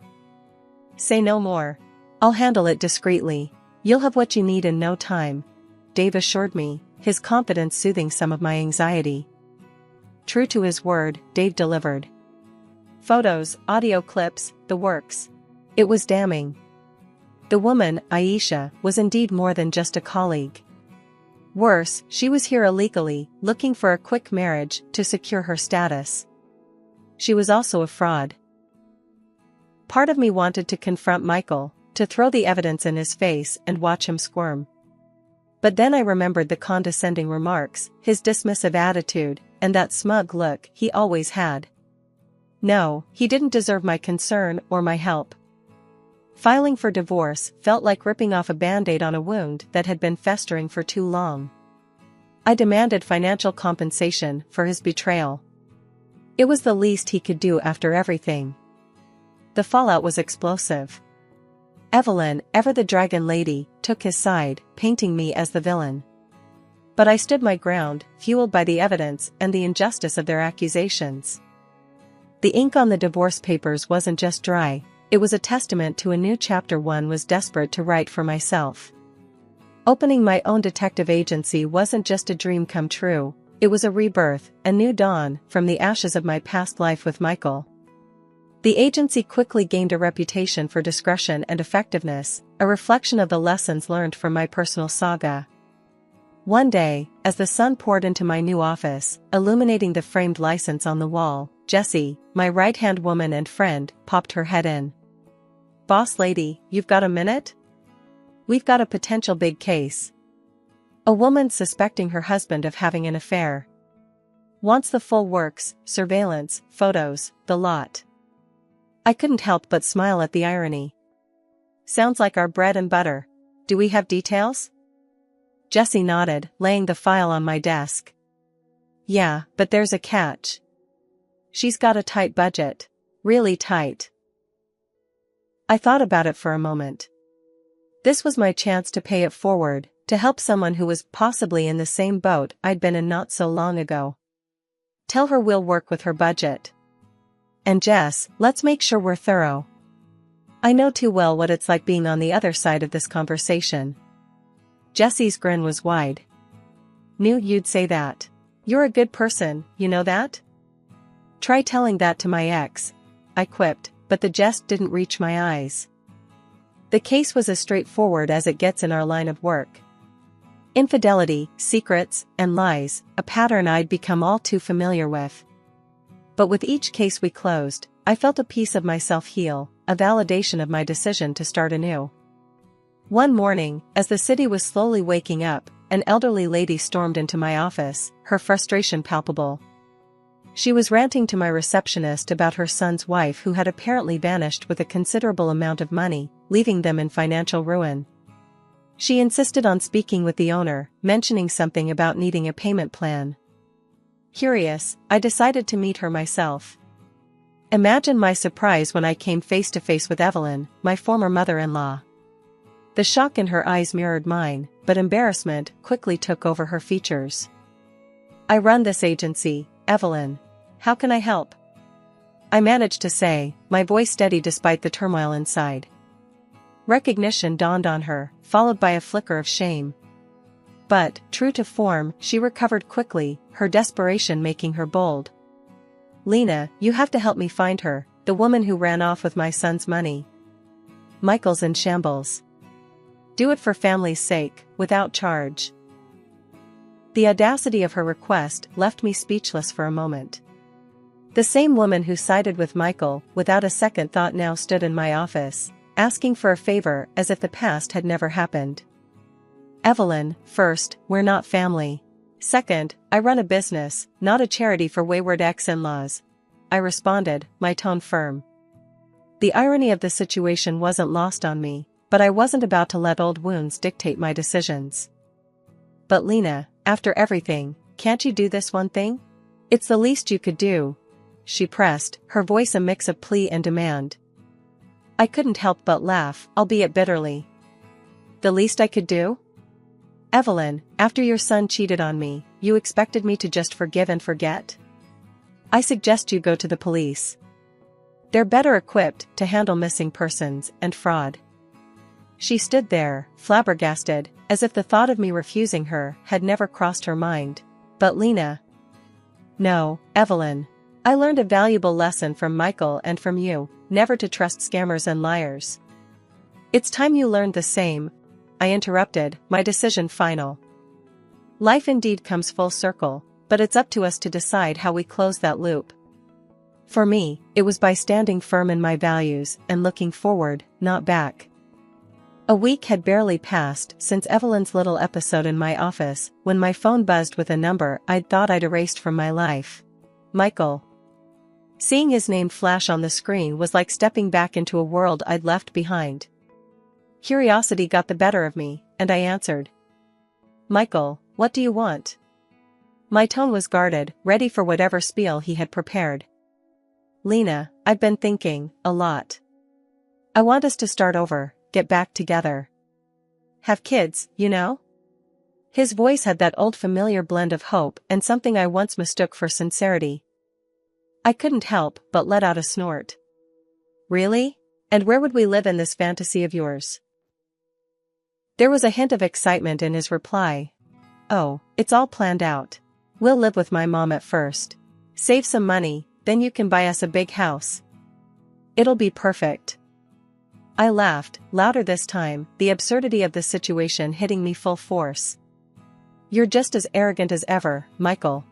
Say no more. I'll handle it discreetly. You'll have what you need in no time, Dave assured me, his confidence soothing some of my anxiety. True to his word, Dave delivered. Photos, audio clips, the works. It was damning. The woman, Aisha, was indeed more than just a colleague. Worse, she was here illegally, looking for a quick marriage to secure her status. She was also a fraud. Part of me wanted to confront Michael, to throw the evidence in his face and watch him squirm. But then I remembered the condescending remarks, his dismissive attitude, and that smug look he always had. No, he didn't deserve my concern or my help. Filing for divorce felt like ripping off a band-aid on a wound that had been festering for too long. I demanded financial compensation for his betrayal. It was the least he could do after everything. The fallout was explosive. Evelyn, ever the dragon lady, took his side, painting me as the villain. But I stood my ground, fueled by the evidence and the injustice of their accusations. The ink on the divorce papers wasn't just dry, it was a testament to a new chapter one was desperate to write for myself. Opening my own detective agency wasn't just a dream come true, it was a rebirth, a new dawn from the ashes of my past life with Michael. The agency quickly gained a reputation for discretion and effectiveness, a reflection of the lessons learned from my personal saga. One day, as the sun poured into my new office, illuminating the framed license on the wall, Jessie, my right-hand woman and friend, popped her head in. Boss lady, you've got a minute? We've got a potential big case. A woman suspecting her husband of having an affair. Wants the full works, surveillance, photos, the lot. I couldn't help but smile at the irony. Sounds like our bread and butter. Do we have details? Jessie nodded, laying the file on my desk. Yeah, but there's a catch. She's got a tight budget. Really tight. I thought about it for a moment. This was my chance to pay it forward, to help someone who was possibly in the same boat I'd been in not so long ago. Tell her we'll work with her budget. And Jess, let's make sure we're thorough. I know too well what it's like being on the other side of this conversation. Jessie's grin was wide. Knew you'd say that. You're a good person, you know that? Try telling that to my ex, I quipped, but the jest didn't reach my eyes. The case was as straightforward as it gets in our line of work. Infidelity, secrets, and lies, a pattern I'd become all too familiar with. But with each case we closed, I felt a piece of myself heal, a validation of my decision to start anew. One morning, as the city was slowly waking up, an elderly lady stormed into my office, her frustration palpable. She was ranting to my receptionist about her son's wife who had apparently vanished with a considerable amount of money, leaving them in financial ruin. She insisted on speaking with the owner, mentioning something about needing a payment plan. Curious, I decided to meet her myself. Imagine my surprise when I came face to face with Evelyn, my former mother-in-law. The shock in her eyes mirrored mine, but embarrassment quickly took over her features. I run this agency, Evelyn. How can I help? I managed to say, my voice steady despite the turmoil inside. Recognition dawned on her, followed by a flicker of shame. But, true to form, she recovered quickly, her desperation making her bold. Lena, you have to help me find her, the woman who ran off with my son's money. Michael's in shambles. Do it for family's sake, without charge. The audacity of her request left me speechless for a moment. The same woman who sided with Michael, without a second thought now stood in my office, asking for a favor as if the past had never happened. Evelyn, first, we're not family. Second, I run a business, not a charity for wayward ex-in-laws. I responded, my tone firm. The irony of the situation wasn't lost on me, but I wasn't about to let old wounds dictate my decisions. But Lena, after everything, can't you do this one thing? It's the least you could do. She pressed, her voice a mix of plea and demand. I couldn't help but laugh, albeit bitterly. The least I could do? Evelyn, after your son cheated on me, you expected me to just forgive and forget? I suggest you go to the police. They're better equipped to handle missing persons and fraud. She stood there, flabbergasted, as if the thought of me refusing her had never crossed her mind. But Lena. No, Evelyn. I learned a valuable lesson from Michael and from you, never to trust scammers and liars. It's time you learned the same, I interrupted, my decision final. Life indeed comes full circle, but it's up to us to decide how we close that loop. For me, it was by standing firm in my values and looking forward, not back. A week had barely passed since Evelyn's little episode in my office, when my phone buzzed with a number I'd thought I'd erased from my life. Michael. Seeing his name flash on the screen was like stepping back into a world I'd left behind. Curiosity got the better of me, and I answered. Michael, what do you want? My tone was guarded, ready for whatever spiel he had prepared. Lena, I've been thinking, a lot. I want us to start over, get back together. Have kids, you know? His voice had that old familiar blend of hope and something I once mistook for sincerity. I couldn't help but let out a snort. Really? And where would we live in this fantasy of yours? There was a hint of excitement in his reply. Oh, it's all planned out. We'll live with my mom at first. Save some money, then you can buy us a big house. It'll be perfect. I laughed, louder this time, the absurdity of the situation hitting me full force. You're just as arrogant as ever, Michael.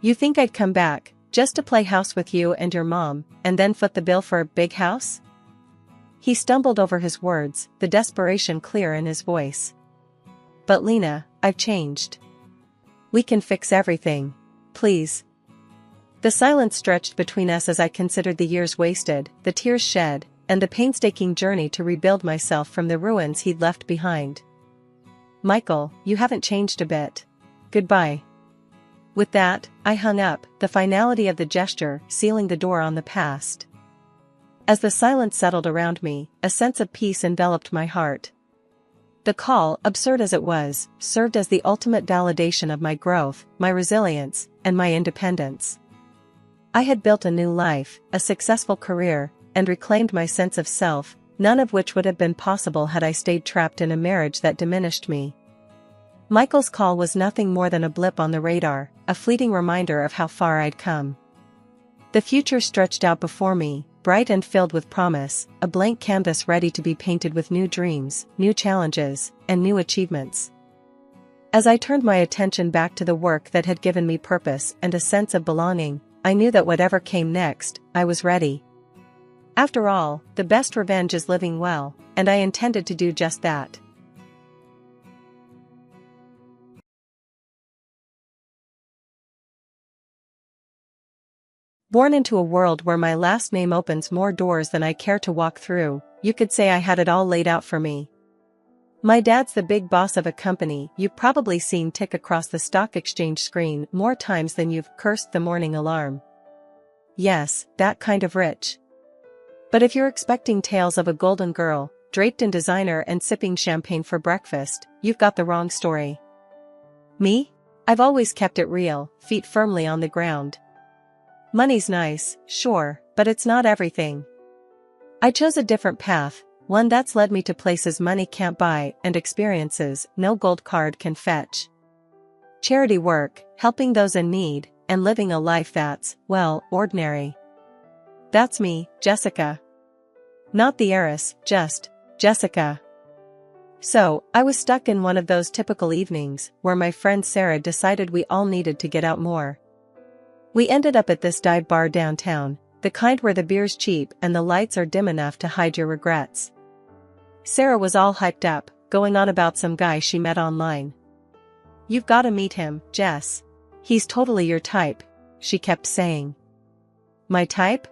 You think I'd come back, just to play house with you and your mom, and then foot the bill for a big house? He stumbled over his words, the desperation clear in his voice. But Lena, I've changed. We can fix everything. please. The silence stretched between us as I considered the years wasted, the tears shed, and the painstaking journey to rebuild myself from the ruins he'd left behind. Michael, you haven't changed a bit. Goodbye. With that, I hung up, the finality of the gesture sealing the door on the past. As the silence settled around me, a sense of peace enveloped my heart. The call, absurd as it was, served as the ultimate validation of my growth, my resilience, and my independence. I had built a new life, a successful career, and reclaimed my sense of self, none of which would have been possible had I stayed trapped in a marriage that diminished me. Michael's call was nothing more than a blip on the radar, a fleeting reminder of how far I'd come. The future stretched out before me, bright and filled with promise, a blank canvas ready to be painted with new dreams, new challenges, and new achievements. As I turned my attention back to the work that had given me purpose and a sense of belonging, I knew that whatever came next, I was ready. After all, the best revenge is living well, and I intended to do just that. Born into a world where my last name opens more doors than I care to walk through, you could say I had it all laid out for me. My dad's the big boss of a company you've probably seen tick across the stock exchange screen more times than you've cursed the morning alarm. Yes, that kind of rich. But if you're expecting tales of a golden girl, draped in designer and sipping champagne for breakfast, you've got the wrong story. Me? I've always kept it real, feet firmly on the ground. Money's nice, sure, but it's not everything. I chose a different path, one that's led me to places money can't buy and experiences no gold card can fetch. Charity work, helping those in need, and living a life that's, well, ordinary. That's me, Jessica. Not the heiress, just Jessica. So, I was stuck in one of those typical evenings where my friend Sarah decided we all needed to get out more. We ended up at this dive bar downtown, the kind where the beer's cheap and the lights are dim enough to hide your regrets. Sarah was all hyped up, going on about some guy she met online. "You've gotta meet him, Jess. He's totally your type," she kept saying. My type?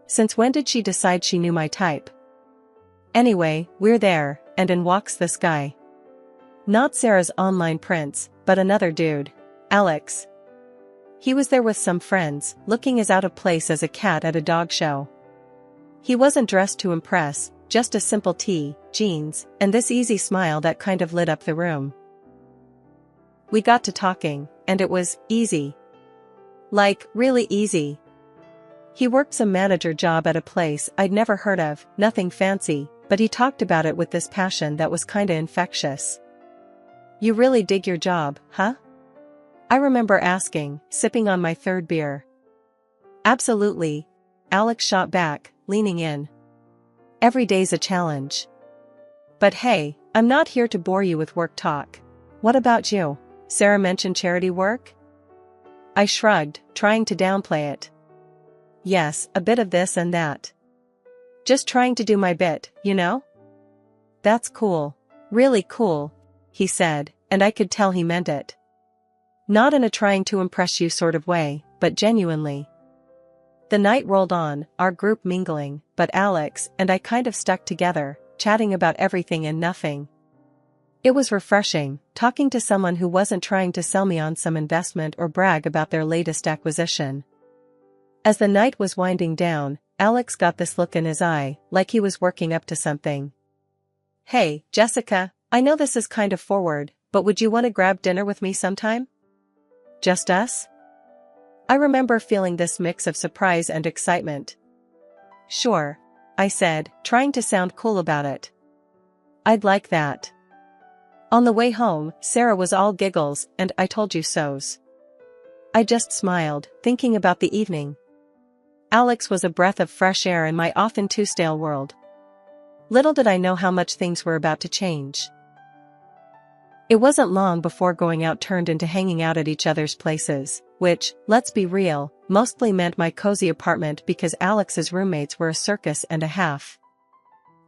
Since when did she decide she knew my type? Anyway, we're there, and in walks this guy. Not Sarah's online prince, but another dude, Alex. He was there with some friends, looking as out of place as a cat at a dog show. He wasn't dressed to impress, just a simple tee, jeans, and this easy smile that kind of lit up the room. We got to talking, and it was easy. Like, really easy. He worked some manager job at a place I'd never heard of, nothing fancy, but he talked about it with this passion that was kinda infectious. "You really dig your job, huh?" I remember asking, sipping on my third beer. "Absolutely," Alex shot back, leaning in. "Every day's a challenge. But hey, I'm not here to bore you with work talk. What about you?" Sarah mentioned charity work. I shrugged, trying to downplay it. "Yes, a bit of this and that. Just trying to do my bit, you know?" "That's cool. Really cool," he said, and I could tell he meant it. Not in a trying to impress you sort of way, but genuinely. The night rolled on, our group mingling, but Alex and I kind of stuck together, chatting about everything and nothing. It was refreshing, talking to someone who wasn't trying to sell me on some investment or brag about their latest acquisition. As the night was winding down, Alex got this look in his eye, like he was working up to something. "Hey, Jessica, I know this is kind of forward, but would you want to grab dinner with me sometime? Just us?" I remember feeling this mix of surprise and excitement. "Sure," I said, trying to sound cool about it. "I'd like that." On the way home, Sarah was all giggles and "I told you so's." I just smiled, thinking about the evening. Alex was a breath of fresh air in my often too stale world. Little did I know how much things were about to change. It wasn't long before going out turned into hanging out at each other's places, which, let's be real, mostly meant my cozy apartment because Alex's roommates were a circus and a half.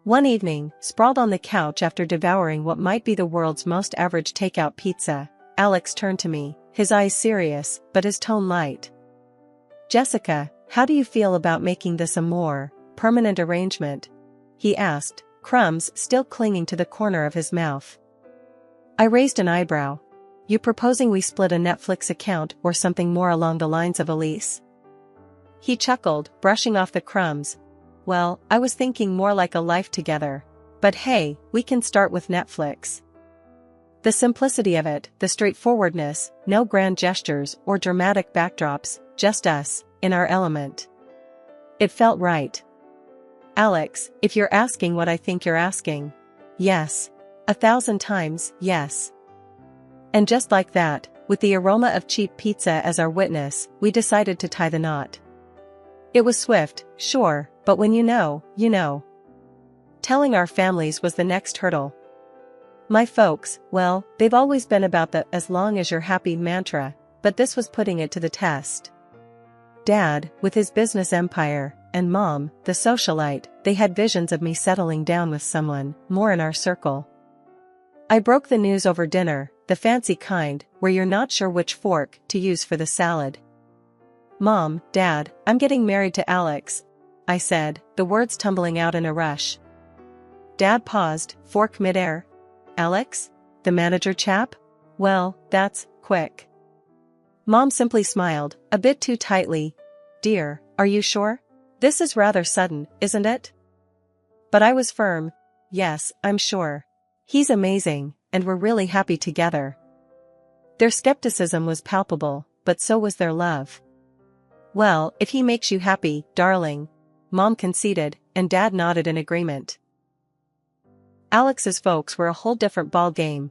One evening, sprawled on the couch after devouring what might be the world's most average takeout pizza, Alex turned to me, his eyes serious, but his tone light. "Jessica, how do you feel about making this a more permanent arrangement?" he asked, crumbs still clinging to the corner of his mouth. I raised an eyebrow. "You proposing we split a Netflix account or something more along the lines of a lease?" He chuckled, brushing off the crumbs. "Well, I was thinking more like a life together. But hey, we can start with Netflix." The simplicity of it, the straightforwardness, no grand gestures or dramatic backdrops, just us, in our element. It felt right. "Alex, if you're asking what I think you're asking. Yes. 1,000 times, yes." And just like that, with the aroma of cheap pizza as our witness, we decided to tie the knot. It was swift, sure, but when you know, you know. Telling our families was the next hurdle. My folks, well, they've always been about the "as long as you're happy" mantra, but this was putting it to the test. Dad, with his business empire, and Mom, the socialite, they had visions of me settling down with someone more in our circle. I broke the news over dinner, the fancy kind, where you're not sure which fork to use for the salad. "Mom, Dad, I'm getting married to Alex," I said, the words tumbling out in a rush. Dad paused, fork midair. "Alex? The manager chap? Well, that's quick." Mom simply smiled, a bit too tightly. "Dear, are you sure? This is rather sudden, isn't it?" But I was firm. "Yes, I'm sure. He's amazing, and we're really happy together." Their skepticism was palpable, but so was their love. "Well, if he makes you happy, darling," Mom conceded, and Dad nodded in agreement. Alex's folks were a whole different ball game.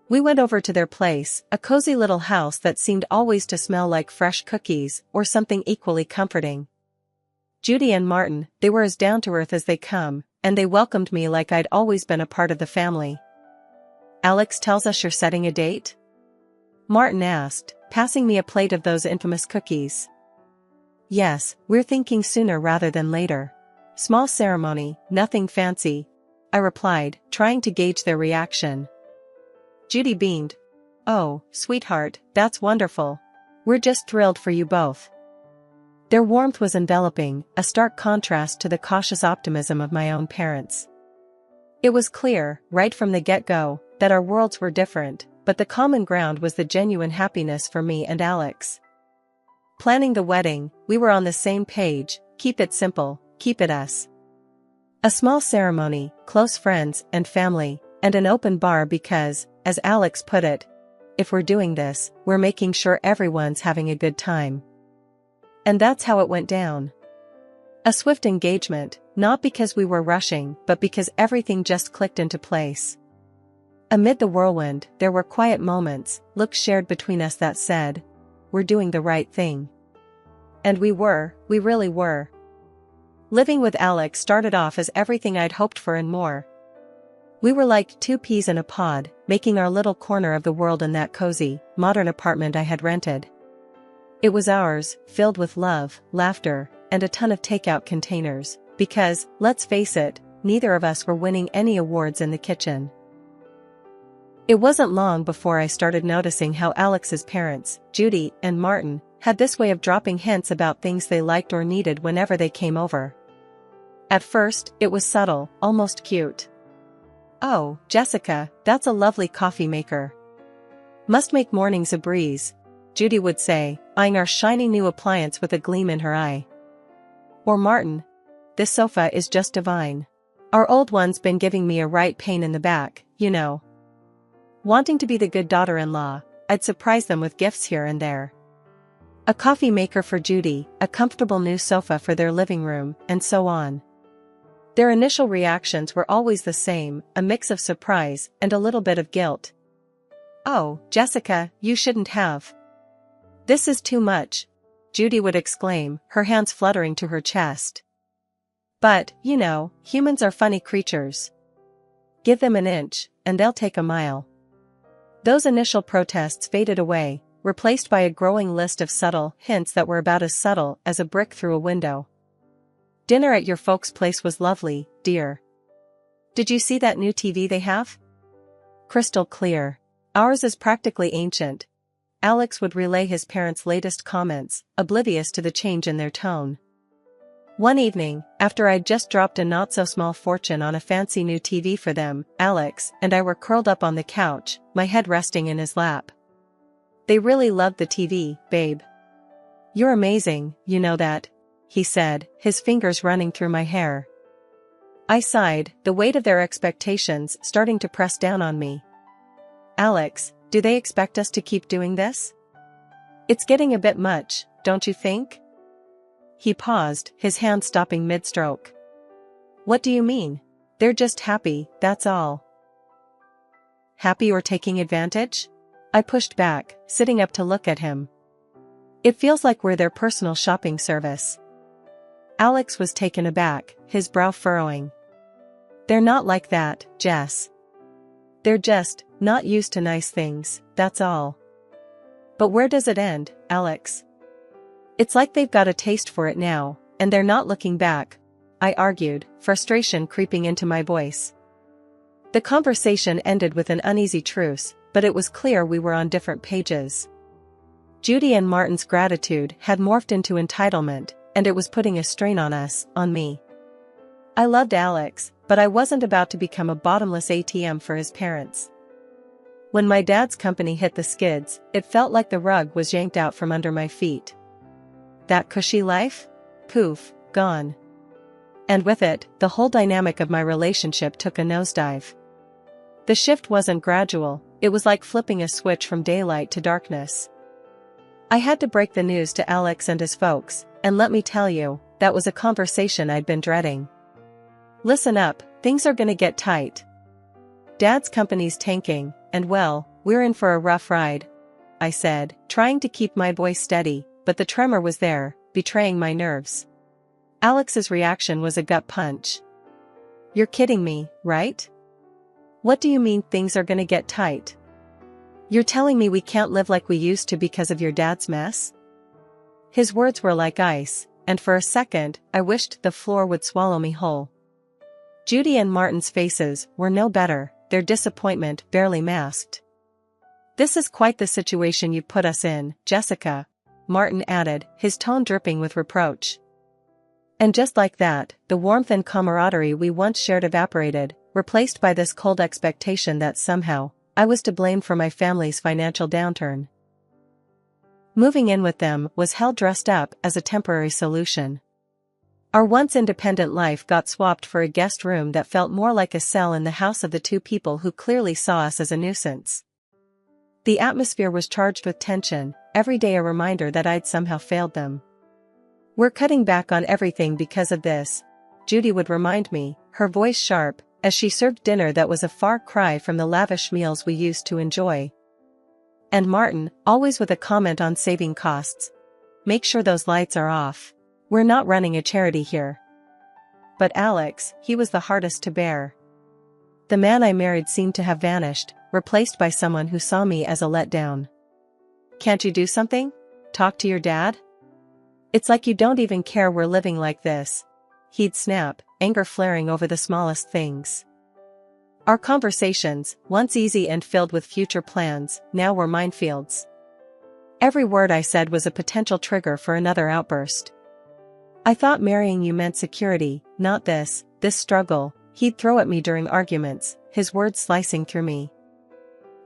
We went over to their place, a cozy little house that seemed always to smell like fresh cookies or something equally comforting. Judy and Martin, they were as down-to-earth as they come, and they welcomed me like I'd always been a part of the family. "Alex tells us you're setting a date?" Martin asked, passing me a plate of those infamous cookies. "Yes, we're thinking sooner rather than later. Small ceremony, nothing fancy," I replied, trying to gauge their reaction. Judy beamed. "Oh, sweetheart, that's wonderful. We're just thrilled for you both." Their warmth was enveloping, a stark contrast to the cautious optimism of my own parents. It was clear, right from the get-go, that our worlds were different, but the common ground was the genuine happiness for me and Alex. Planning the wedding, we were on the same page: keep it simple, keep it us. A small ceremony, close friends and family, and an open bar because, as Alex put it, if we're doing this, we're making sure everyone's having a good time. And that's how it went down. A swift engagement, not because we were rushing, but because everything just clicked into place. Amid the whirlwind, there were quiet moments, looks shared between us that said, "We're doing the right thing." And we really were. Living with Alex started off as everything I'd hoped for and more. We were like two peas in a pod, making our little corner of the world in that cozy, modern apartment I had rented. It was ours, filled with love, laughter, and a ton of takeout containers, because, let's face it, neither of us were winning any awards in the kitchen. It wasn't long before I started noticing how Alex's parents, Judy and Martin, had this way of dropping hints about things they liked or needed whenever they came over. At first, it was subtle, almost cute. "Oh, Jessica, that's a lovely coffee maker. Must make mornings a breeze," Judy would say, eyeing our shiny new appliance with a gleam in her eye. Or Martin, "This sofa is just divine. Our old one's been giving me a right pain in the back, you know." Wanting to be the good daughter-in-law, I'd surprise them with gifts here and there. A coffee maker for Judy, a comfortable new sofa for their living room, and so on. Their initial reactions were always the same, a mix of surprise and a little bit of guilt. "Oh, Jessica, you shouldn't have. This is too much," Judy would exclaim, her hands fluttering to her chest. "But, you know, humans are funny creatures. Give them an inch, and they'll take a mile." Those initial protests faded away, replaced by a growing list of subtle hints that were about as subtle as a brick through a window. "Dinner at your folks' place was lovely, dear. Did you see that new TV they have? Crystal clear. Ours is practically ancient. Alex would relay his parents' latest comments, oblivious to the change in their tone. One evening, after I'd just dropped a not-so-small fortune on a fancy new TV for them, Alex and I were curled up on the couch, my head resting in his lap. "They really loved the TV, babe. You're amazing, you know that," he said, his fingers running through my hair. I sighed, the weight of their expectations starting to press down on me. "Alex, do they expect us to keep doing this? It's getting a bit much, don't you think?" He paused, his hand stopping mid-stroke. "What do you mean? They're just happy, that's all." "Happy or taking advantage?" I pushed back, sitting up to look at him. "It feels like we're their personal shopping service." Alex was taken aback, his brow furrowing. "They're not like that, Jess. They're just not used to nice things, that's all." "But where does it end, Alex?" "It's like they've got a taste for it now, and they're not looking back," I argued, frustration creeping into my voice. The conversation ended with an uneasy truce, but it was clear we were on different pages. Judy and Martin's gratitude had morphed into entitlement, and it was putting a strain on me. I loved Alex, but I wasn't about to become a bottomless ATM for his parents. When my dad's company hit the skids, it felt like the rug was yanked out from under my feet. That cushy life? Poof, gone. And with it, the whole dynamic of my relationship took a nosedive. The shift wasn't gradual, it was like flipping a switch from daylight to darkness. I had to break the news to Alex and his folks, and let me tell you, that was a conversation I'd been dreading. "Listen up, things are gonna get tight. Dad's company's tanking, and well, we're in for a rough ride," I said, trying to keep my voice steady, but the tremor was there, betraying my nerves. Alex's reaction was a gut punch. "You're kidding me, right? What do you mean things are gonna get tight? You're telling me we can't live like we used to because of your dad's mess?" His words were like ice, and for a second, I wished the floor would swallow me whole. Judy and Martin's faces were no better, their disappointment barely masked. "This is quite the situation you put us in, Jessica," Martin added, his tone dripping with reproach. And just like that, the warmth and camaraderie we once shared evaporated, replaced by this cold expectation that somehow, I was to blame for my family's financial downturn. Moving in with them was hell dressed up as a temporary solution. Our once independent life got swapped for a guest room that felt more like a cell in the house of the two people who clearly saw us as a nuisance. The atmosphere was charged with tension, every day a reminder that I'd somehow failed them. "We're cutting back on everything because of this," Judy would remind me, her voice sharp, as she served dinner that was a far cry from the lavish meals we used to enjoy. And Martin, always with a comment on saving costs. "Make sure those lights are off. We're not running a charity here." But Alex, he was the hardest to bear. The man I married seemed to have vanished, replaced by someone who saw me as a letdown. "Can't you do something? Talk to your dad? It's like you don't even care we're living like this," he'd snap, anger flaring over the smallest things. Our conversations, once easy and filled with future plans, now were minefields. Every word I said was a potential trigger for another outburst. "I thought marrying you meant security, not this struggle," he'd throw at me during arguments, his words slicing through me.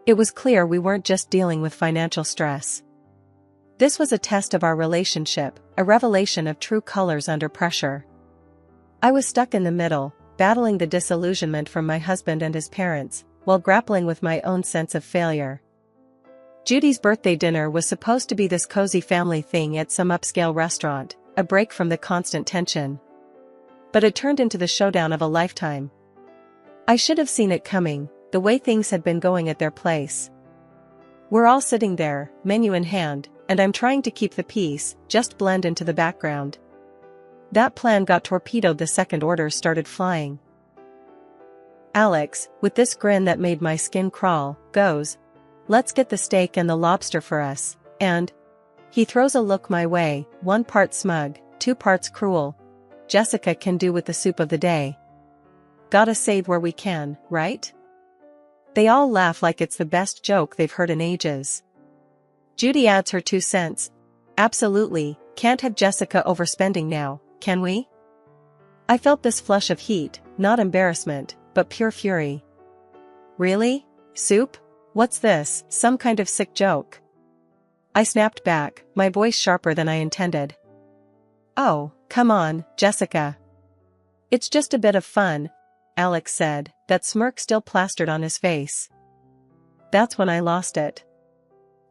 It was clear we weren't just dealing with financial stress. This was a test of our relationship, a revelation of true colors under pressure. I was stuck in the middle, battling the disillusionment from my husband and his parents, while grappling with my own sense of failure. Judy's birthday dinner was supposed to be this cozy family thing at some upscale restaurant, a break from the constant tension. But it turned into the showdown of a lifetime. I should have seen it coming, the way things had been going at their place. We're all sitting there, menu in hand, and I'm trying to keep the peace, just blend into the background. That plan got torpedoed the second orders started flying. Alex, with this grin that made my skin crawl, goes, "Let's get the steak and the lobster for us," and he throws a look my way, 1 part smug, 2 parts cruel. "Jessica can do with the soup of the day. Gotta save where we can, right?" They all laugh like it's the best joke they've heard in ages. Judy adds her 2 cents. Absolutely, can't have Jessica overspending now, can we? I felt this flush of heat, not embarrassment, but pure fury. Really? Soup? What's this, some kind of sick joke? I snapped back, my voice sharper than I intended. Oh, come on, Jessica. It's just a bit of fun, Alex said, that smirk still plastered on his face. That's when I lost it.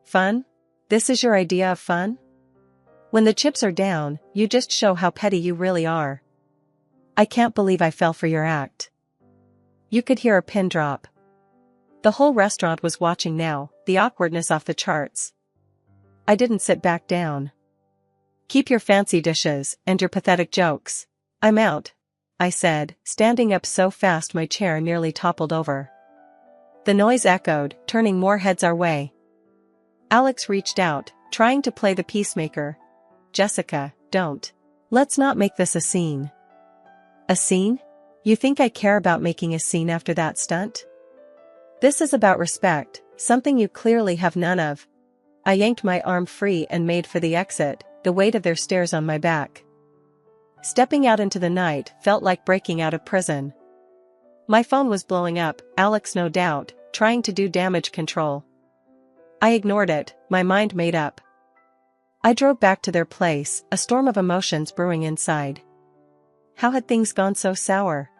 Fun? This is your idea of fun? When the chips are down, you just show how petty you really are. I can't believe I fell for your act. You could hear a pin drop. The whole restaurant was watching now, the awkwardness off the charts. I didn't sit back down. Keep your fancy dishes and your pathetic jokes. I'm out, I said, standing up so fast my chair nearly toppled over. The noise echoed, turning more heads our way. Alex reached out, trying to play the peacemaker. Jessica, don't. Let's not make this a scene. A scene? You think I care about making a scene after that stunt? This is about respect, something you clearly have none of. I yanked my arm free and made for the exit, the weight of their stares on my back. Stepping out into the night felt like breaking out of prison. My phone was blowing up, Alex no doubt, trying to do damage control. I ignored it, my mind made up. I drove back to their place, a storm of emotions brewing inside. How had things gone so sour?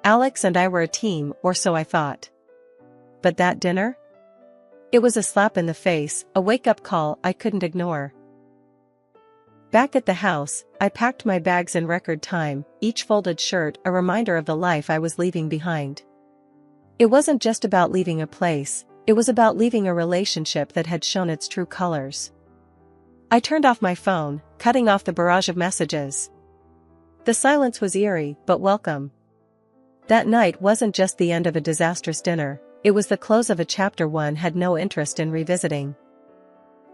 Alex and I were a team, or so I thought. But that dinner? It was a slap in the face, a wake-up call I couldn't ignore. Back at the house, I packed my bags in record time, each folded shirt a reminder of the life I was leaving behind. It wasn't just about leaving a place, it was about leaving a relationship that had shown its true colors. I turned off my phone, cutting off the barrage of messages. The silence was eerie, but welcome. That night wasn't just the end of a disastrous dinner, it was the close of a chapter one had no interest in revisiting.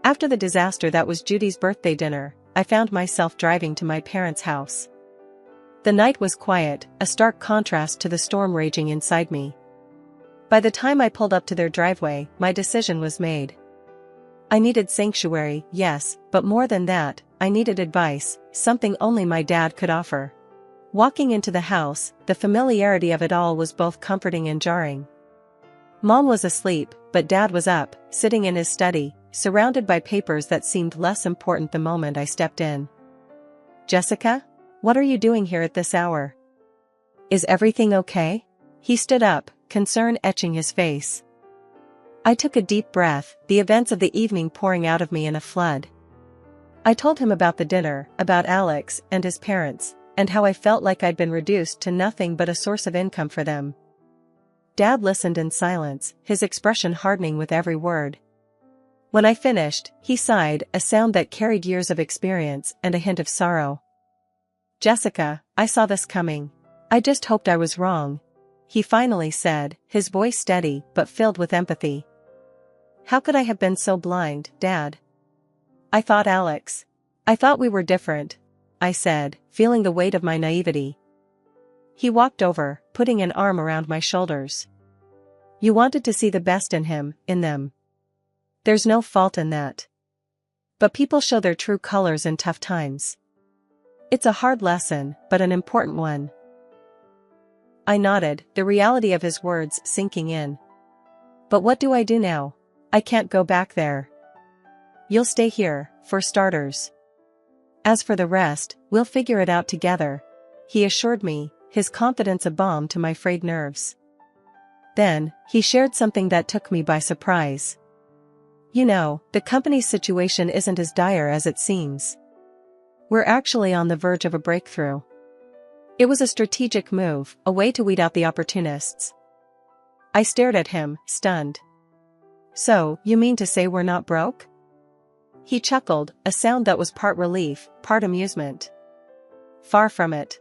After the disaster that was Judy's birthday dinner, I found myself driving to my parents' house. The night was quiet, a stark contrast to the storm raging inside me. By the time I pulled up to their driveway, my decision was made. I needed sanctuary, yes, but more than that, I needed advice, something only my dad could offer. Walking into the house, the familiarity of it all was both comforting and jarring. Mom was asleep, but Dad was up, sitting in his study, surrounded by papers that seemed less important the moment I stepped in. Jessica? What are you doing here at this hour? Is everything okay? He stood up, concern etching his face. I took a deep breath, the events of the evening pouring out of me in a flood. I told him about the dinner, about Alex and his parents, and how I felt like I'd been reduced to nothing but a source of income for them. Dad listened in silence, his expression hardening with every word. When I finished, he sighed, a sound that carried years of experience and a hint of sorrow. Jessica, I saw this coming. I just hoped I was wrong. He finally said, his voice steady but filled with empathy. How could I have been so blind, Dad? I thought Alex. I thought we were different, I said, feeling the weight of my naivety. He walked over, putting an arm around my shoulders. You wanted to see the best in him, in them. There's no fault in that. But people show their true colors in tough times. It's a hard lesson, but an important one. I nodded, the reality of his words sinking in. But what do I do now? I can't go back there. You'll stay here, for starters. As for the rest, we'll figure it out together, he assured me, his confidence a balm to my frayed nerves. Then, he shared something that took me by surprise. You know, the company's situation isn't as dire as it seems. We're actually on the verge of a breakthrough. It was a strategic move, a way to weed out the opportunists. I stared at him, stunned. So, you mean to say we're not broke? He chuckled, a sound that was part relief, part amusement. Far from it.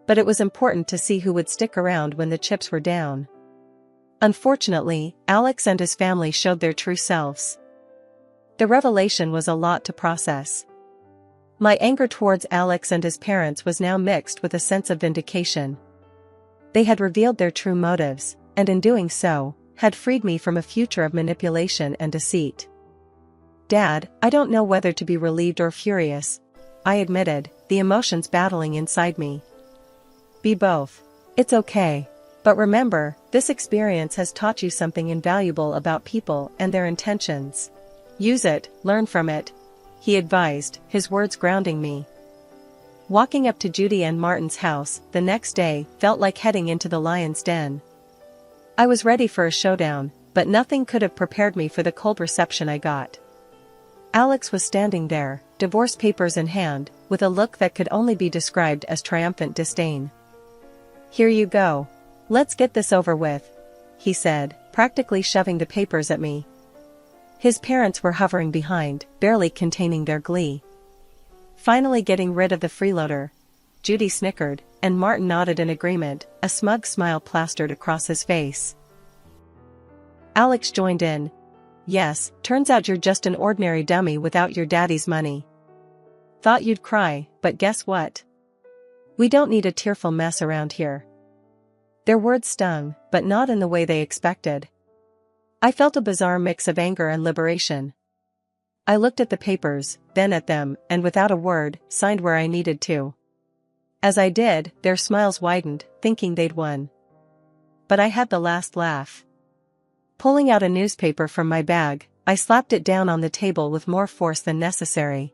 But it was important to see who would stick around when the chips were down. Unfortunately, Alex and his family showed their true selves. The revelation was a lot to process. My anger towards Alex and his parents was now mixed with a sense of vindication. They had revealed their true motives, and in doing so, had freed me from a future of manipulation and deceit. Dad, I don't know whether to be relieved or furious, I admitted, the emotions battling inside me. Be both. It's okay. But remember, this experience has taught you something invaluable about people and their intentions. Use it, learn from it, he advised, his words grounding me. Walking up to Judy and Martin's house the next day felt like heading into the lion's den. I was ready for a showdown, but nothing could have prepared me for the cold reception I got. Alex was standing there, divorce papers in hand, with a look that could only be described as triumphant disdain. Here you go. Let's get this over with, he said, practically shoving the papers at me. His parents were hovering behind, barely containing their glee. Finally getting rid of the freeloader. Judy snickered, and Martin nodded in agreement, a smug smile plastered across his face. Alex joined in. Yes, turns out you're just an ordinary dummy without your daddy's money. Thought you'd cry, but guess what? We don't need a tearful mess around here. Their words stung, but not in the way they expected. I felt a bizarre mix of anger and liberation. I looked at the papers, then at them, and without a word, signed where I needed to. As I did, their smiles widened, thinking they'd won. But I had the last laugh. Pulling out a newspaper from my bag, I slapped it down on the table with more force than necessary.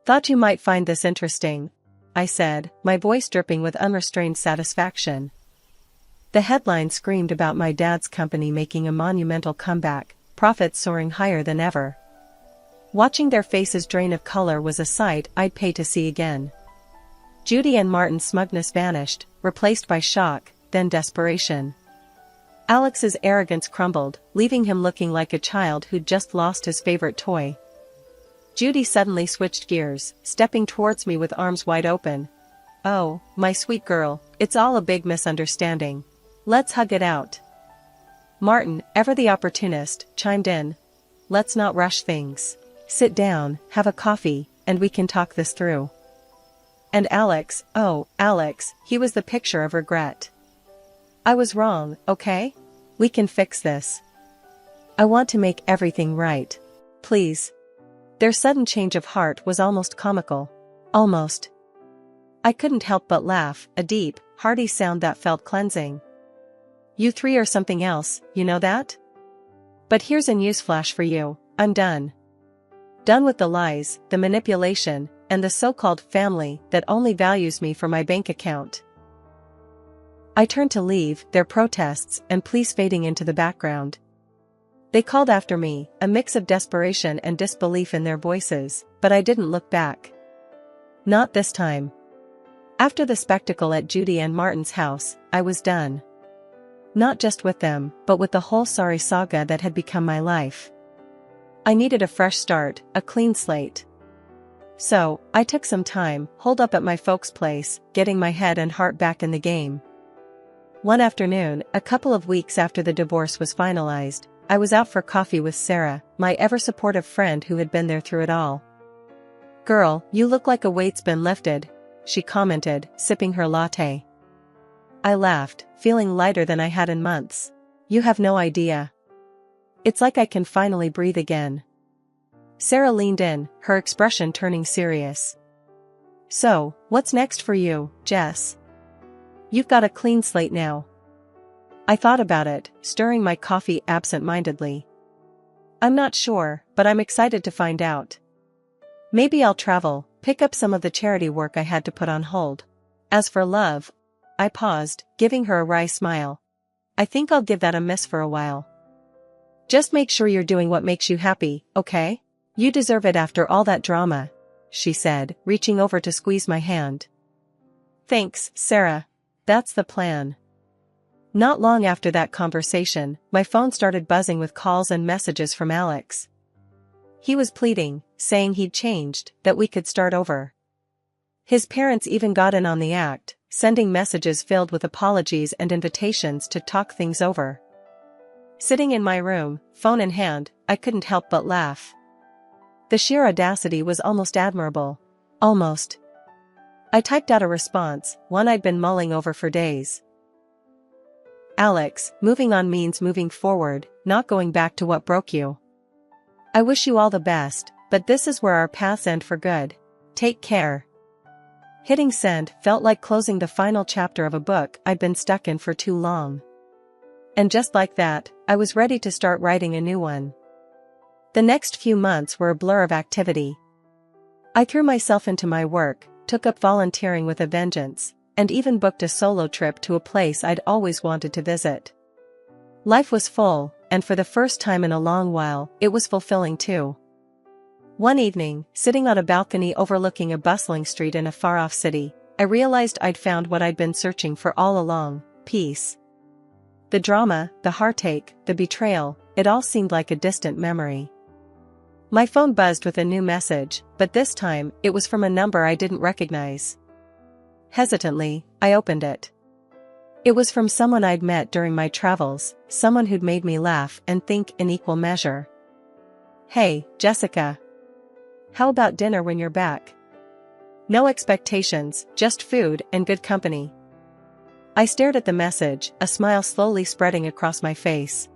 Thought you might find this interesting, I said, my voice dripping with unrestrained satisfaction. The headline screamed about my dad's company making a monumental comeback, profits soaring higher than ever. Watching their faces drain of color was a sight I'd pay to see again. Judy and Martin's smugness vanished, replaced by shock, then desperation. Alex's arrogance crumbled, leaving him looking like a child who'd just lost his favorite toy. Judy suddenly switched gears, stepping towards me with arms wide open. Oh, my sweet girl, it's all a big misunderstanding. Let's hug it out. Martin, ever the opportunist, chimed in. Let's not rush things. Sit down, have a coffee, and we can talk this through. And Alex, oh, Alex, he was the picture of regret. I was wrong, okay? We can fix this. I want to make everything right. Please. Their sudden change of heart was almost comical. Almost. I couldn't help but laugh, a deep, hearty sound that felt cleansing. You three are something else, you know that? But here's a newsflash for you, I'm done. Done with the lies, the manipulation, and the so-called family that only values me for my bank account. I turned to leave, their protests and pleas fading into the background. They called after me, a mix of desperation and disbelief in their voices, but I didn't look back. Not this time. After the spectacle at Judy and Martin's house, I was done. Not just with them, but with the whole sorry saga that had become my life. I needed a fresh start, a clean slate. So, I took some time, holed up at my folks' place, getting my head and heart back in the game. One afternoon, a couple of weeks after the divorce was finalized, I was out for coffee with Sarah, my ever-supportive friend who had been there through it all. Girl, you look like a weight's been lifted, she commented, sipping her latte. I laughed, feeling lighter than I had in months. You have no idea. It's like I can finally breathe again. Sarah leaned in, her expression turning serious. So, what's next for you, Jess? You've got a clean slate now. I thought about it, stirring my coffee absent-mindedly. I'm not sure, but I'm excited to find out. Maybe I'll travel, pick up some of the charity work I had to put on hold. As for love, I paused, giving her a wry smile. I think I'll give that a miss for a while. Just make sure you're doing what makes you happy, okay? You deserve it after all that drama, she said, reaching over to squeeze my hand. Thanks, Sarah. That's the plan. Not long after that conversation, my phone started buzzing with calls and messages from Alex. He was pleading, saying he'd changed, that we could start over. His parents even got in on the act, sending messages filled with apologies and invitations to talk things over. Sitting in my room, phone in hand, I couldn't help but laugh. The sheer audacity was almost admirable. Almost. I typed out a response, one I'd been mulling over for days. Alex, moving on means moving forward, not going back to what broke you. I wish you all the best, but this is where our paths end for good. Take care. Hitting send felt like closing the final chapter of a book I'd been stuck in for too long. And just like that, I was ready to start writing a new one. The next few months were a blur of activity. I threw myself into my work, took up volunteering with a vengeance, and even booked a solo trip to a place I'd always wanted to visit. Life was full, and for the first time in a long while, it was fulfilling too. One evening, sitting on a balcony overlooking a bustling street in a far-off city, I realized I'd found what I'd been searching for all along: peace. The drama, the heartache, the betrayal, it all seemed like a distant memory. My phone buzzed with a new message, but this time, it was from a number I didn't recognize. Hesitantly, I opened it. It was from someone I'd met during my travels, someone who'd made me laugh and think in equal measure. "Hey, Jessica. How about dinner when you're back? No expectations, just food and good company." I stared at the message, a smile slowly spreading across my face.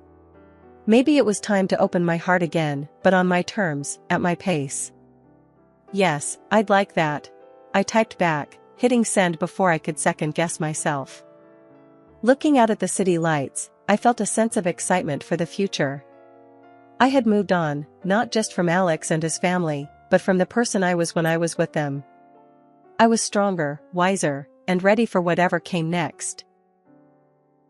Maybe it was time to open my heart again, but on my terms, at my pace. "Yes, I'd like that," I typed back, hitting send before I could second-guess myself. Looking out at the city lights, I felt a sense of excitement for the future. I had moved on, not just from Alex and his family, but from the person I was when I was with them. I was stronger, wiser, and ready for whatever came next.